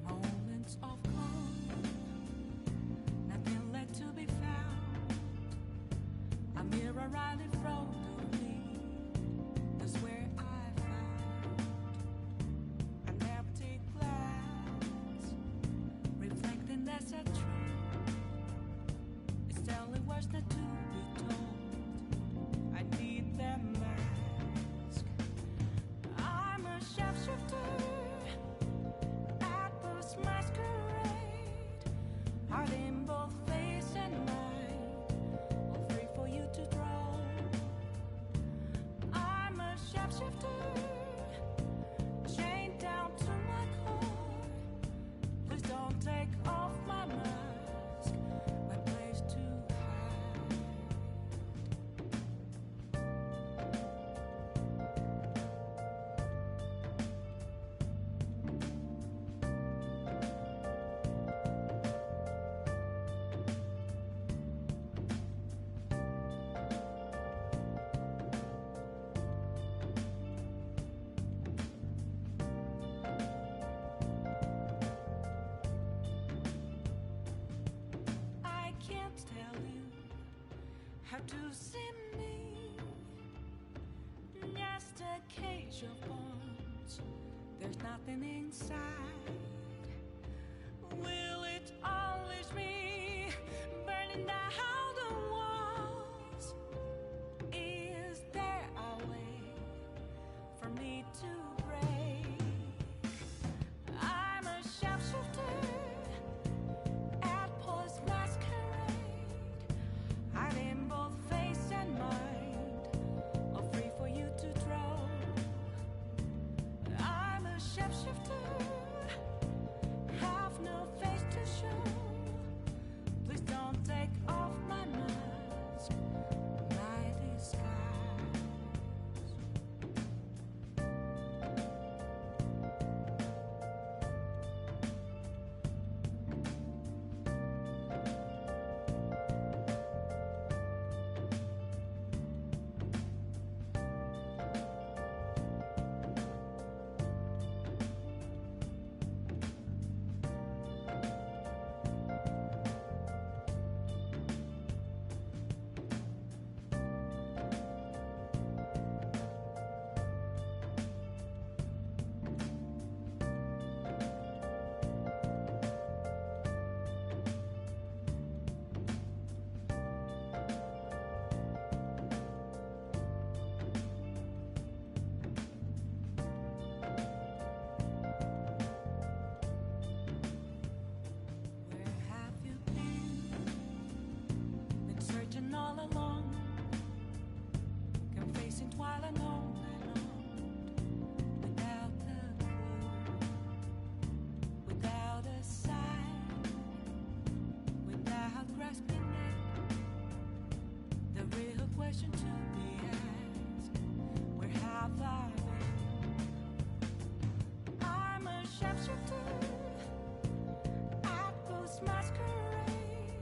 Moments of calm, nothing left to be found. A mirror right in front of me, that's where I found an empty glass, reflecting that's a truth. It's telling words not to be told. I need that mask. I'm a shapeshifter at Post Masquerade, hiding both face and mind, all free for you to draw. how to see me. Just a cage of bones, there's nothing inside. Will it always be burning down the walls? Is there a way for me to break? I'm a sharpshooter at Post Masquerade, hiding both face and mind, all free for you to draw. I'm a shapeshifter, have no face to show. Please don't take off my mask, my disguise. Where have you been searching all along, confessing while alone and on, without a clue, without a sign, without grasping it. The real question to be asked, where have I been? I'm a sharpshooter at Post Masquerade,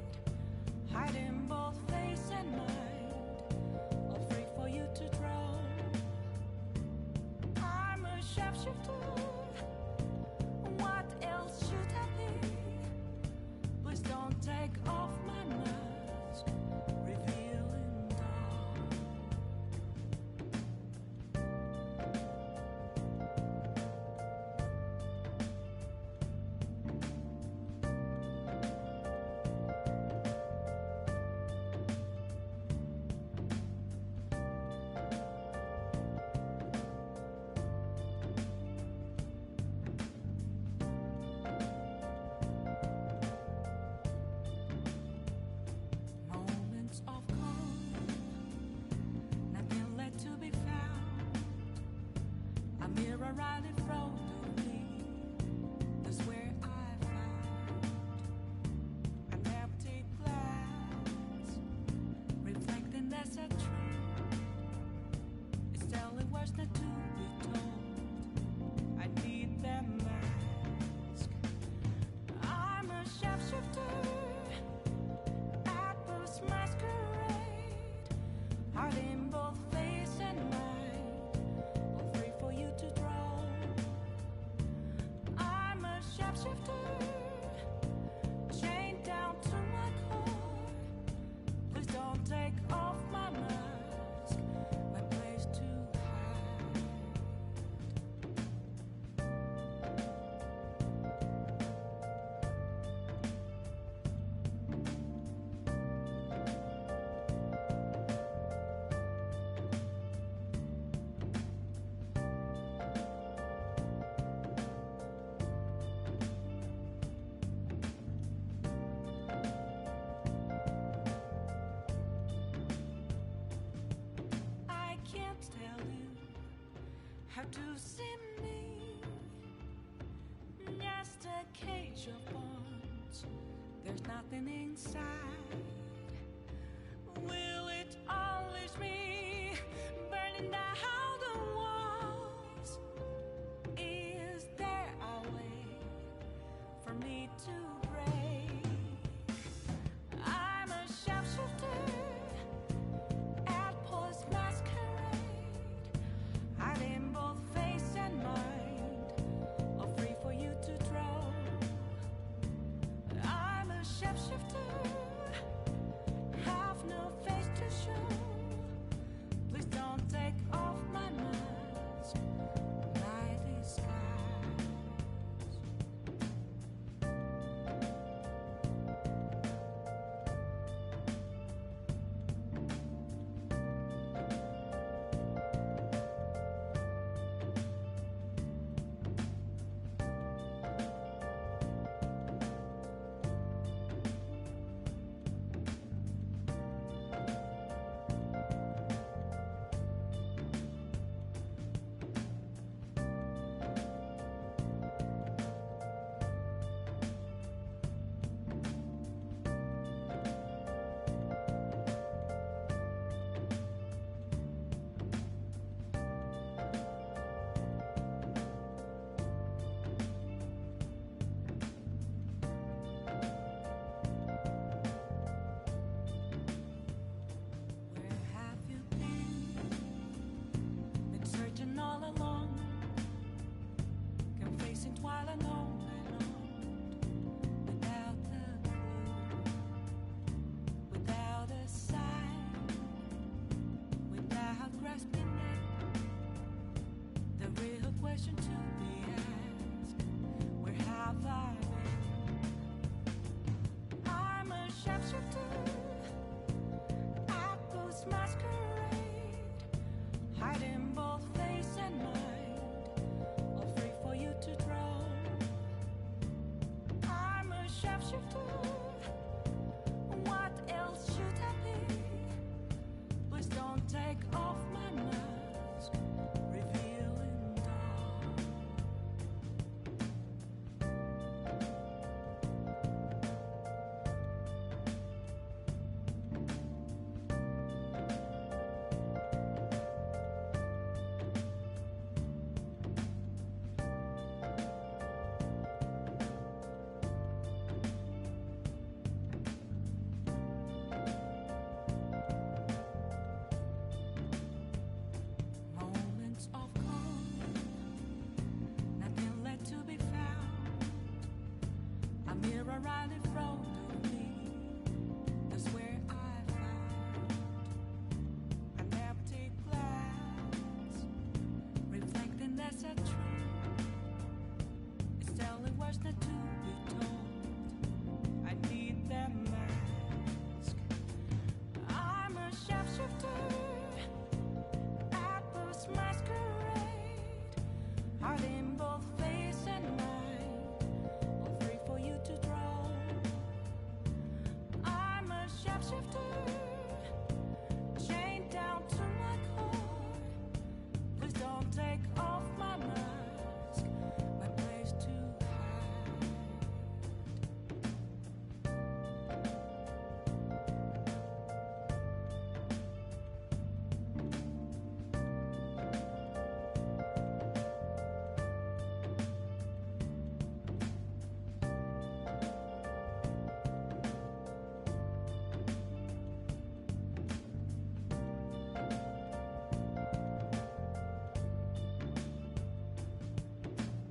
hiding both face and mind, all free for you to draw. I'm a sharpshooter, what else should I be? Please don't take off my mask, revealing dawn. Moments of calm, nothing left to be found. A mirror right in front of me, that's where I found an empty glass, reflecting that's a truth. It's telling words not to be told. I need that mask. I'm a sharpshooter at Post Masquerade, hiding both face and mind, all free for you to draw. I'm a sharpshooter, chained down to my core. Please don't take off my mask, my place to hide. I can't tell you how to see me. Just a cage of bones, there's nothing inside. Will it always be burning down the walls? Is there a way for me to break? I'm a sharpshooter at Post Masquerade, hiding both face and mind, all free for you to draw. I'm a sharpshooter sharpshooter. What else should I be? Please don't take off my mask, revealing dark. Moments of calm, nothing left to be found. A mirror right in front of me, that's where I found an empty glass, reflecting that's a truth. It's telling words not to be told. I need that mask. I'm a sharpshooter at this masquerade, hiding both face and mind, all free for you to draw. I'm a sharpshooter, chained down to my core. Please don't take off my mask, my place to hide.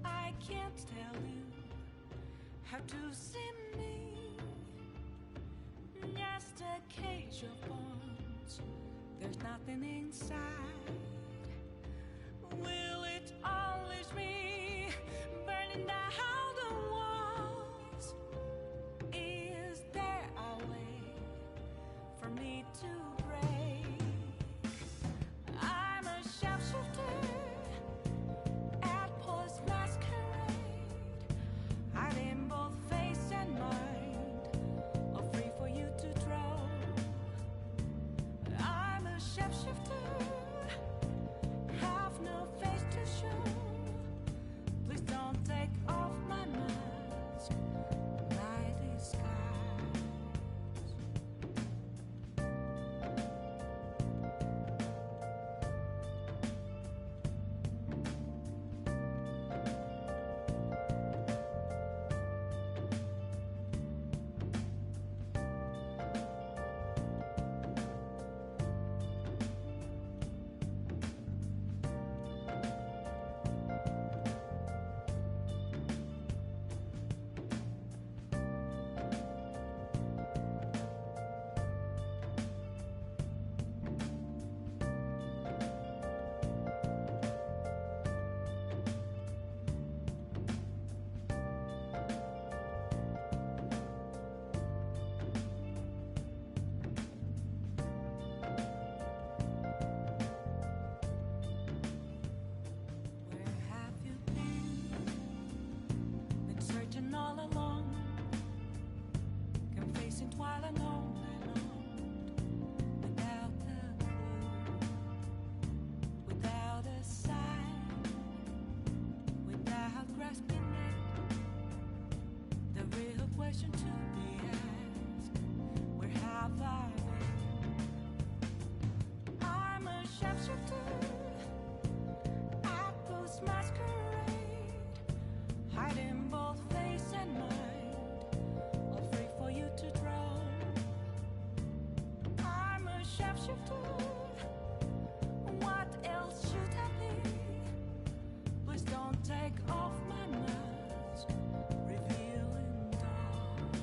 I can't tell you how to see me. Just a cage of bones. There's nothing inside. Will it always be burning down the walls? Is there a way for me to break? I'm a sharpshooter at Post Masquerade, hiding both face and mind, all free for you to draw. I'm a sharpshooter, have no face to show. Please don't take off my mask, my disguise. Where have you been searching all along, confessing while alone and on, without a clue, without a sign, without grasping it. The real question to be asked: where have I been? I'm a sharpshooter at this masquerade, hiding both face and mind, all free for you to draw. I'm a sharpshooter, what else should I be? Please don't take off my mask, revealing dark.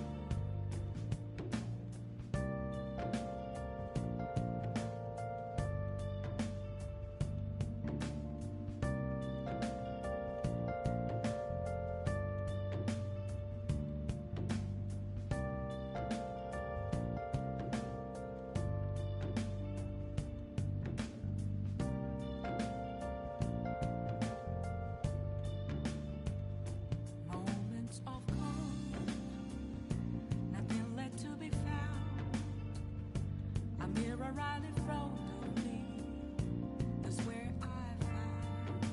are right in front of me. That's where I found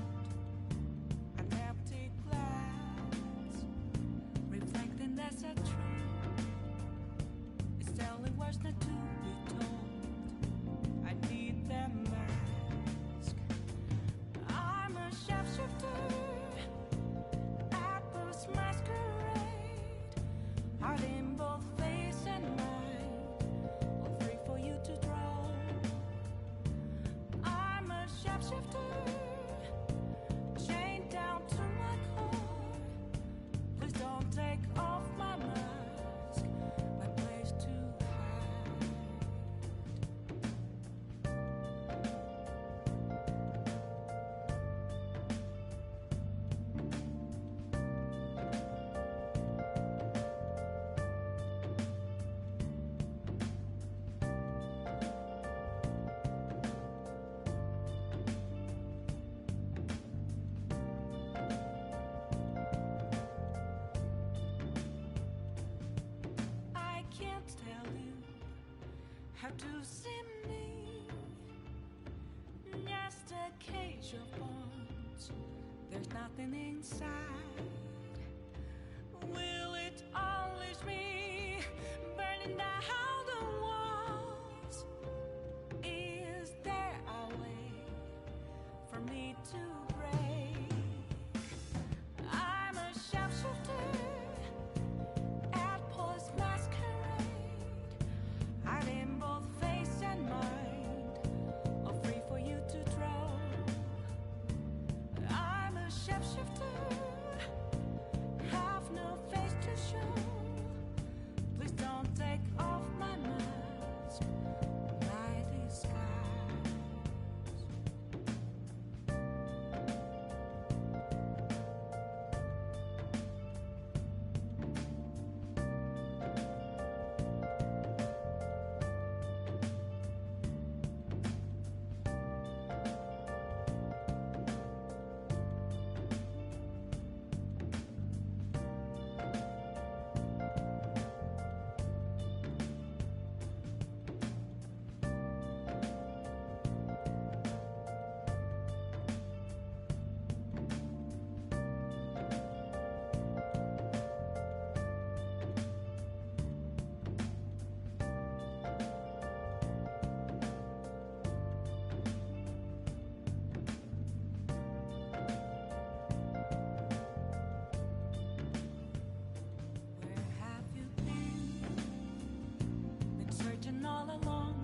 an empty glass, reflecting that's a truth. It's telling words not to be told. I need them mask. I'm a shapeshifter at this masquerade, hiding both face and mind, all free for you to draw. I'm a shapeshifter, chained down to my core. Please don't take off my mask, my place to hide. I can't tell you how to see me. Just a cage of bones. There's nothing inside. Will it unleash me, burning down the walls? Is there a way for me to break? I'm a shapeshifter at Paul's masquerade, hiding both face and mind, all free for you to draw. I'm a shapeshifter, have no face to show. Please don't take off my mask, my disguise. Where have you been? Been searching all along,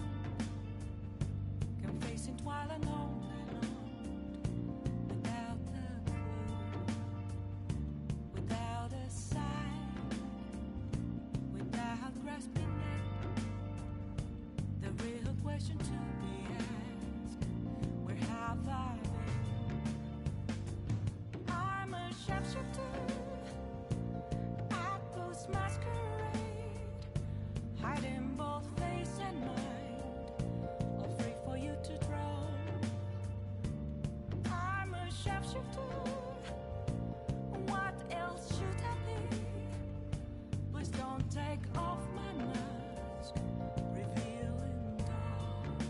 confessing while alone and on, without a clue, without a sign, without grasping it. The real question to be asked: where have I been? I'm a shapeshifter at this masquerade, hiding both face and mind, all free for you to draw. I'm a shapeshifter, what else should I be? Please don't take off my mask, revealing dark.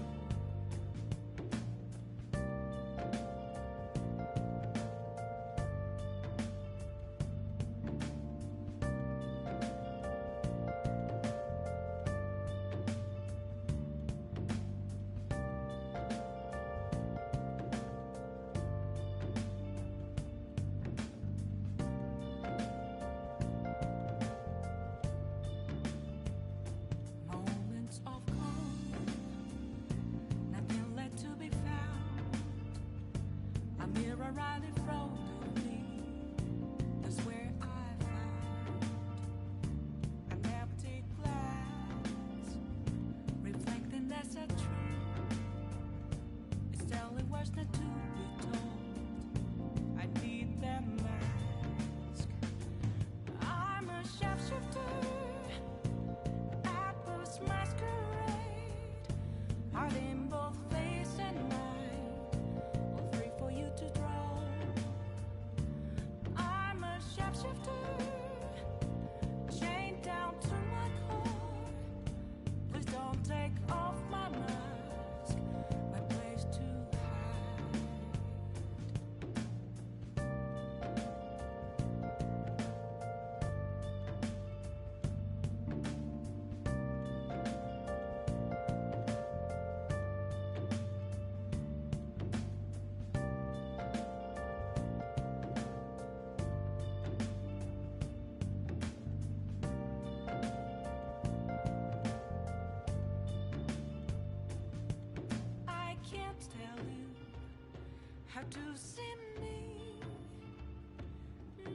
hard to see me.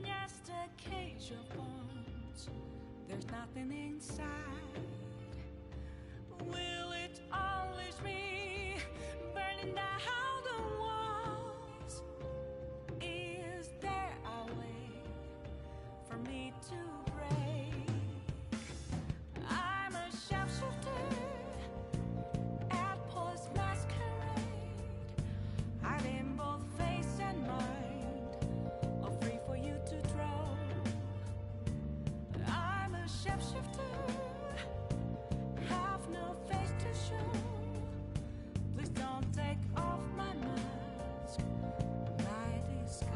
Just a cage of bones. There's nothing inside. Will it unleash me, burning down the walls? Is there a way for me to break? I'm a sharpshooter at Post Masquerade, hiding both face and mind, all free for you to draw. I'm a sharpshooter, have no face to show. Please don't take off my mask, my disguise.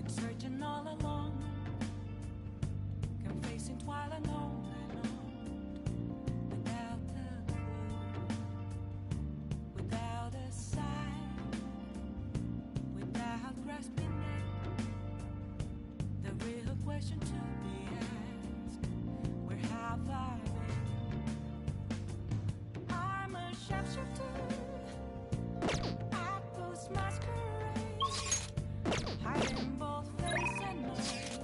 Searching all along, confessing twilight on and on, without a clue, without a sign, without grasping it. The real question to be asked: where have I been? I'm a sharpshooter at Post Masquerade, hiding both face and mind,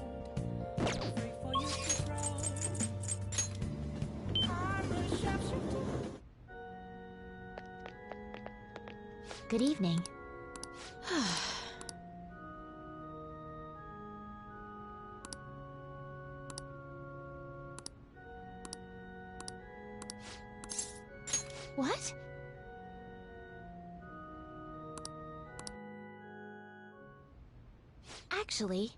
free for you to throw. I'm a sharpshooter. Good evening. What? Actually...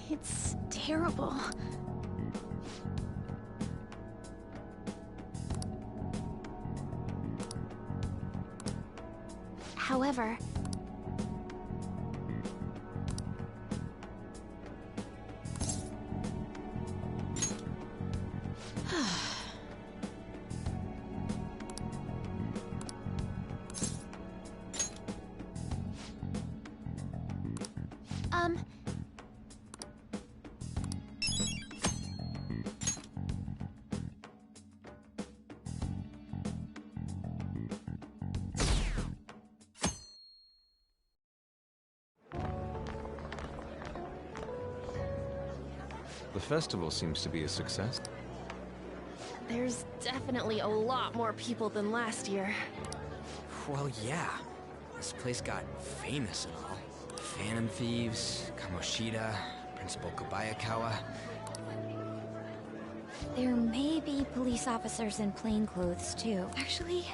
It's terrible. However... The festival seems to be a success. There's definitely a lot more people than last year. Well, yeah. This place got famous and all. Phantom Thieves, Kamoshida, Principal Kobayakawa. There may be police officers in plainclothes, too. Actually,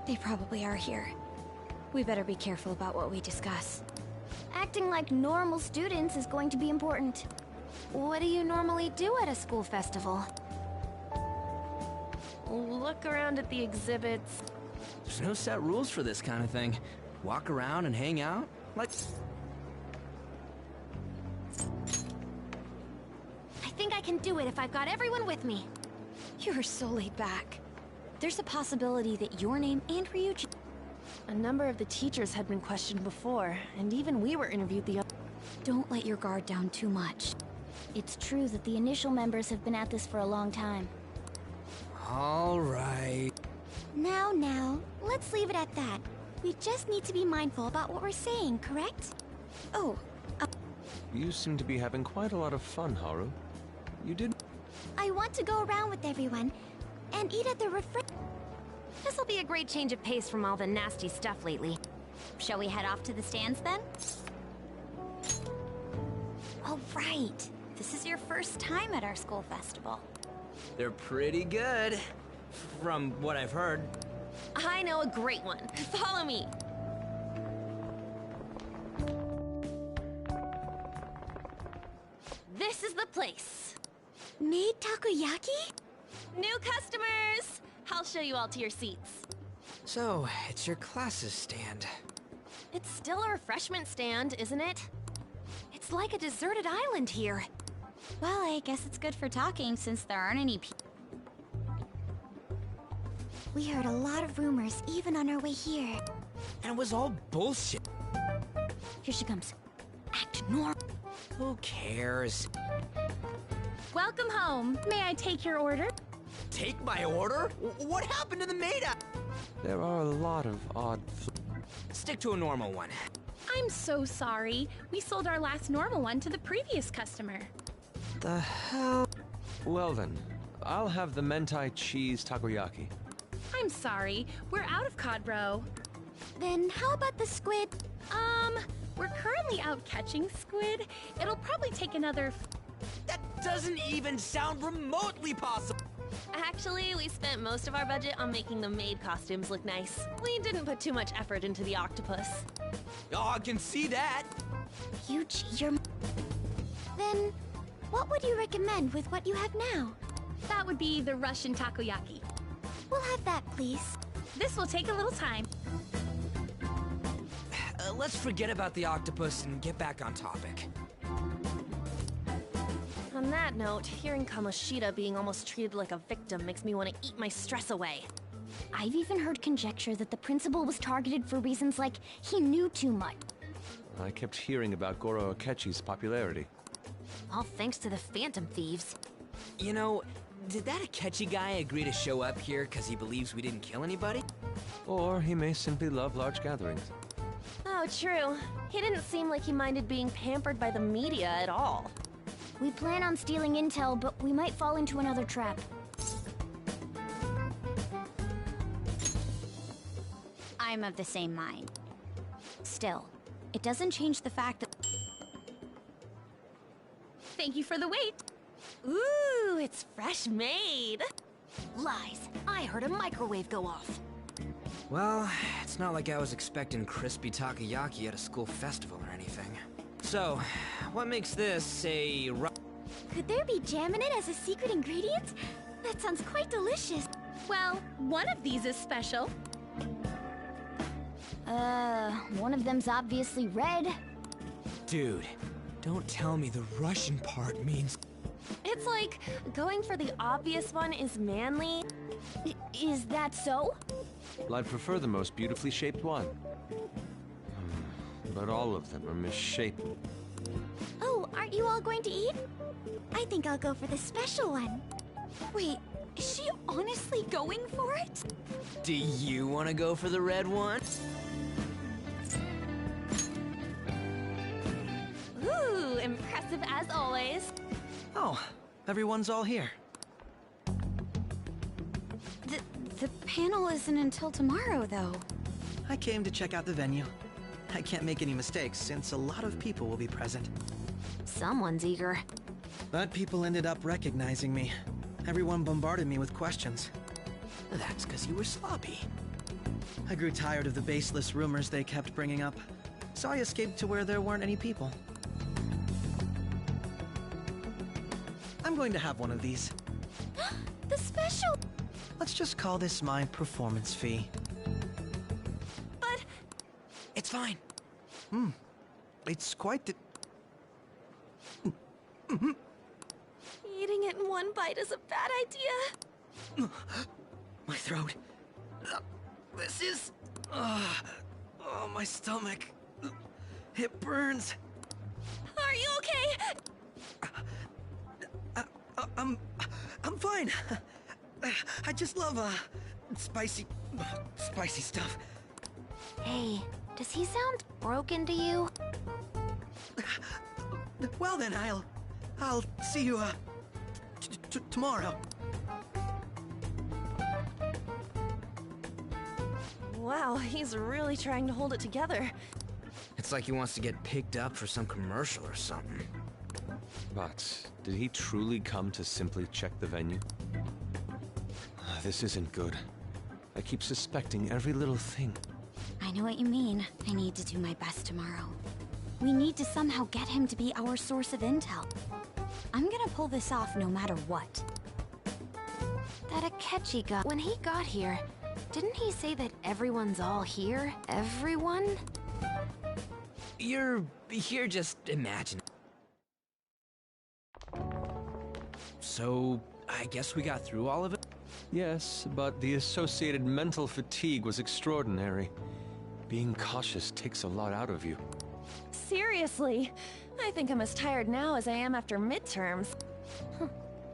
they probably are here. We better be careful about what we discuss. Acting like normal students is going to be important. What do you normally do at a school festival? Look around at the exhibits. There's no set rules for this kind of thing. Walk around and hang out, like... I think I can do it if I've got everyone with me. You're so laid back. There's a possibility that your name and Ryuji... A number of the teachers had been questioned before, and even we were interviewed the... Don't let your guard down too much. It's true that the initial members have been at this for a long time. All right. Now, let's leave it at that. We just need to be mindful about what we're saying, correct? Oh, You seem to be having quite a lot of fun, Haru. You did... I want to go around with everyone and eat at the This'll be a great change of pace from all the nasty stuff lately. Shall we head off to the stands then? All right. This is your first time at our school festival. They're pretty good, from what I've heard. I know a great one. Follow me. This is the place. Made takoyaki? New customers! I'll show you all to your seats. So, it's your class's stand. It's still a refreshment stand, isn't it? It's like a deserted island here. Well, I guess it's good for talking since there aren't any people. We heard a lot of rumors even on our way here. And it was all bullshit. Here she comes. Act normal. Who cares? Welcome home. May I take your order? Take my order? What happened to the maid? There are a lot of odd... Stick to a normal one. I'm so sorry. We sold our last normal one to the previous customer. The hell? Well then, I'll have the mentai cheese takoyaki. I'm sorry. We're out of cod bro. Then how about the squid? We're currently out catching squid. It'll probably take another... That doesn't even sound remotely possible. Actually, we spent most of our budget on making the maid costumes look nice. We didn't put too much effort into the octopus. Oh, I can see that. Yuji, you're... Then, what would you recommend with what you have now? That would be the Russian takoyaki. We'll have that, please. This will take a little time. Let's forget about the octopus and get back on topic. On that note, hearing Kamoshida being almost treated like a victim makes me want to eat my stress away. I've even heard conjecture that the principal was targeted for reasons like he knew too much. I kept hearing about Goro Akechi's popularity. All thanks to the Phantom Thieves. You know, did that Akechi guy agree to show up here because he believes we didn't kill anybody? Or he may simply love large gatherings. Oh, true. He didn't seem like he minded being pampered by the media at all. We plan on stealing intel, but we might fall into another trap. I'm of the same mind. Still, it doesn't change the fact that... Thank you for the wait. Ooh, it's fresh made. Lies. I heard a microwave go off. Well, it's not like I was expecting crispy takoyaki at a school festival or anything. So, what makes this a... Could there be jam in it as a secret ingredient? That sounds quite delicious. Well, one of these is special. One of them's obviously red. Dude, don't tell me the Russian part means... It's like, going for the obvious one is manly. Is that so? Well, I'd prefer the most beautifully shaped one. But all of them are misshapen. Oh, aren't you all going to eat? I think I'll go for the special one. Wait, is she honestly going for it? Do you want to go for the red one? Ooh, impressive as always. Oh, everyone's all here. The panel isn't until tomorrow, though. I came to check out the venue. I can't make any mistakes since a lot of people will be present. Someone's eager. But people ended up recognizing me. Everyone bombarded me with questions. That's because you were sloppy. I grew tired of the baseless rumors they kept bringing up, so I escaped to where there weren't any people. I'm going to have one of these. The special! Let's just call this my performance fee. But... It's fine. It's quite the... Eating it in one bite is a bad idea. My throat. This is... oh, my stomach. It burns. Are you okay? I'm fine. I just love, spicy stuff. Hey, does he sound broken to you? Well then, I'll see you, tomorrow. Wow, he's really trying to hold it together. It's like he wants to get picked up for some commercial or something. But did he truly come to simply check the venue? This isn't good. I keep suspecting every little thing. I know what you mean. I need to do my best tomorrow. We need to somehow get him to be our source of intel. I'm gonna pull this off no matter what. That Akechi guy, when he got here, didn't he say that everyone's all here? Everyone? You're just imagine. So, I guess we got through all of it? Yes, but the associated mental fatigue was extraordinary. Being cautious takes a lot out of you. Seriously, I think I'm as tired now as I am after midterms.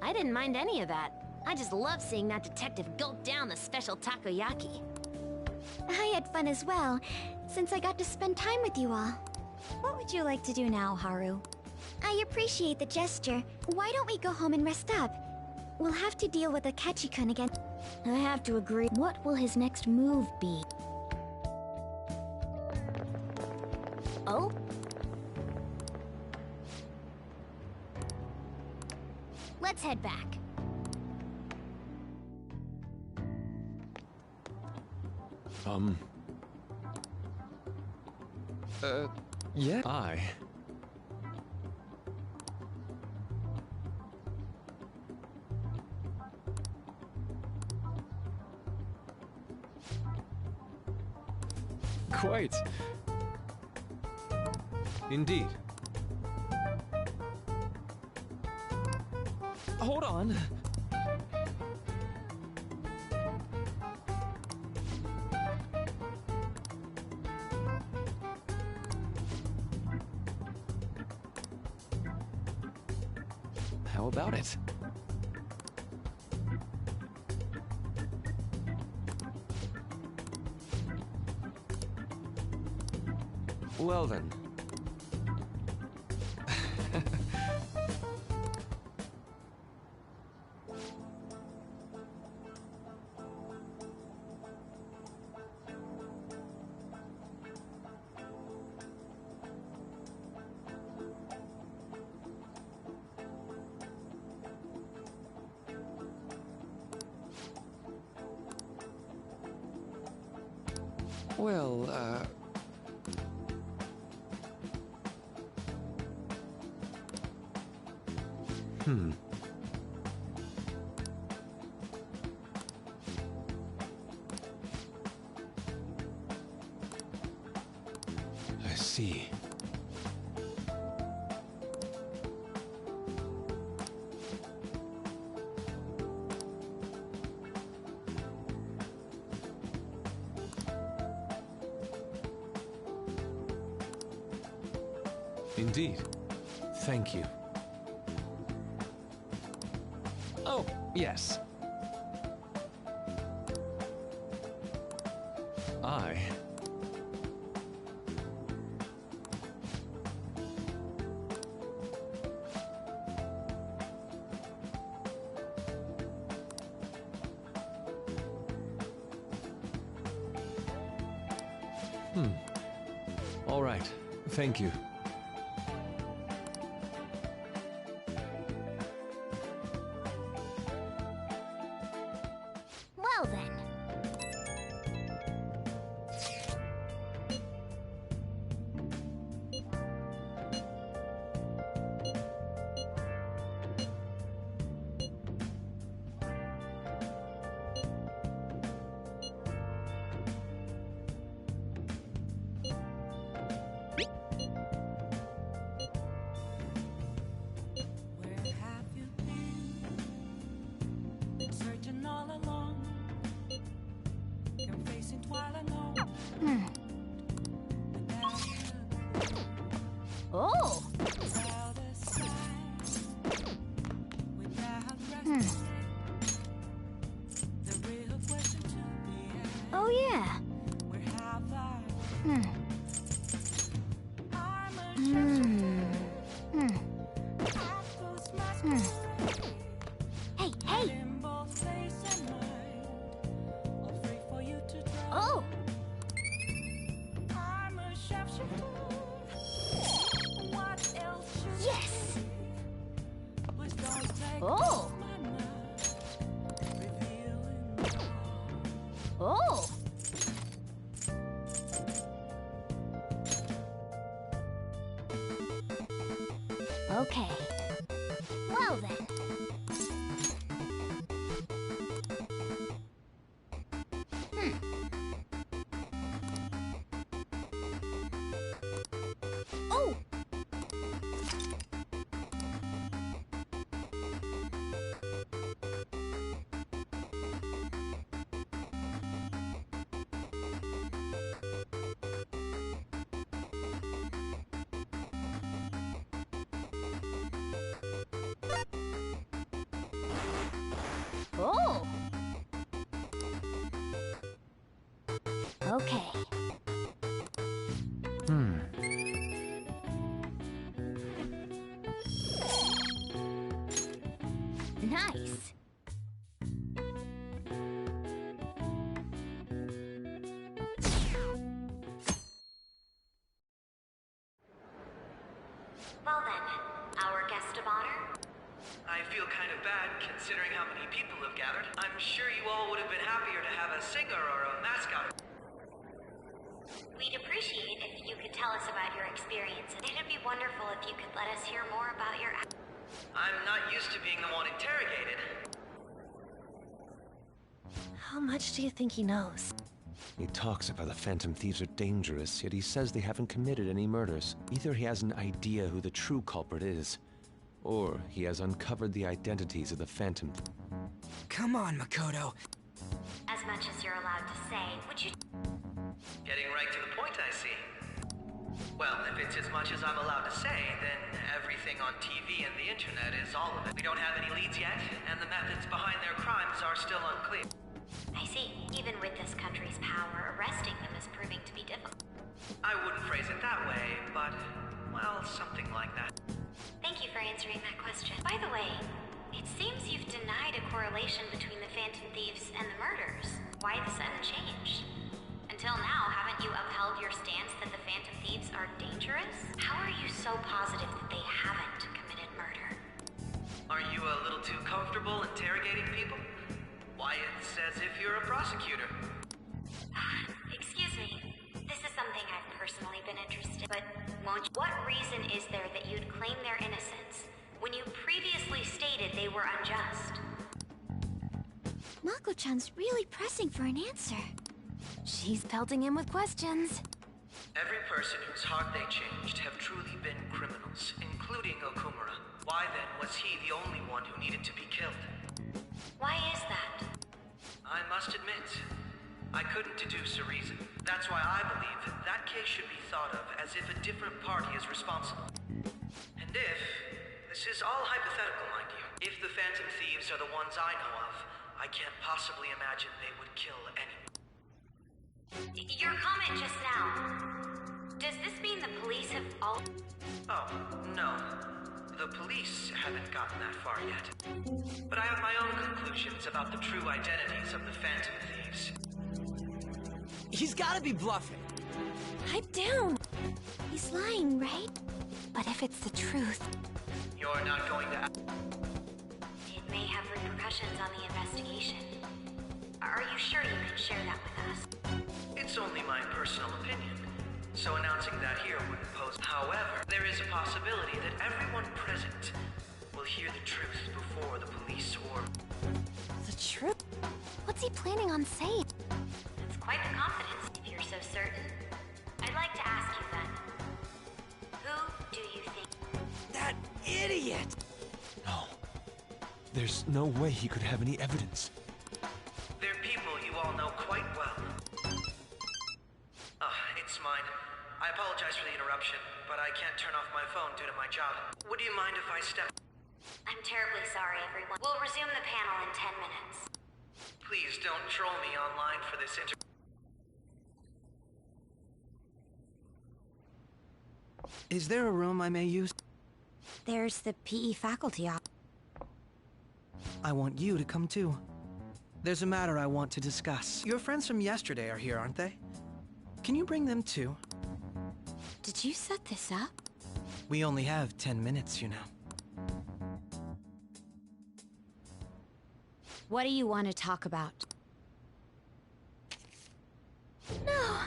I didn't mind any of that. I just love seeing that detective gulp down the special takoyaki. I had fun as well, since I got to spend time with you all. What would you like to do now, Haru? I appreciate the gesture. Why don't we go home and rest up? We'll have to deal with Akechi-kun again. I have to agree. What will his next move be? Oh? Let's head back. Yeah? Quite. Indeed. Hold on. How about it? Well then. Well, I see. Indeed. Thank you. Oh, yes. I... All right. Thank you. Well then. Oh! Oh, yeah. Hey, hey! Oh! Yes! Oh! Oh! Okay. Well then. Oh! Oh! Okay. Nice. Well then, our guest of honor? I feel kind of bad considering how many people have gathered. I'm sure you all would have been happier to have a singer or a mascot. We'd appreciate if you could tell us about your experiences. It'd be wonderful if you could let us hear more about your... I'm not used to being the one interrogated. How much do you think he knows? He talks about the Phantom Thieves are dangerous, yet he says they haven't committed any murders. Either he has an idea who the true culprit is, or he has uncovered the identities of the Phantom. Come on, Makoto. As much as you're allowed to say, would you... Getting right to the point, I see. Well, if it's as much as I'm allowed to say, then everything on TV and the internet is all of it. We don't have any leads yet, and the methods behind their crimes are still unclear. I see. Even with this country's power, arresting them is proving to be difficult. I wouldn't phrase it that way, but, well, something like that. Thank you for answering that question. By the way, it seems you've denied a correlation between the Phantom Thieves and the murders. Why the sudden change? Until now, haven't you upheld your stance that the Phantom Thieves are dangerous? How are you so positive that they haven't committed murder? Are you a little too comfortable interrogating people? Why, it's as if you're a prosecutor. Excuse me. This is something I've personally been interested in, but what reason is there that you'd claim their innocence when you previously stated they were unjust? Mako-chan's really pressing for an answer. She's pelting him with questions. Every person whose heart they changed have truly been criminals, including Okumura. Why then was he the only one who needed to be killed? Why is that? I must admit, I couldn't deduce a reason. That's why I believe that case should be thought of as if a different party is responsible. And if, this is all hypothetical, mind you, if the Phantom Thieves are the ones I know of, I can't possibly imagine they would kill anyone. Your comment just now, does this mean the police have all... Oh, no. The police haven't gotten that far yet. But I have my own conclusions about the true identities of the Phantom Thieves. He's gotta be bluffing. Pipe down. He's lying, right? But if it's the truth... You're not going to... It may have repercussions on the investigation. Are you sure you can share that with us? It's only my personal opinion, so announcing that here wouldn't pose... However, there is a possibility that everyone present will hear the truth before the police or... The truth? What's he planning on saying? That's quite the confidence, if you're so certain. I'd like to ask you then, who do you think... That idiot! No. There's no way he could have any evidence. They're people you all know quite well. It's mine. I apologize for the interruption, but I can't turn off my phone due to my job. Would you mind if I step... I'm terribly sorry, everyone. We'll resume the panel in 10 minutes. Please don't troll me online for this interview. Is there a room I may use? There's the PE faculty op. I want you to come too. There's a matter I want to discuss. Your friends from yesterday are here, aren't they? Can you bring them too? Did you set this up? We only have 10 minutes, you know. What do you want to talk about? No!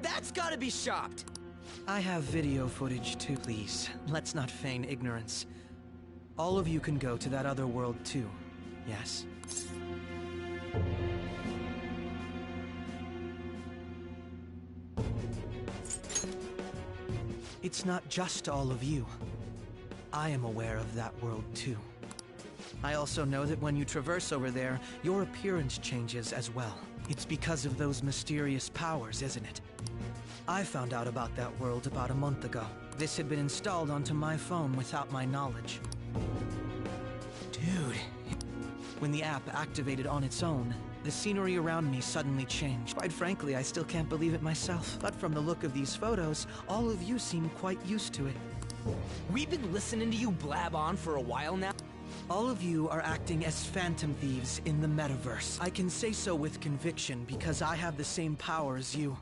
That's gotta be shopped! I have video footage too, please. Let's not feign ignorance. All of you can go to that other world too, yes? It's not just all of you. I am aware of that world too. I also know that when you traverse over there, your appearance changes as well. It's because of those mysterious powers, isn't it? I found out about that world about a month ago. This had been installed onto my phone without my knowledge. Dude. When the app activated on its own, the scenery around me suddenly changed. Quite frankly, I still can't believe it myself. But from the look of these photos, all of you seem quite used to it. We've been listening to you blab on for a while now. All of you are acting as phantom thieves in the metaverse. I can say so with conviction because I have the same power as you.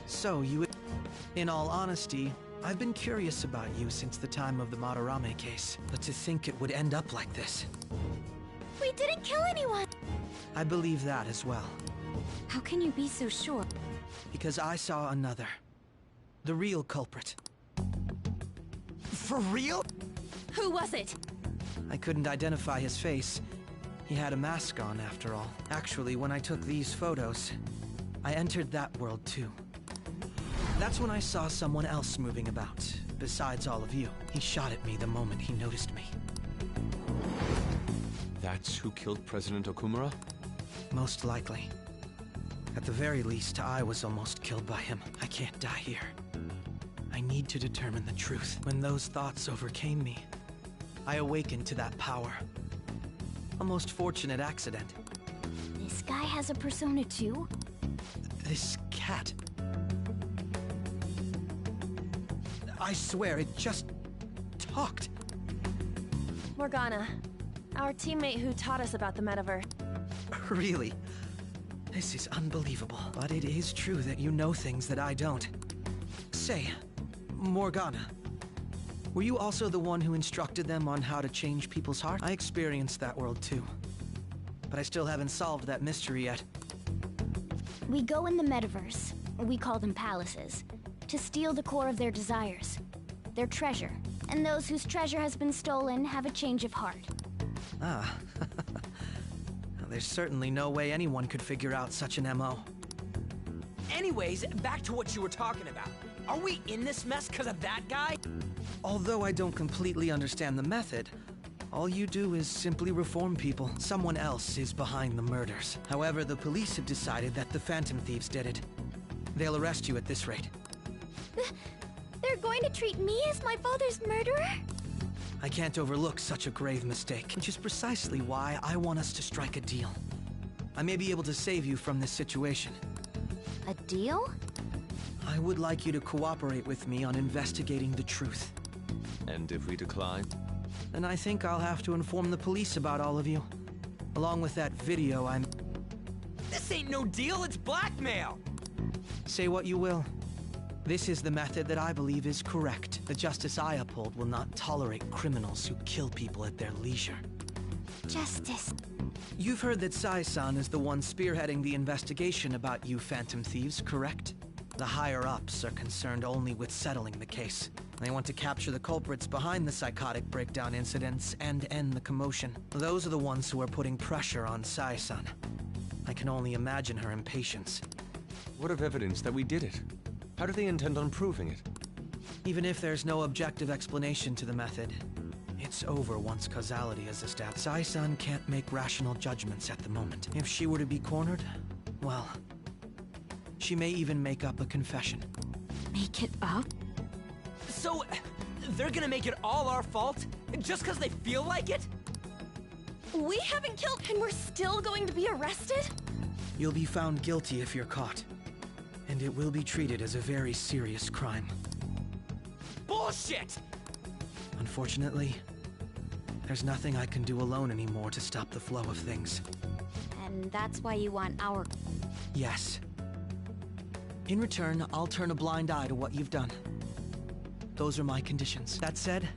So you... In all honesty, I've been curious about you since the time of the Madarame case. But to think it would end up like this... We didn't kill anyone! I believe that as well. How can you be so sure? Because I saw another. The real culprit. For real? Who was it? I couldn't identify his face. He had a mask on, after all. Actually, when I took these photos, I entered that world too. That's when I saw someone else moving about, besides all of you. He shot at me the moment he noticed me. That's who killed President Okumura? Most likely. At the very least, I was almost killed by him. I can't die here. I need to determine the truth. When those thoughts overcame me, I awakened to that power. A most fortunate accident. This guy has a persona too? This cat. I swear, it just talked. Morgana, our teammate who taught us about the metaverse. Really? This is unbelievable. But it is true that you know things that I don't. Say, Morgana, were you also the one who instructed them on how to change people's hearts? I experienced that world too. But I still haven't solved that mystery yet. We go in the metaverse, we call them palaces, to steal the core of their desires, their treasure. And those whose treasure has been stolen have a change of heart. Ah. There's certainly no way anyone could figure out such an MO. Anyways, back to what you were talking about. Are we in this mess because of that guy? Although I don't completely understand the method, all you do is simply reform people. Someone else is behind the murders. However, the police have decided that the Phantom Thieves did it. They'll arrest you at this rate. They're going to treat me as my father's murderer? I can't overlook such a grave mistake, which is precisely why I want us to strike a deal. I may be able to save you from this situation. A deal? I would like you to cooperate with me on investigating the truth. And if we decline? Then I think I'll have to inform the police about all of you. Along with that video I'm... This ain't no deal, it's blackmail! Say what you will. This is the method that I believe is correct. The justice I uphold will not tolerate criminals who kill people at their leisure. Justice. You've heard that Sai-san is the one spearheading the investigation about you Phantom Thieves, correct? The higher-ups are concerned only with settling the case. They want to capture the culprits behind the psychotic breakdown incidents and end the commotion. Those are the ones who are putting pressure on Sai-san. I can only imagine her impatience. What of evidence that we did it? How do they intend on proving it? Even if there's no objective explanation to the method, It's over once causality is established. Sai-san can't make rational judgments at the moment. If she were to be cornered, well, she may even make up a confession. Make it up? So, they're gonna make it all our fault? Just because they feel like it? We haven't killed, and we're still going to be arrested? You'll be found guilty if you're caught. And it will be treated as a very serious crime. Bullshit! Unfortunately, there's nothing I can do alone anymore to stop the flow of things. And that's why you want our... Yes. In return, I'll turn a blind eye to what you've done. Those are my conditions. That said,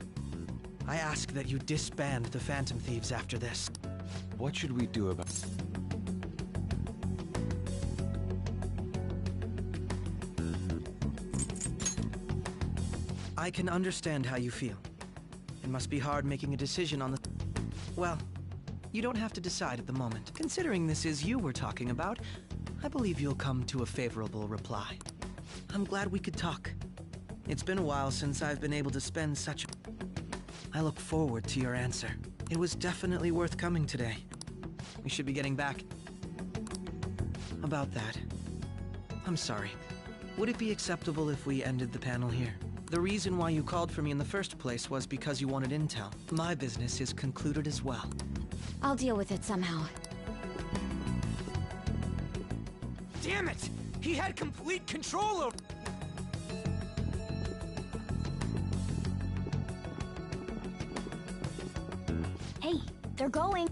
I ask that you disband the Phantom Thieves after this. What should we do about... I can understand how you feel. It must be hard making a decision on the... Well, you don't have to decide at the moment. Considering this is you we're talking about, I believe you'll come to a favorable reply. I'm glad we could talk. It's been a while since I've been able to spend such... I look forward to your answer. It was definitely worth coming today. We should be getting back. About that, I'm sorry. Would it be acceptable if we ended the panel here? The reason why you called for me in the first place was because you wanted intel. My business is concluded as well. I'll deal with it somehow. Damn it! He had complete control over... Hey, they're going.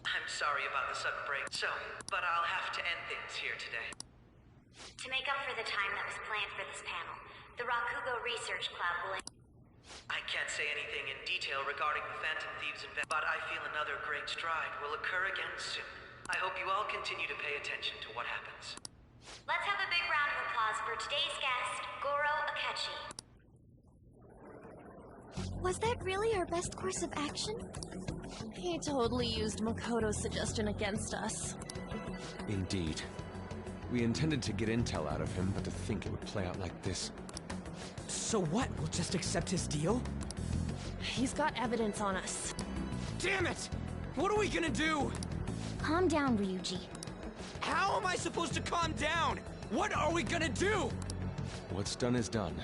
I'm sorry about the sudden break, but I'll have to end things here today. To make up for the time that was planned for this panel, the Rakugo Research Club will... I can't say anything in detail regarding the Phantom Thieves but I feel another great stride will occur again soon. I hope you all continue to pay attention to what happens. Let's have a big round of applause for today's guest, Goro Akechi. Was that really our best course of action? He totally used Makoto's suggestion against us. Indeed. We intended to get intel out of him, but to think it would play out like this. So what? We'll just accept his deal? He's got evidence on us. Damn it! What are we gonna do? Calm down, Ryuji. How am I supposed to calm down? What are we gonna do? What's done is done.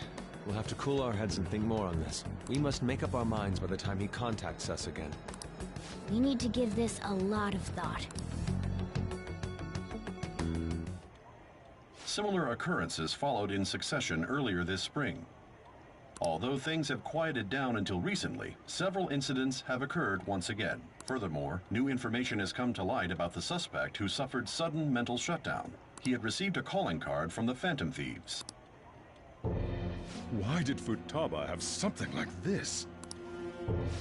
We'll have to cool our heads and think more on this. We must make up our minds by the time he contacts us again. We need to give this a lot of thought. Similar occurrences followed in succession earlier this spring. Although things have quieted down until recently, several incidents have occurred once again. Furthermore, new information has come to light about the suspect who suffered sudden mental shutdown. He had received a calling card from the Phantom Thieves. Why did Futaba have something like this?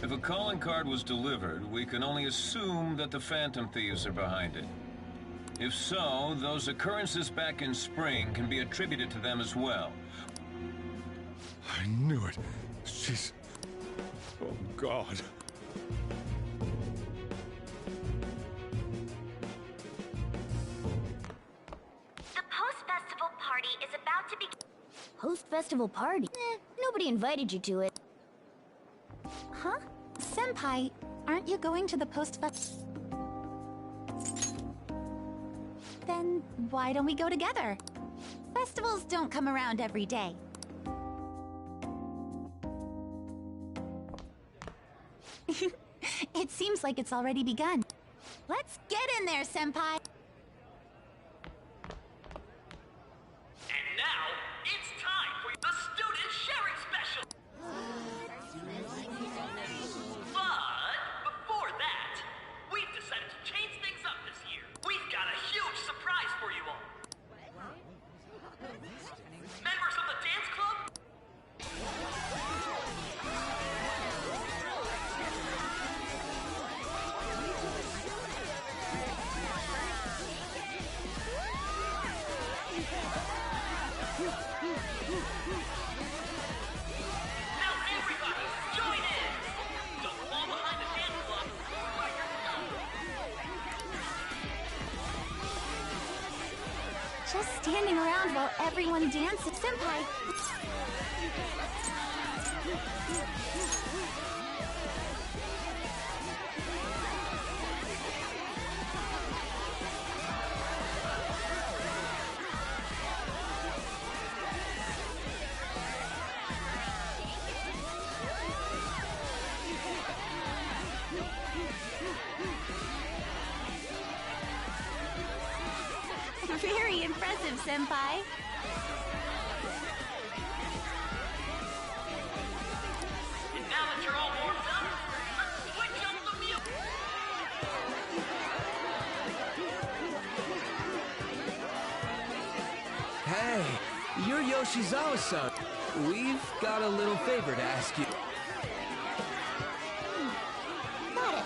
If a calling card was delivered, we can only assume that the Phantom Thieves are behind it. If so, those occurrences back in spring can be attributed to them as well. I knew it. She's... Oh, God. The post-festival party is about to begin. Post-festival party? Nobody invited you to it. Huh? Senpai, aren't you going to the post-fest? Then why don't we go together? Festivals don't come around every day. It seems like it's already begun. Let's get in there, Senpai! And now, it's time for the Student Sharing Special! But before that, we've decided to change things up this year. We've got a huge surprise for you all. Members of the dance club? just standing around while everyone dances. Senpai! Very impressive, Senpai. And now that you're all warmed up, let's switch up the music. Hey, you're Yoshizawa-san. We've got a little favor to ask you. Got it.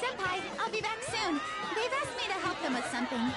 Senpai, I'll be back soon. They've asked me to help them with something.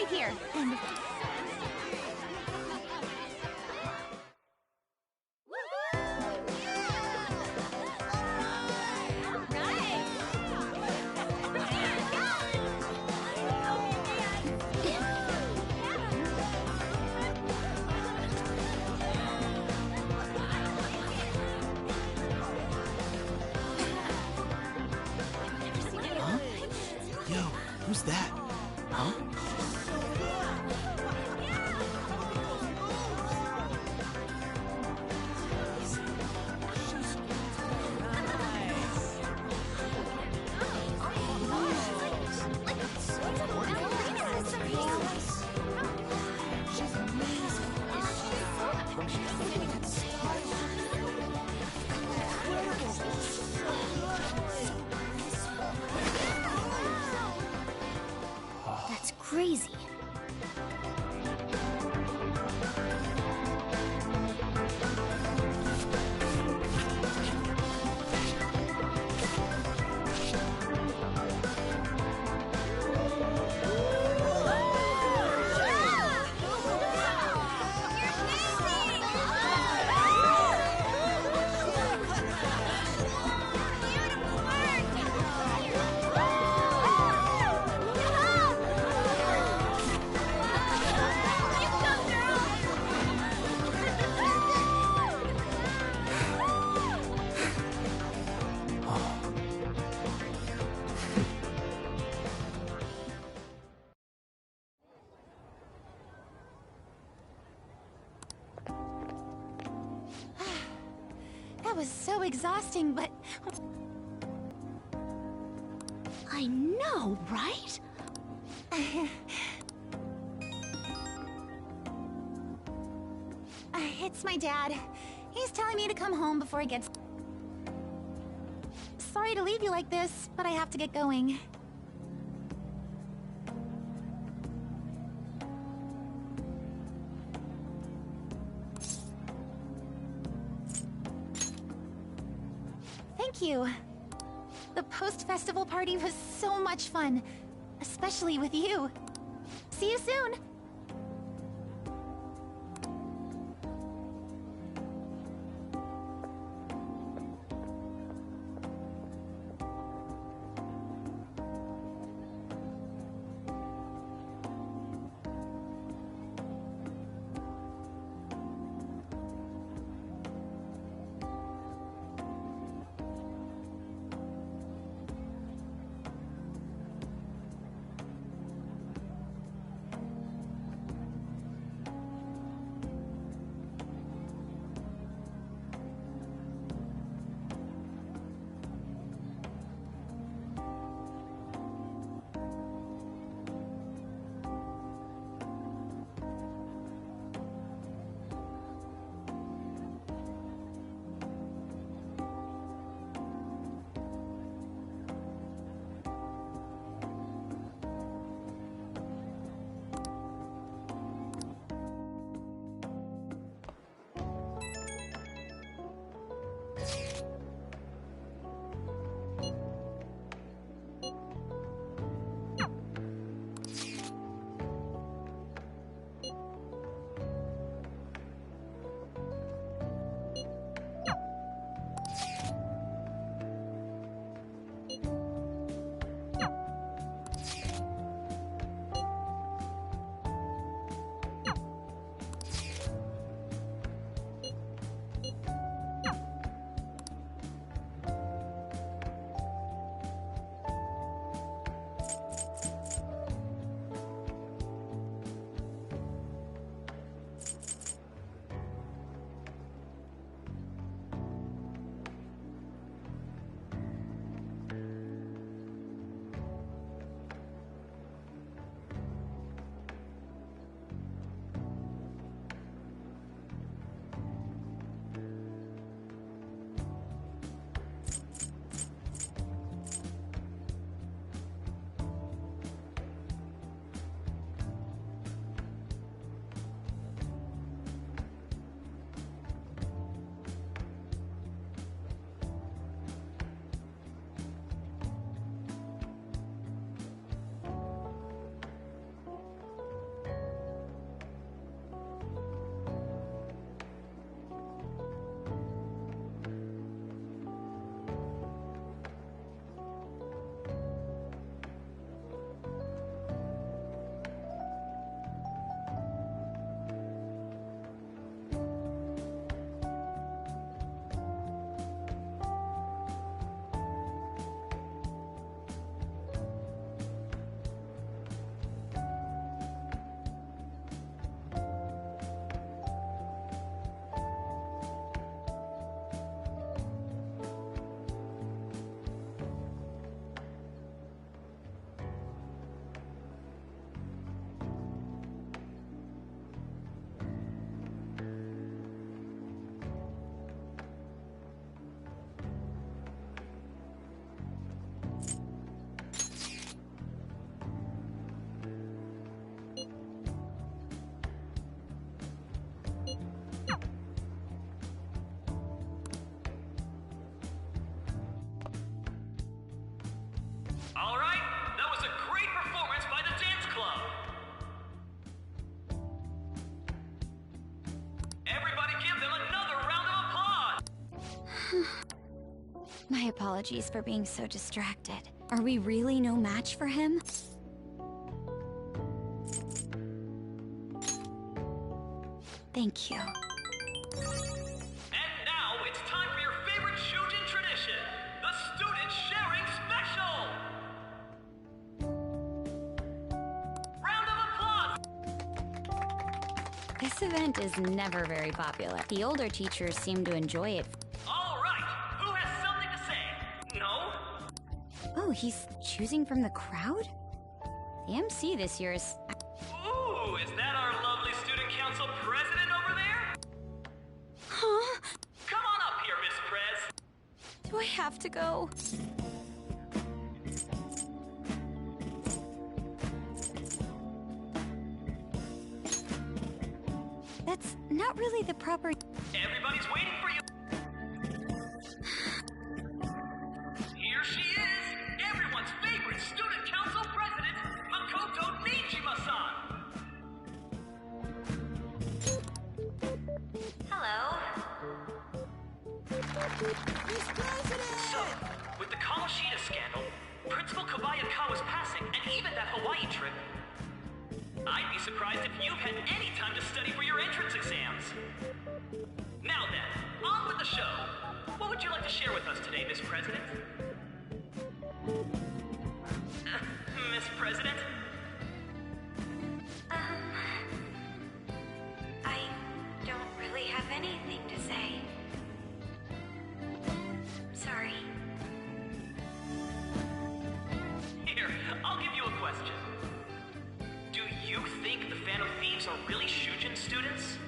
right here. And Huh? Yo, who's that? Huh? That's crazy. That was so exhausting, but... I know, right? It's my dad. He's telling me to come home before he gets... Sorry to leave you like this, but I have to get going. Thank you. The post-festival party was so much fun, especially with you. See you soon! apologies for being so distracted. Are we really no match for him? Thank you. And now it's time for your favorite Shujin tradition, the Student Sharing Special! Round of applause! This event is never very popular. The older teachers seem to enjoy it. All right, who has something to say? No? Oh, he's choosing from the crowd? The MC this year is... Ooh, is that our lovely Student Council President over there? Huh? Come on up here, Miss Prez. Do I have to go? That's not really the proper... Everybody's waiting for you. Here she is, everyone's favorite Student Council President, Makoto Nijima-san. Hello. So, with the Kamoshida scandal, Principal Kobayakawa's passing, and even that Hawaii trip, I'd be surprised if you've had any time to study for your entrance exams. Now then, on with the show. What would you like to share with us today, Miss President? Miss President? I don't really have anything to say. Sorry. Here, I'll give you a question. Do you think the Phantom Thieves are really Shujin students?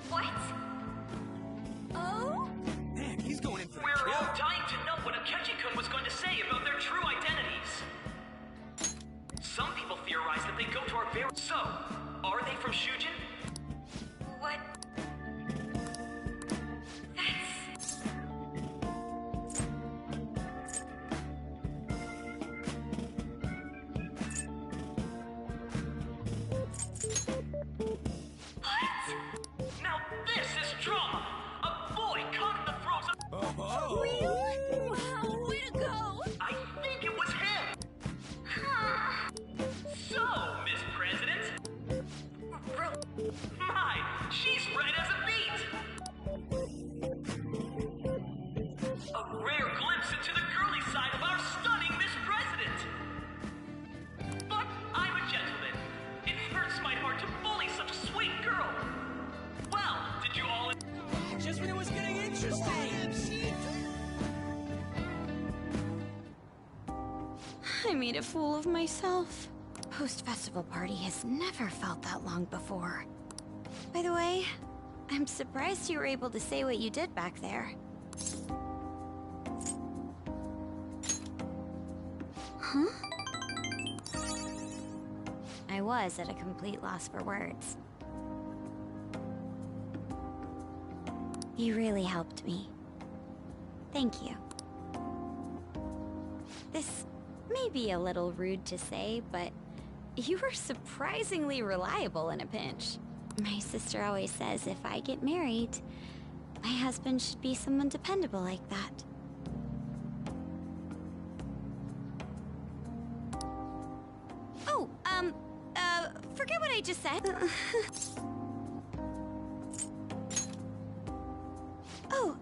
What? Oh? Man, he's going in for the We're kill. all dying to know what Akechi-kun was going to say about their true identities. Some people theorize that they go to our very... So, are they from Shujin? What? That's... Now this is drama! A boy caught in the throes of... Really? Wow, way to go! I think it was him! So, Miss President... My, she's red as a beet! A rare glimpse into the girly side of our stunning Miss President! But I'm a gentleman. It hurts my heart to bully such a sweet girl. Well, did you all... Just when it was getting interesting! I made a fool of myself. Post-festival party has never felt that long before. By the way, I'm surprised you were able to say what you did back there. Huh? I was at a complete loss for words. You really helped me. Thank you. This may be a little rude to say, but you were surprisingly reliable in a pinch. My sister always says if I get married, my husband should be someone dependable like that. Oh, forget what I just said. Oh,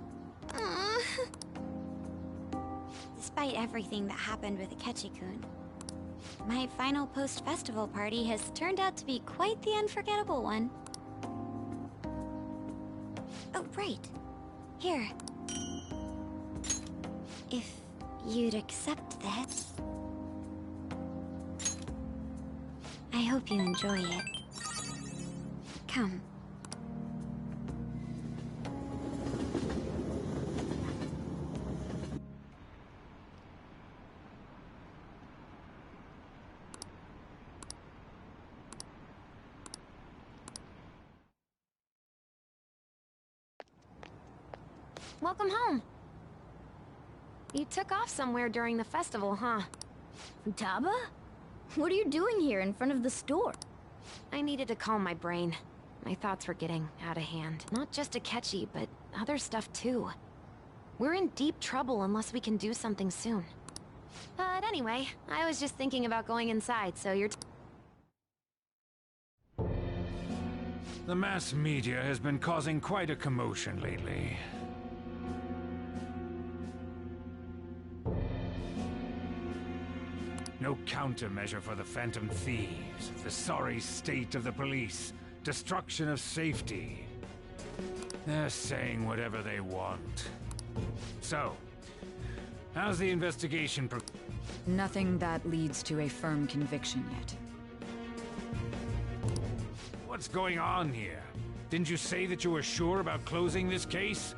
despite everything that happened with Akechi-kun, my final post-festival party has turned out to be quite the unforgettable one. Oh, right. Here. If you'd accept this. I hope you enjoy it. Come. Welcome home. You took off somewhere during the festival, huh? Futaba? What are you doing here in front of the store? I needed to calm my brain. My thoughts were getting out of hand. Not just Akechi, but other stuff too. We're in deep trouble unless we can do something soon. But anyway, I was just thinking about going inside, so you're... The mass media has been causing quite a commotion lately. No countermeasure for the Phantom Thieves, the sorry state of the police, destruction of safety. They're saying whatever they want. So, how's the investigation Nothing that leads to a firm conviction yet. What's going on here? Didn't you say that you were sure about closing this case?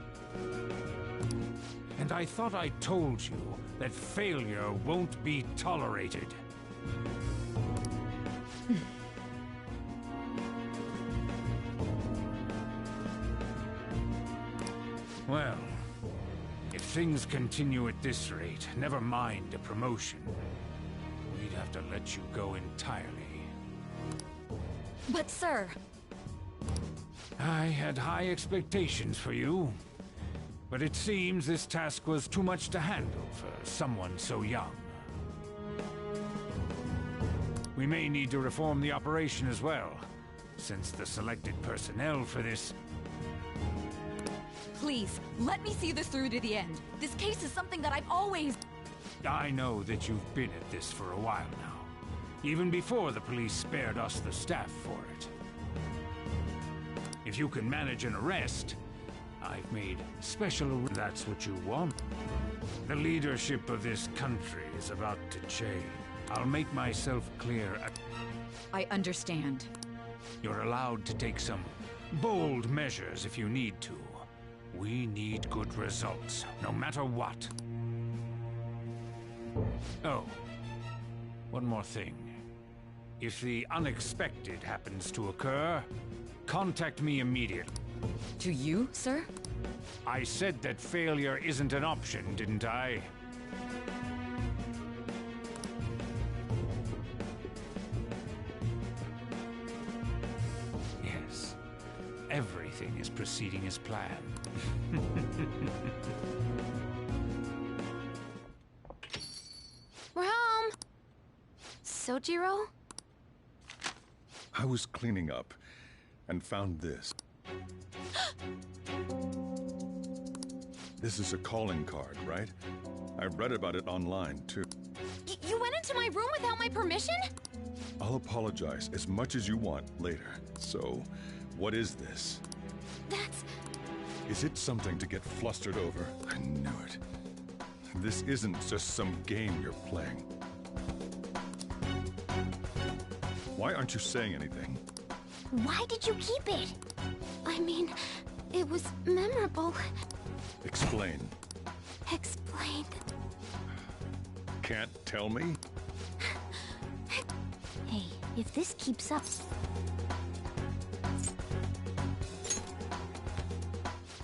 And I thought I told you that failure won't be tolerated. Well, if things continue at this rate, never mind a promotion. We'd have to let you go entirely. But sir... I had high expectations for you. But it seems this task was too much to handle for someone so young. We may need to reform the operation as well, since the selected personnel for this... Please, let me see this through to the end. This case is something that I've always... I know that you've been at this for a while now, even before the police spared us the staff for it. If you can manage an arrest, I've made special... That's what you want. The leadership of this country is about to change. I'll make myself clear. I understand. You're allowed to take some bold measures if you need to. We need good results, no matter what. Oh, one more thing. If the unexpected happens to occur, contact me immediately. To you, sir? I said that failure isn't an option, didn't I? Yes. Everything is proceeding as planned. We're home! Sojiro? I was cleaning up and found this. This is a calling card, right? I read about it online, too. You went into my room without my permission? I'll apologize as much as you want later. So, what is this? That's... Is it something to get flustered over? I knew it. This isn't just some game you're playing. Why aren't you saying anything? Why did you keep it? I mean, it was memorable. Explain. Explain. Can't tell me? Hey, if this keeps up...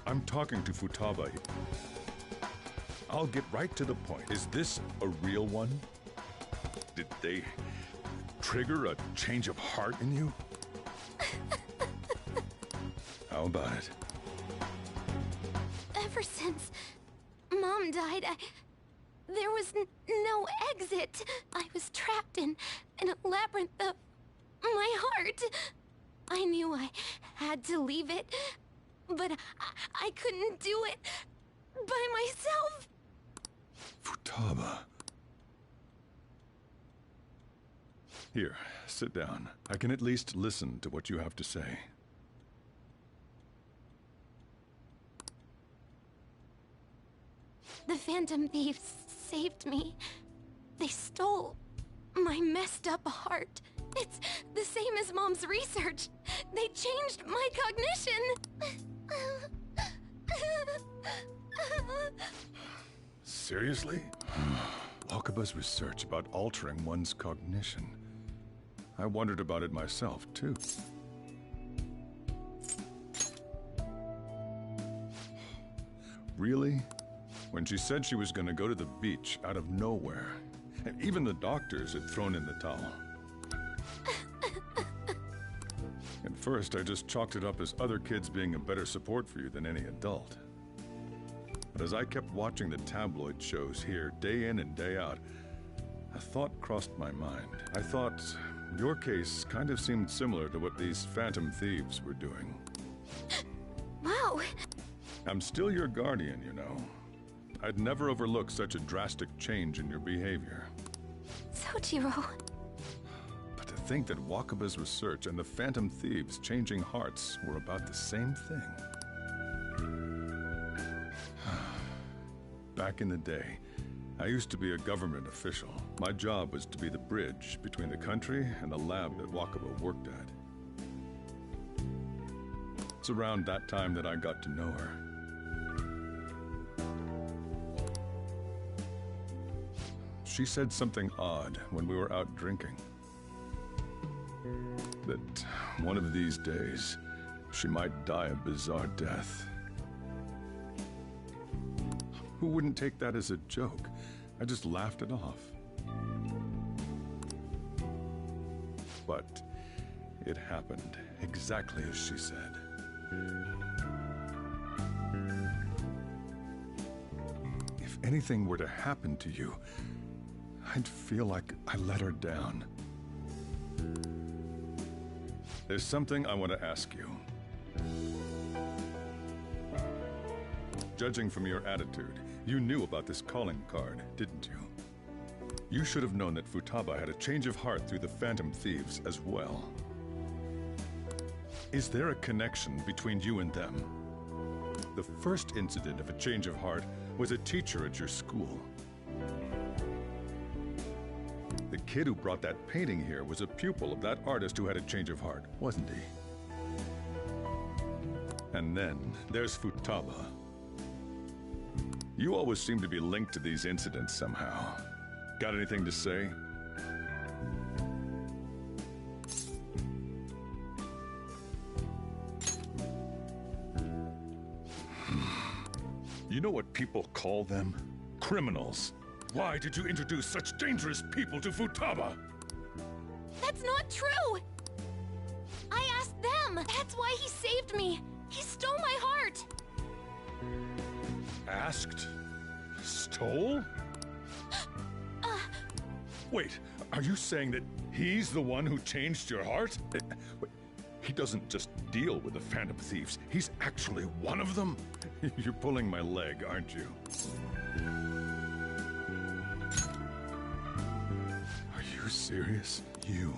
I'm talking to Futaba. I'll get right to the point. Is this a real one? Did they trigger a change of heart in you? How about it? Ever since Mom died, there was no exit. I was trapped in a labyrinth of my heart. I knew I had to leave it, but I couldn't do it by myself. Futaba. Here, sit down. I can at least listen to what you have to say. The Phantom Thieves saved me. They stole my messed up heart. It's the same as Mom's research. They changed my cognition. Seriously? Wakaba's research about altering one's cognition. I wondered about it myself, too. Really? When she said she was going to go to the beach out of nowhere, and even the doctors had thrown in the towel. At first, I just chalked it up as other kids being a better support for you than any adult. But as I kept watching the tabloid shows here, day in and day out, a thought crossed my mind. I thought your case kind of seemed similar to what these Phantom Thieves were doing. Wow. I'm still your guardian, you know. I'd never overlook such a drastic change in your behavior. Sojiro. But to think that Wakaba's research and the Phantom Thieves' changing hearts were about the same thing. Back in the day, I used to be a government official. My job was to be the bridge between the country and the lab that Wakaba worked at. It's around that time that I got to know her. She said something odd when we were out drinking. That one of these days, she might die a bizarre death. Who wouldn't take that as a joke? I just laughed it off. But it happened exactly as she said. If anything were to happen to you, I'd feel like I let her down. There's something I want to ask you. Judging from your attitude, you knew about this calling card, didn't you? You should have known that Futaba had a change of heart through the Phantom Thieves as well. Is there a connection between you and them? The first incident of a change of heart was a teacher at your school. The kid who brought that painting here was a pupil of that artist who had a change of heart, wasn't he? And then there's Futaba. You always seem to be linked to these incidents somehow. Got anything to say? You know what people call them? Criminals. Why did you introduce such dangerous people to Futaba? That's not true! I asked them! That's why he saved me! He stole my heart! Asked? Stole? Wait, are you saying that he's the one who changed your heart? Wait, he doesn't just deal with the Phantom Thieves, he's actually one of them? You're pulling my leg, aren't you? Are you serious? You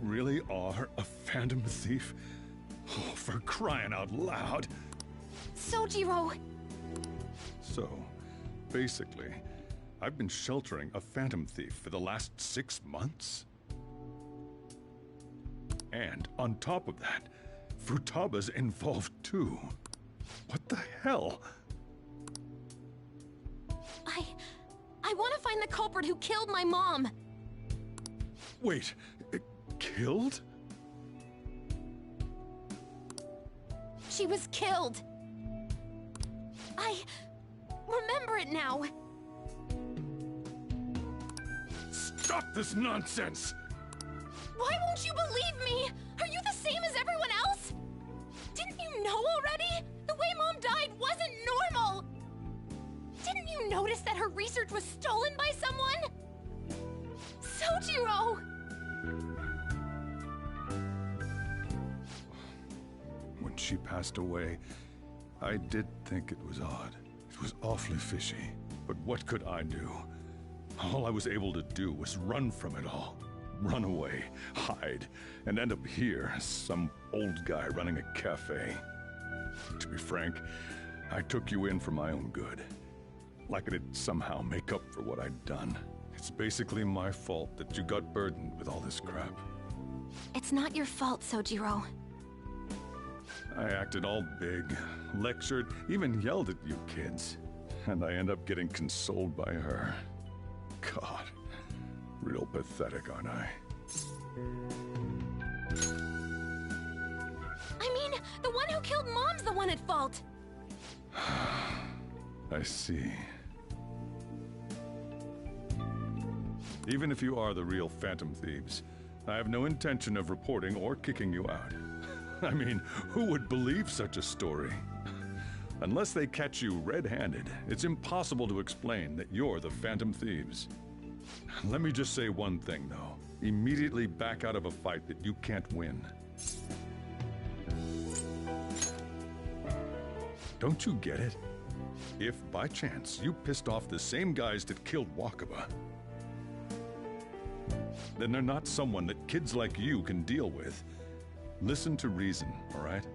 really are a Phantom Thief? Oh, for crying out loud! Sojiro! So, basically, I've been sheltering a Phantom Thief for the last 6 months? And on top of that, Futaba's involved too. What the hell? I want to find the culprit who killed my mom! Wait, killed? She was killed! I remember it now! Stop this nonsense! Why won't you believe me? Are you the same as everyone else? Didn't you know already? The way Mom died wasn't normal! Didn't you notice that her research was stolen by someone? Sojiro! When she passed away, I did think it was odd. It was awfully fishy. But what could I do? All I was able to do was run from it all. Run away, hide, and end up here as some old guy running a cafe. To be frank, I took you in for my own good. Like it'd somehow make up for what I'd done. It's basically my fault that you got burdened with all this crap. It's not your fault, Sojiro. I acted all big, lectured, even yelled at you kids. And I end up getting consoled by her. God, real pathetic, aren't I? I mean, the one who killed Mom's the one at fault! I see. Even if you are the real Phantom Thieves, I have no intention of reporting or kicking you out. I mean, who would believe such a story? Unless they catch you red-handed, it's impossible to explain that you're the Phantom Thieves. Let me just say one thing, though. Immediately back out of a fight that you can't win. Don't you get it? If, by chance, you pissed off the same guys that killed Wakaba, then they're not someone that kids like you can deal with. Listen to reason, all right?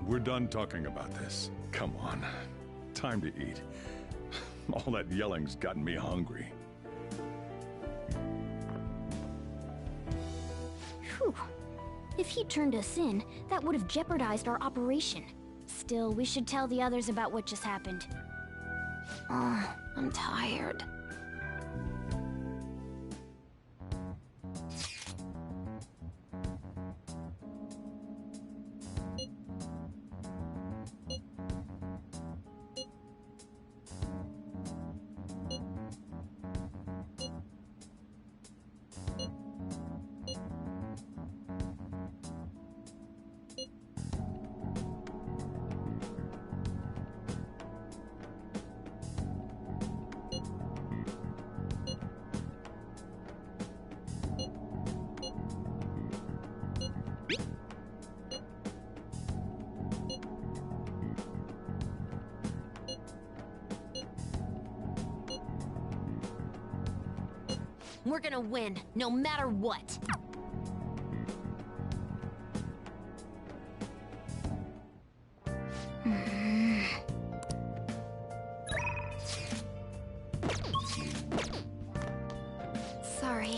We're done talking about this. Come on. Time to eat. All that yelling's gotten me hungry. Whew. If he turned us in, that would have jeopardized our operation. Still, we should tell the others about what just happened. I'm tired. We're gonna win, no matter what. Sorry.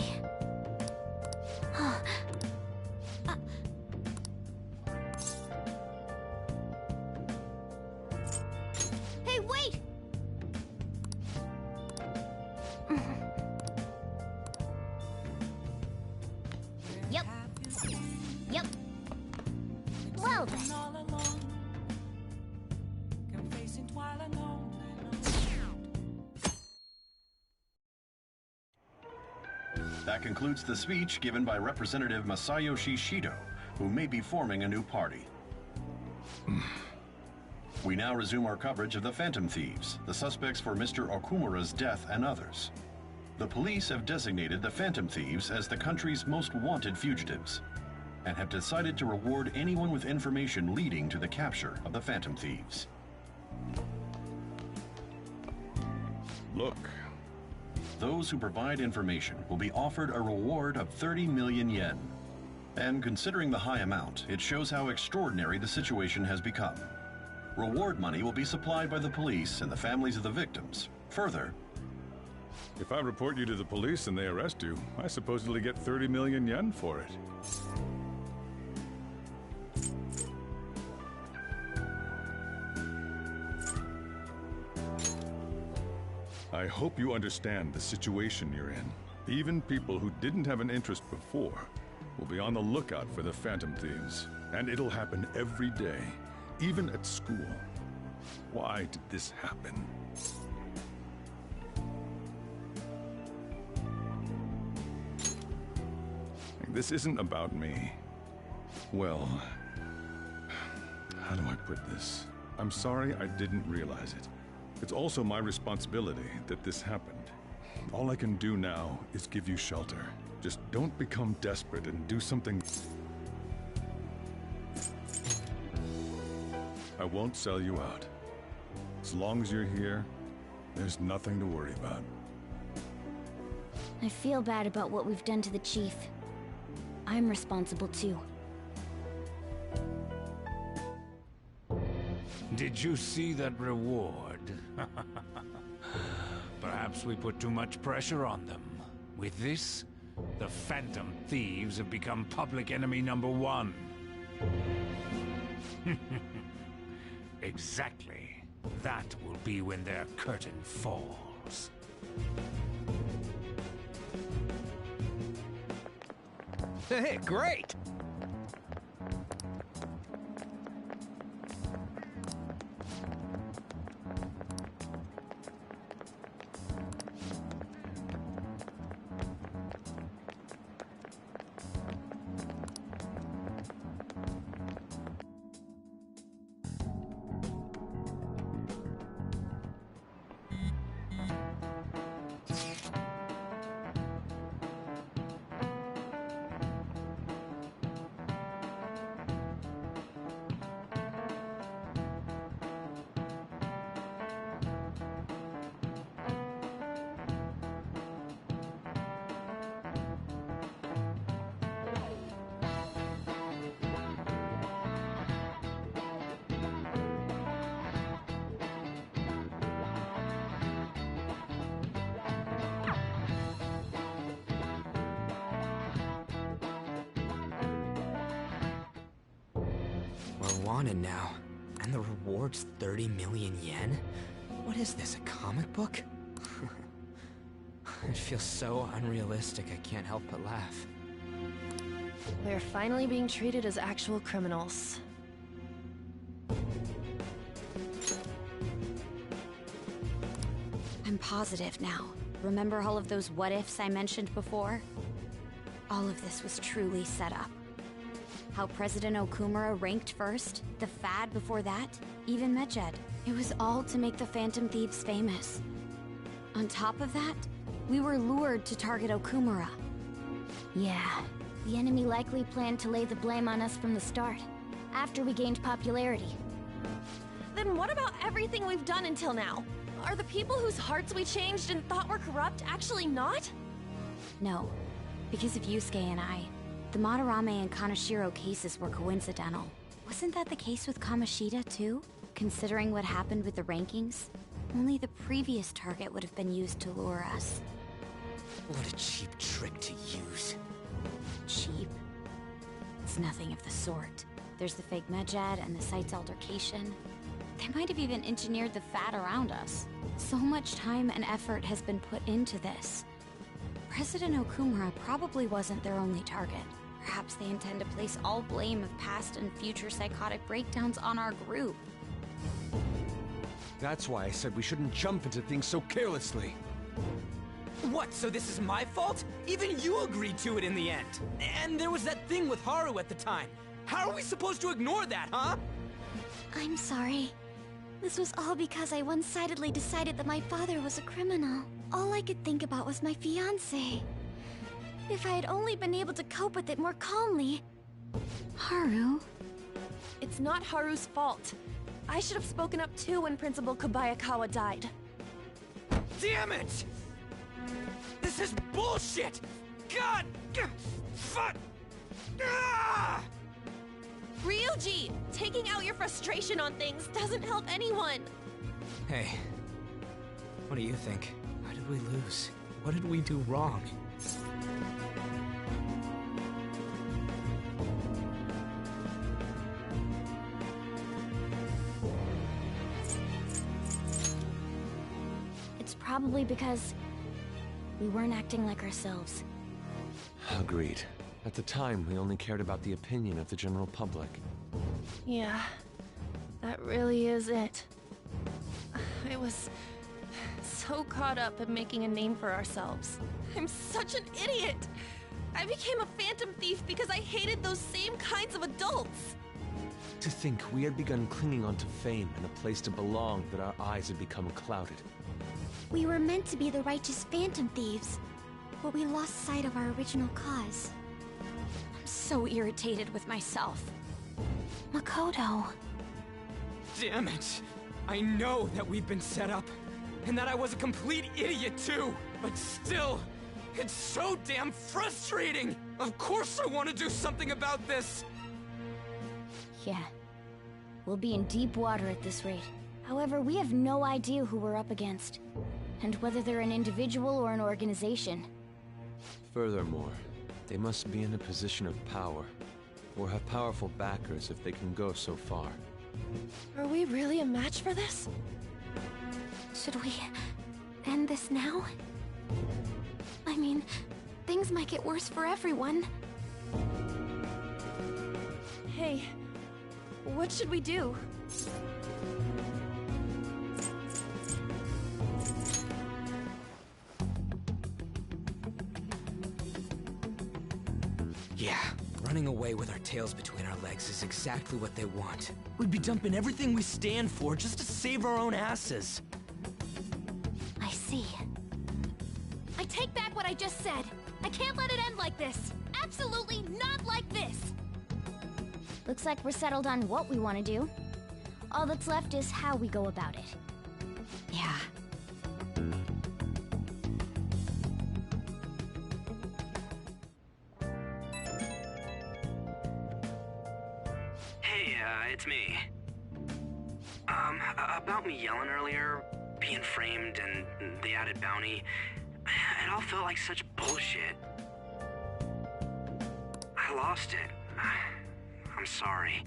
Hey, wait! Yep. Yep. Well then. That concludes the speech given by Representative Masayoshi Shido, who may be forming a new party. We now resume our coverage of the Phantom Thieves, the suspects for Mr. Okumura's death and others. The police have designated the Phantom Thieves as the country's most wanted fugitives, and have decided to reward anyone with information leading to the capture of the Phantom Thieves. Look. Those who provide information will be offered a reward of 30 million yen. And considering the high amount, it shows how extraordinary the situation has become. Reward money will be supplied by the police and the families of the victims. Further, if I report you to the police and they arrest you, I supposedly get 30 million yen for it. I hope you understand the situation you're in. Even people who didn't have an interest before will be on the lookout for the Phantom Thieves. And it'll happen every day, even at school. Why did this happen? This isn't about me. Well, how do I put this? I'm sorry I didn't realize it. It's also my responsibility that this happened. All I can do now is give you shelter. Just don't become desperate and do something. I won't sell you out. As long as you're here, there's nothing to worry about. I feel bad about what we've done to the chief. I'm responsible too. Did you see that reward? Perhaps we put too much pressure on them. With this, the Phantom Thieves have become public enemy #1. Exactly. That will be when their curtain falls. Hey, great! We're wanted now. And the reward's 30 million yen? What is this, a comic book? It feels so unrealistic I can't help but laugh. We're finally being treated as actual criminals. I'm positive now. Remember all of those what-ifs I mentioned before? All of this was truly set up. How President Okumura ranked first, the Fad before that, even Medjed. It was all to make the Phantom Thieves famous. On top of that, we were lured to target Okumura. Yeah, the enemy likely planned to lay the blame on us from the start, after we gained popularity. Then what about everything we've done until now? Are the people whose hearts we changed and thought were corrupt actually not? No, because of Yusuke and I. The Madarame and Kaneshiro cases were coincidental. Wasn't that the case with Kamoshida, too? Considering what happened with the rankings, only the previous target would have been used to lure us. What a cheap trick to use. Cheap? It's nothing of the sort. There's the fake Medjed and the site's altercation. They might have even engineered the Fad around us. So much time and effort has been put into this. President Okumura probably wasn't their only target. Perhaps they intend to place all blame of past and future psychotic breakdowns on our group. That's why I said we shouldn't jump into things so carelessly. What, so this is my fault? Even you agreed to it in the end. And there was that thing with Haru at the time. How are we supposed to ignore that, huh? I'm sorry. This was all because I one-sidedly decided that my father was a criminal. All I could think about was my fiancé. If I had only been able to cope with it more calmly... Haru? It's not Haru's fault. I should have spoken up too when Principal Kobayakawa died. Damn it! This is bullshit! God! Fuck! Ah! Ryuji! Taking out your frustration on things doesn't help anyone! Hey, what do you think? How did we lose? What did we do wrong? It's probably because we weren't acting like ourselves. Agreed. At the time, we only cared about the opinion of the general public. Yeah, that really is it. I was so caught up in making a name for ourselves. I'm such an idiot! I became a phantom thief because I hated those same kinds of adults! To think we had begun clinging onto fame and a place to belong that our eyes had become clouded. We were meant to be the righteous phantom thieves, but we lost sight of our original cause. I'm so irritated with myself. Makoto. Damn it! I know that we've been set up, and that I was a complete idiot too, but still, it's so damn frustrating! Of course I want to do something about this! Yeah. We'll be in deep water at this rate. However, we have no idea who we're up against, and whether they're an individual or an organization. Furthermore, they must be in a position of power, or have powerful backers if they can go so far. Are we really a match for this? Should we end this now? I mean, things might get worse for everyone. Hey, what should we do? Yeah, running away with our tails between our legs is exactly what they want. We'd be dumping everything we stand for just to save our own asses. I see. I take back what I just said. I can't let it end like this. Absolutely not like this. Looks like we're settled on what we want to do. All that's left is how we go about it. Yeah. Hey, it's me. About me yelling earlier, being framed, and the added bounty, it all felt like such bullshit. I lost it. I'm sorry.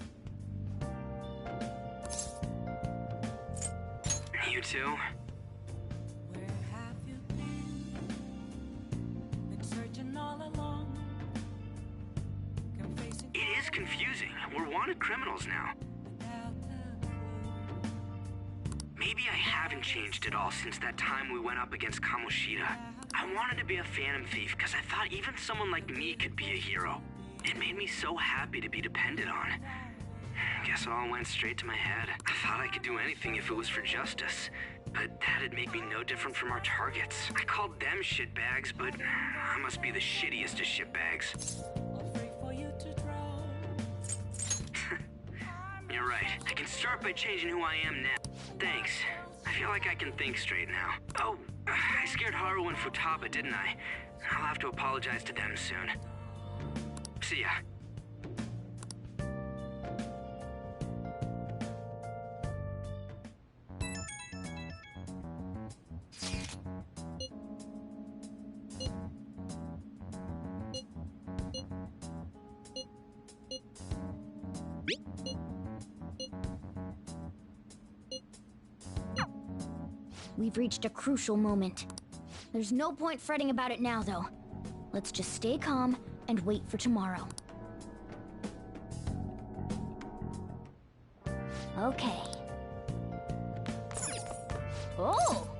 You too? It is confusing. We're wanted criminals now. Maybe I haven't changed at all since that time we went up against Kamoshida. I wanted to be a Phantom Thief because I thought even someone like me could be a hero. It made me so happy to be depended on. Guess it all went straight to my head. I thought I could do anything if it was for justice, but that'd make me no different from our targets. I called them shitbags, but I must be the shittiest of shitbags. You're right. I can start by changing who I am now. Thanks. I feel like I can think straight now. Oh, I scared Haru and Futaba, didn't I? I'll have to apologize to them soon. See ya. We've reached a crucial moment. There's no point fretting about it now, though. Let's just stay calm and wait for tomorrow. Okay. Oh!